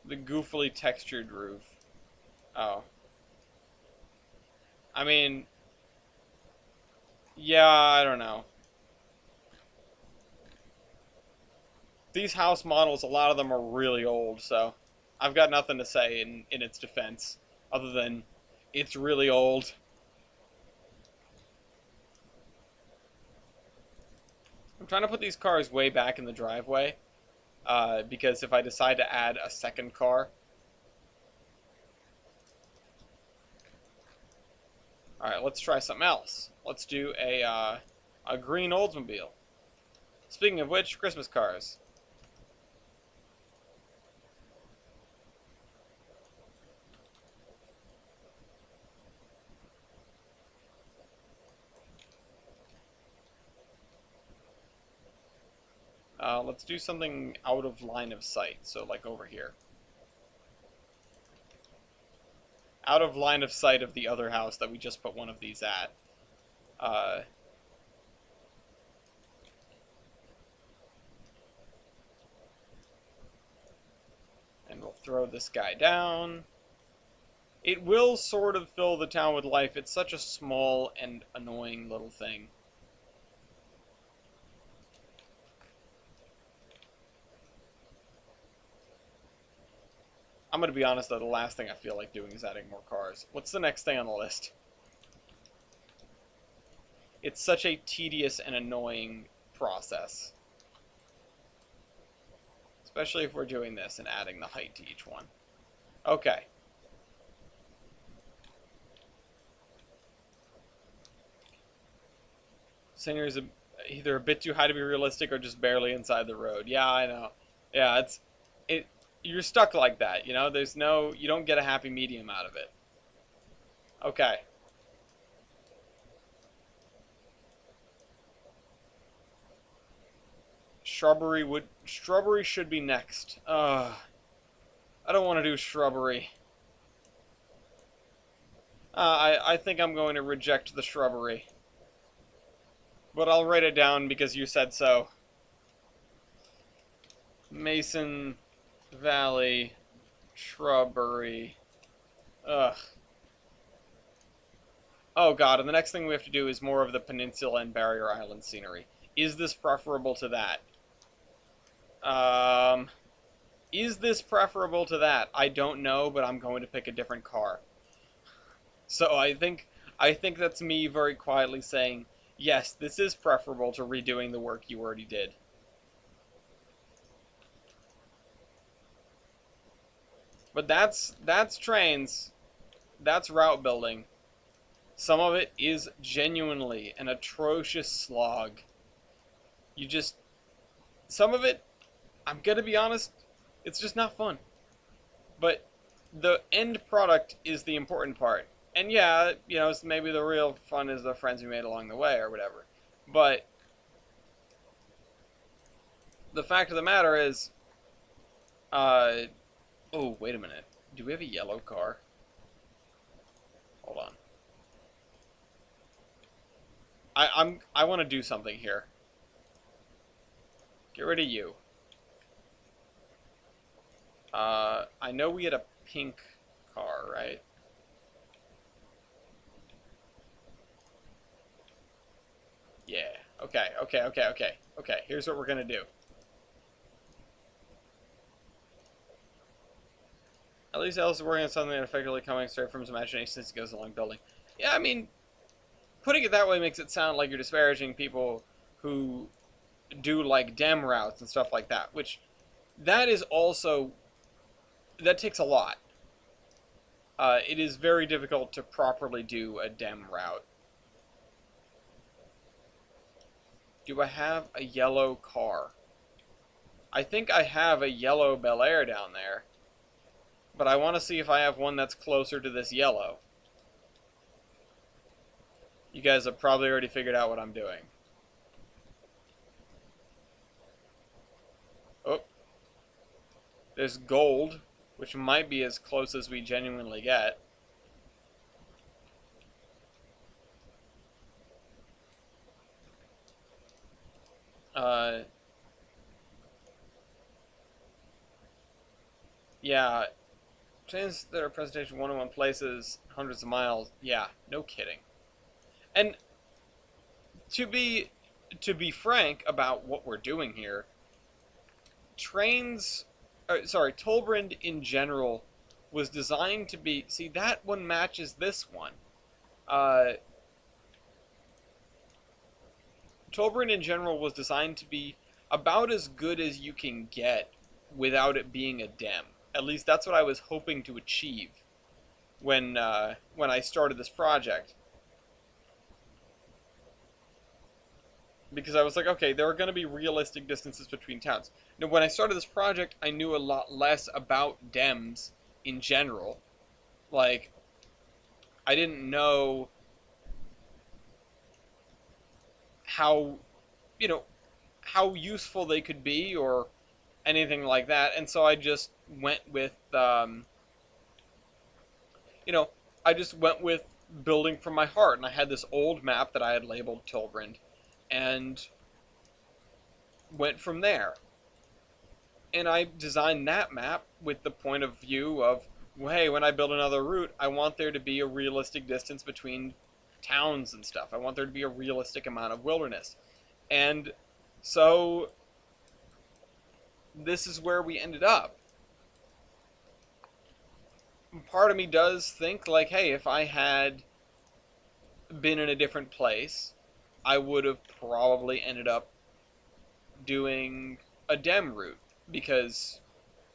The goofily textured roof. Oh. I mean, yeah, I don't know. These house models, a lot of them are really old, so I've got nothing to say in its defense, other than it's really old. I'm trying to put these cars way back in the driveway, because if I decide to add a second car... Alright, let's try something else. Let's do a green Oldsmobile. Speaking of which, Christmas cars. Let's do something out of line of sight, so like over here. Out of line of sight of the other house that we just put one of these at. And we'll throw this guy down. It will sort of fill the town with life. It's such a small and annoying little thing. I'm going to be honest, though, the last thing I feel like doing is adding more cars. What's the next thing on the list? It's such a tedious and annoying process. Especially if we're doing this and adding the height to each one. Okay. Scenery is either a bit too high to be realistic or just barely inside the road. Yeah, I know. Yeah, it. You're stuck like that. You know, you don't get a happy medium out of it. Okay. Shrubbery should be next. I don't want to do shrubbery. I think I'm going to reject the shrubbery. But I'll write it down because you said so. Mason Valley shrubbery. Ugh. Oh god, and the next thing we have to do is more of the peninsula and barrier island scenery. Is this preferable to that? Is this preferable to that? I don't know, but I'm going to pick a different car. So I think that's me very quietly saying, yes, this is preferable to redoing the work you already did. But that's trains. That's route building. Some of it is genuinely an atrocious slog. Some of it, I'm gonna be honest, it's just not fun. But the end product is the important part. And yeah, you know, maybe the real fun is the friends we made along the way or whatever. But the fact of the matter is, oh, wait a minute. Do we have a yellow car? Hold on. I want to do something here. Get rid of you. I know we had a pink car, right? Yeah. Okay. Here's what we're gonna do. At least Ellis is working on something that effectively coming straight from his imagination since he goes along building. Yeah, I mean, putting it that way makes it sound like you're disparaging people who do like dem routes and stuff like that, which that takes a lot. It is very difficult to properly do a dem route. Do I have a yellow car? I think I have a yellow Bel Air down there, but I want to see if I have one that's closer to this yellow. You guys have probably already figured out what I'm doing. Oh. There's gold, which might be as close as we genuinely get. Yeah, trains that are presentation one-on-one places, hundreds of miles. Yeah, no kidding. And to be frank about what we're doing here, Tolbrand in general was designed to be. See, that one matches this one. Tolbrand in general was designed to be about as good as you can get without it being a dem. At least that's what I was hoping to achieve when I started this project. Because I was like, okay, there are going to be realistic distances between towns. Now, when I started this project, I knew a lot less about dems in general. Like, I didn't know how useful they could be or anything like that, and so I just went with, I just went with building from my heart, and I had this old map that I had labeled Tolbrand, and went from there. And I designed that map with the point of view of, well, hey, when I build another route, I want there to be a realistic distance between towns and stuff. I want there to be a realistic amount of wilderness. And so this is where we ended up. Part of me does think, like, hey, if I had been in a different place, I would have probably ended up doing a dem route, because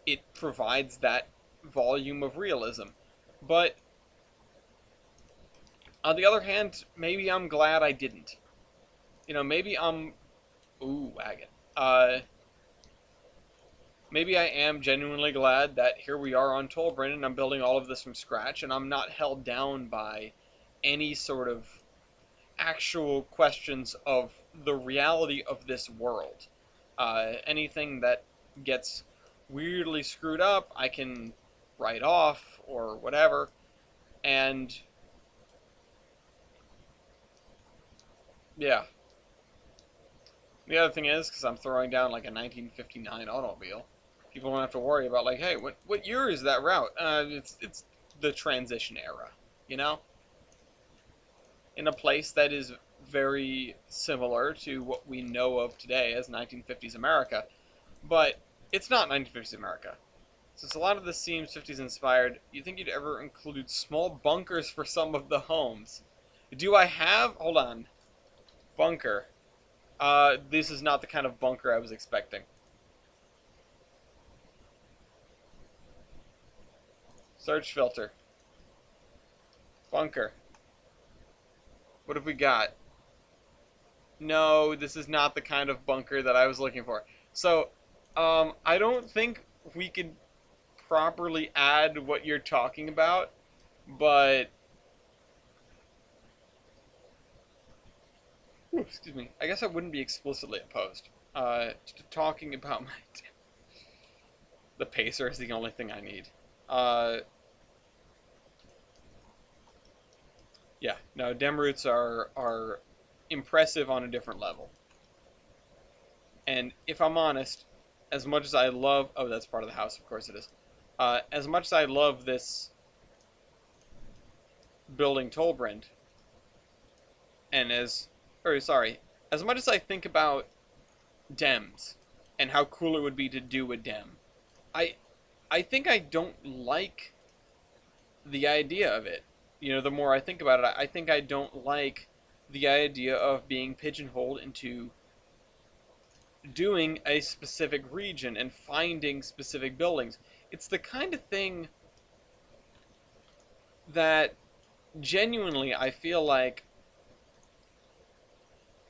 it provides that volume of realism. But on the other hand, maybe I'm glad I didn't. maybe I'm... Ooh, wagon. Maybe I am genuinely glad that here we are on Tolbrin and I'm building all of this from scratch and I'm not held down by any sort of actual questions of the reality of this world. Anything that gets weirdly screwed up, I can write off or whatever. And yeah. The other thing is, because I'm throwing down like a 1959 automobile, people don't have to worry about like, hey, what year is that route? It's the transition era, you know, in a place that is very similar to what we know of today as 1950s America, but it's not 1950s America. Since a lot of this seems 50s inspired, you think you'd ever include small bunkers for some of the homes? Do I have? Hold on. Bunker. This is not the kind of bunker I was expecting. Search filter. Bunker. What have we got? No, this is not the kind of bunker that I was looking for. So, I don't think we could properly add what you're talking about, but... Ooh, excuse me. I guess I wouldn't be explicitly opposed to talking about my... The pacer is the only thing I need. Yeah, no, dem roots are impressive on a different level. And if I'm honest, as much as I love... Oh, that's part of the house, of course it is. As much as I love this building Tolbrand, and as much as I think about dems and how cool it would be to do a dem, I think I don't like the idea of it. The more I think about it, I think I don't like the idea of being pigeonholed into doing a specific region and finding specific buildings. It's the kind of thing that genuinely I feel like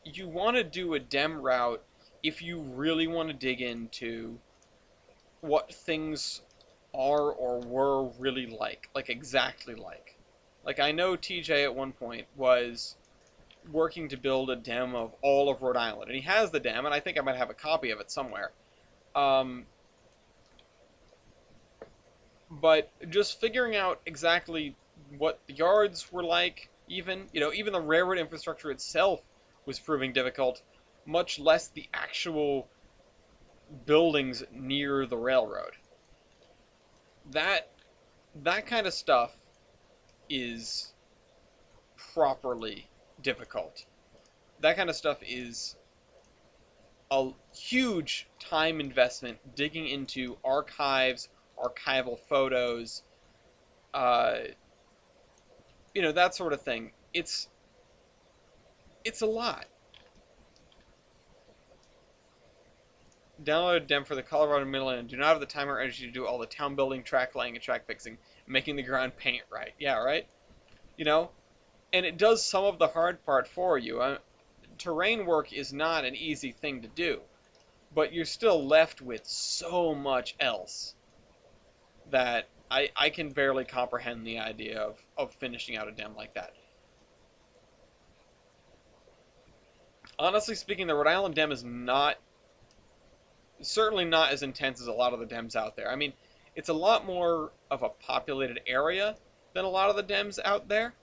you want to do a dem route if you really want to dig into what things are or were really like exactly like. Like, I know TJ at one point was working to build a dem of all of Rhode Island, and he has the dem, and I think I might have a copy of it somewhere. But just figuring out exactly what the yards were like, even the railroad infrastructure itself was proving difficult, much less the actual buildings near the railroad. That kind of stuff is properly difficult. That kind of stuff is a huge time investment digging into archives, archival photos, that sort of thing. It's a lot. Download a dem for the Colorado Midland and do not have the time or energy to do all the town building, track laying, and track fixing, making the ground paint right. Yeah, right? And it does some of the hard part for you. Terrain work is not an easy thing to do, but you're still left with so much else that I can barely comprehend the idea of finishing out a dem like that. Honestly speaking, the Rhode Island dem is certainly not as intense as a lot of the dems out there. I mean, it's a lot more of a populated area than a lot of the dems out there,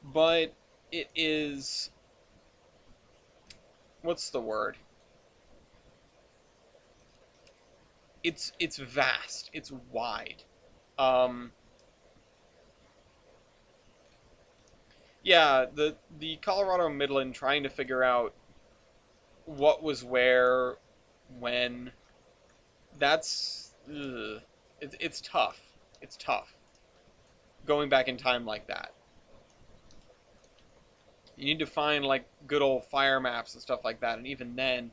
but it is... What's the word? It's vast. It's wide. Yeah, the Colorado Midland, trying to figure out what was where, when, it's tough. It's tough going back in time like that. You need to find like good old fire maps and stuff like that, and even then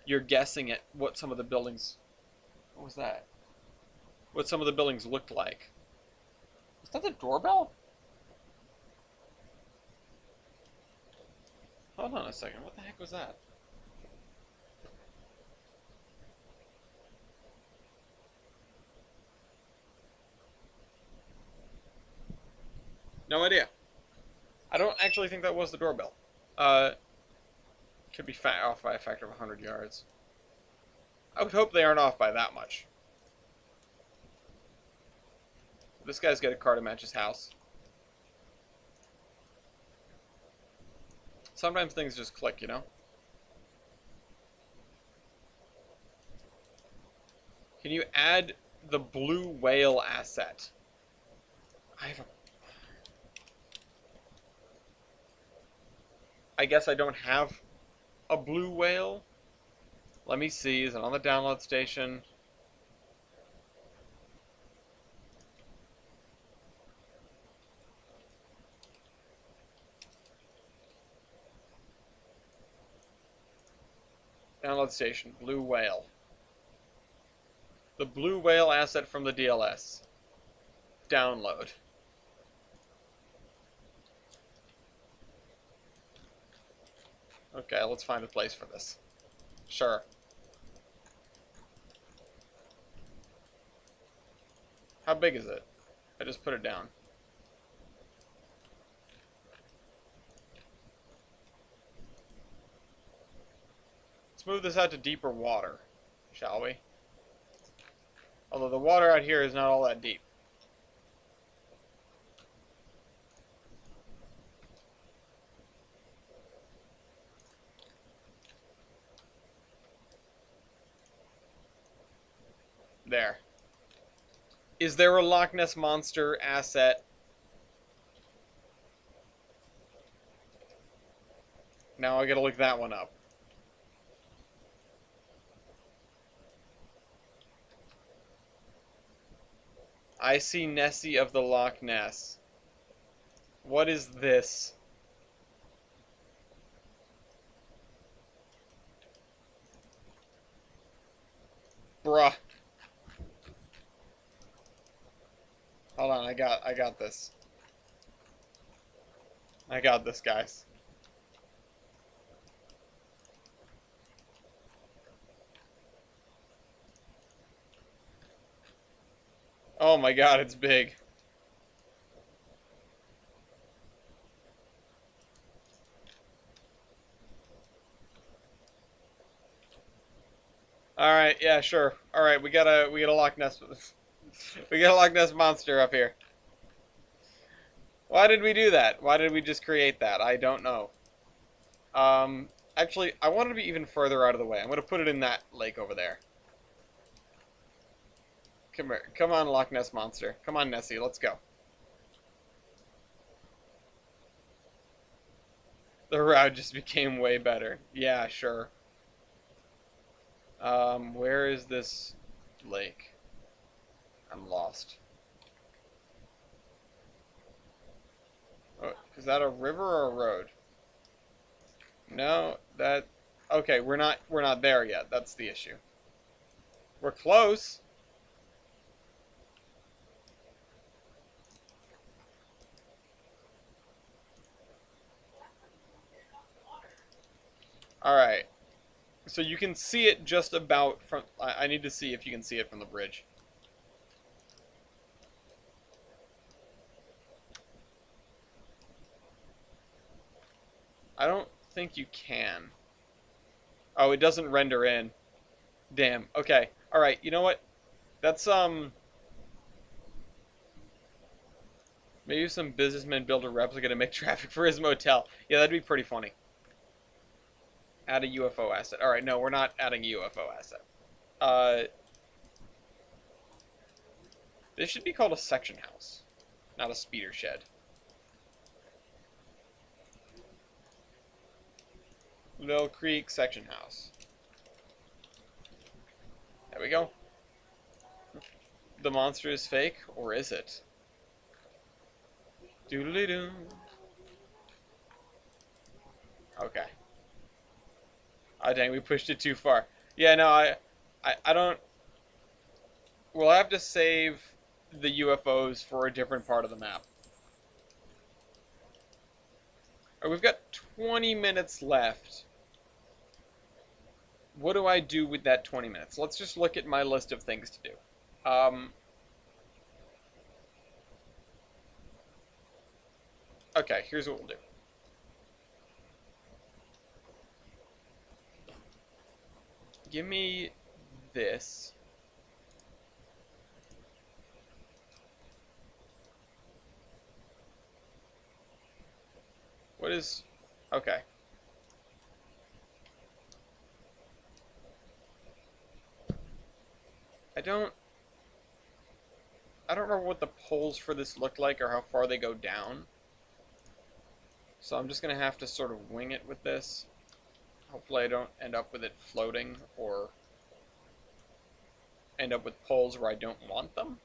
you're guessing at what some of the buildings... What was that? What some of the buildings looked like. Was that the doorbell? Huh. Hold on a second. What the heck was that? No idea. I don't actually think that was the doorbell. Could be off by a factor of 100 yards. I would hope they aren't off by that much. This guy's got a car to match his house. Sometimes things just click, you know? Can you add the blue whale asset? I guess I don't have a blue whale. Let me see. Is it on the download station? Download station. Blue whale. The blue whale asset from the DLS. Download. Okay, let's find a place for this. Sure. How big is it? I just put it down. Let's move this out to deeper water, shall we? Although the water out here is not all that deep. There. Is there a Loch Ness Monster asset? Now I gotta look that one up. I see Nessie of the Loch Ness. What is this? Bruh. Hold on, I got this. I got this, guys. Oh my god, it's big. Alright, yeah, sure. Alright, we got a Loch Ness we got a Loch Ness monster up here. Why did we do that? Why did we just create that? I don't know. Actually, I want it to be even further out of the way. I'm gonna put it in that lake over there. Come here. Come on, Loch Ness monster. Come on, Nessie, let's go. The route just became way better. Yeah, sure. Where is this lake? I'm lost. Oh, is that a river or a road? No, that... Okay, we're not there yet. That's the issue. We're close. Alright. So you can see it just about from... I need to see if you can see it from the bridge. I don't think you can. Oh, it doesn't render in. Damn. Okay. Alright, you know what? That's, maybe some businessman build a replica to make traffic for his motel. Yeah, that'd be pretty funny. Add a UFO asset. Alright, no, we're not adding a UFO asset. This should be called a section house, not a speeder shed. Little Creek section house. There we go. The monster is fake, or is it? Doodly-doo. Okay. Oh dang, we pushed it too far. Yeah, no, I don't... We'll have to save the UFOs for a different part of the map. Alright, we've got 20 minutes left. What do I do with that 20 minutes? Let's just look at my list of things to do. Okay, here's what we'll do. Give me this. What is... Okay. I don't remember what the poles for this look like or how far they go down. So I'm just going to have to sort of wing it with this. Hopefully I don't end up with it floating or end up with poles where I don't want them.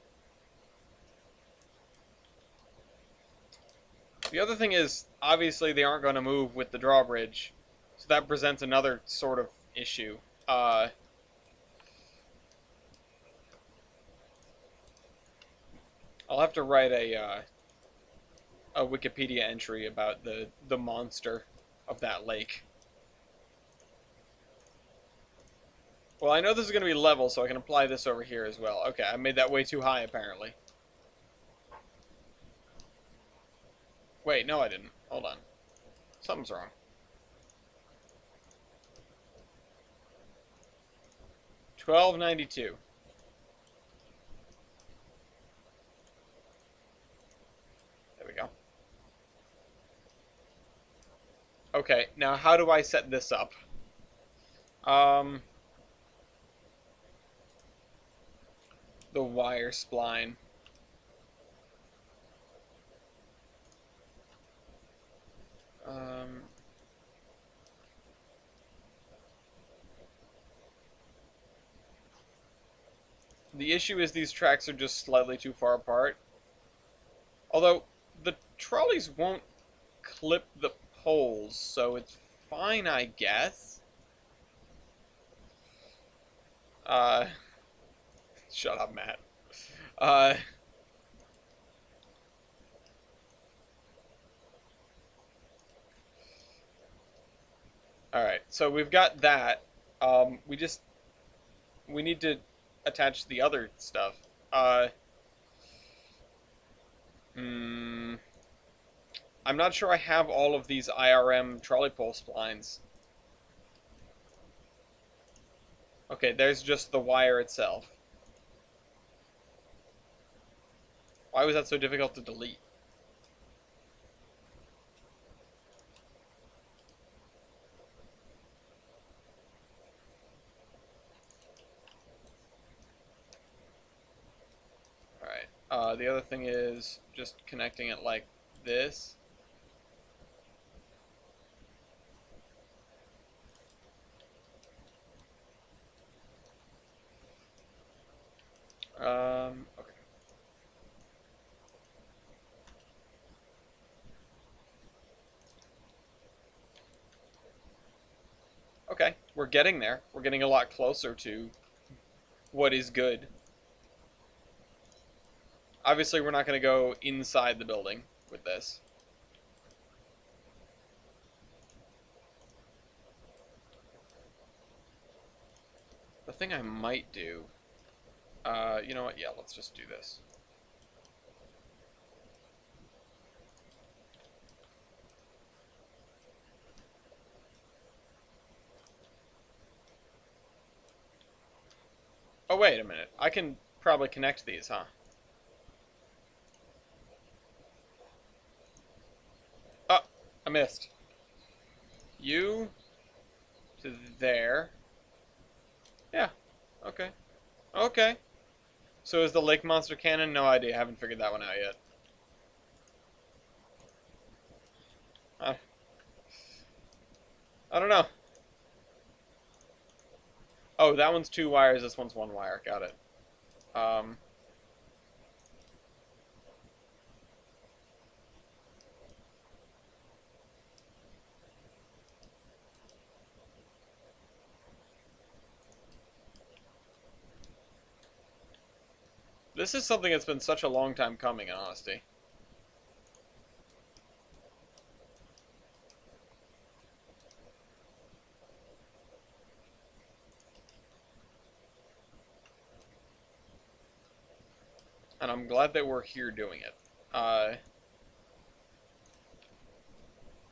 The other thing is, obviously they aren't going to move with the drawbridge, so that presents another sort of issue. I'll have to write a Wikipedia entry about the monster of that lake. Well, I know this is going to be level, so I can apply this over here as well. Okay, I made that way too high, apparently. Wait, no I didn't. Hold on. Something's wrong. $12.92. There we go. Okay, now how do I set this up? The wire spline. The issue is these tracks are just slightly too far apart. Although, the trolleys won't clip the poles, so it's fine, I guess. Shut up, Matt. Alright, so we've got that. We need to attach the other stuff. I'm not sure I have all of these IRM trolley pole splines. Okay, there's just the wire itself. Why was that so difficult to delete? Alright, the other thing is just connecting it like this. Okay. Okay, we're getting there. We're getting a lot closer to what is good. Obviously, we're not going to go inside the building with this. The thing I might do... you know what? Yeah, let's just do this. Oh, wait a minute. I can probably connect these, huh? Oh, I missed. You to there. Yeah, okay. Okay. So is the lake monster cannon? No idea. I haven't figured that one out yet. I don't know. Oh, that one's 2 wires. This one's 1 wire. Got it. This is something that's been such a long time coming, in honesty. And I'm glad that we're here doing it.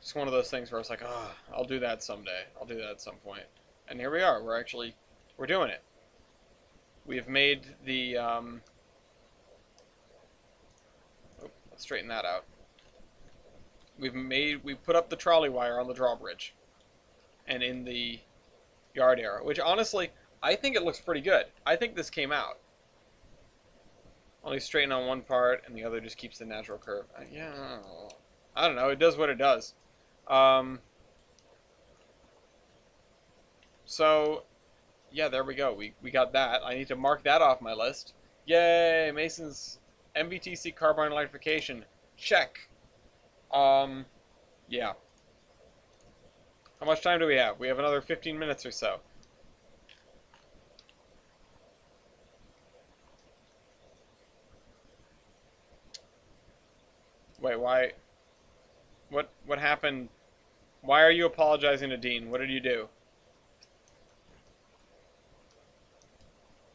It's one of those things where it's like, oh, I'll do that someday. I'll do that at some point. And here we are. We're doing it. We've made the, let's straighten that out. We put up the trolley wire on the drawbridge. And in the yard area, which honestly, I think it looks pretty good. I think this came out. Only straighten on one part, and the other just keeps the natural curve. Yeah, I don't know. It does what it does. So, yeah, there we go. We got that. I need to mark that off my list. Yay! Mason's MVTC carbine electrification. Check. Yeah. How much time do we have? We have another 15 minutes or so. Wait, why? What happened? Why are you apologizing to Dean? What did you do?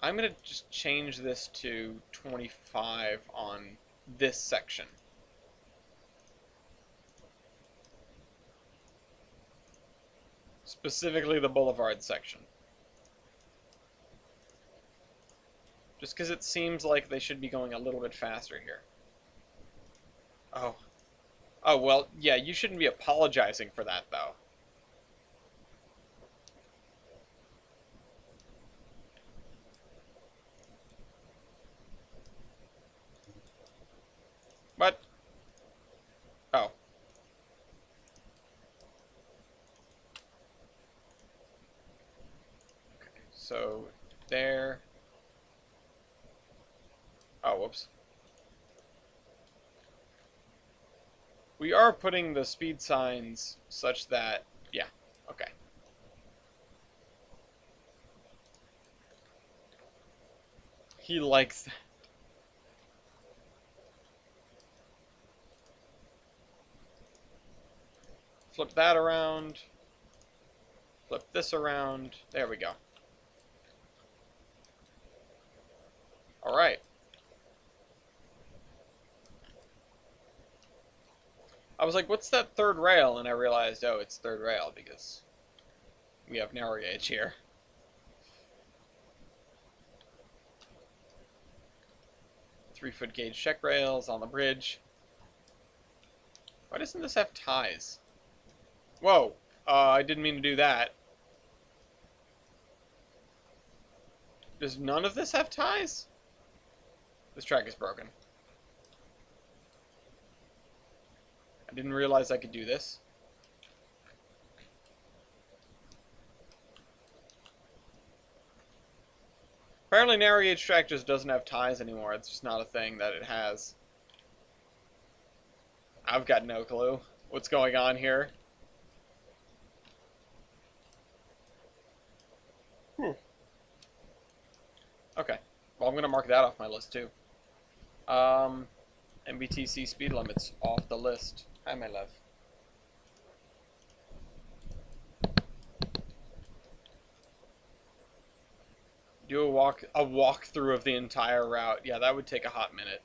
I'm gonna just change this to 25 on this section. Specifically the boulevard section. Just because it seems like they should be going a little bit faster here. Oh. Oh, well, yeah, you shouldn't be apologizing for that, though. What? Oh. Okay, so there. Oh, whoops. We are putting the speed signs such that, yeah, okay. He likes that. Flip that around. Flip this around. There we go. Alright. I was like, what's that third rail? And I realized, oh, it's third rail because we have narrow gauge here. Three-foot gauge check rails on the bridge. Why doesn't this have ties? Whoa, I didn't mean to do that. Does none of this have ties? This track is broken. I didn't realize I could do this. Apparently narrow gauge track just doesn't have ties anymore. It's just not a thing that it has. I've got no clue what's going on here. Okay. Well, I'm going to mark that off my list, too. MVTC speed limits off the list. Hi, my love. Do a walkthrough of the entire route. Yeah, that would take a hot minute.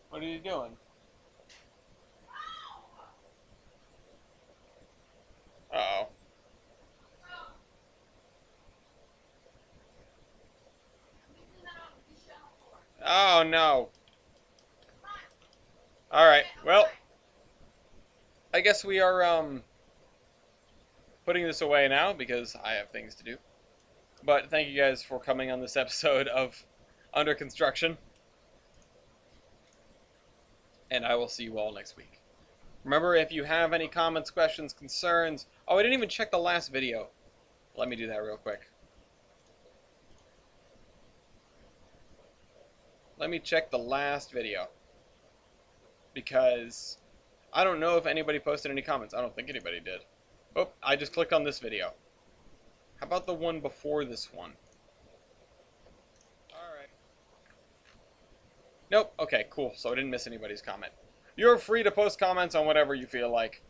What are you doing? Uh-oh. Oh, no. Alright, well, I guess we are, putting this away now because I have things to do. But thank you guys for coming on this episode of Under Construction. And I will see you all next week. Remember, if you have any comments, questions, concerns... Oh, I didn't even check the last video. Let me do that real quick. Let me check the last video. Because I don't know if anybody posted any comments. I don't think anybody did. Oh, I just clicked on this video. How about the one before this one? Alright. Nope. Okay, cool. So I didn't miss anybody's comment. You're free to post comments on whatever you feel like.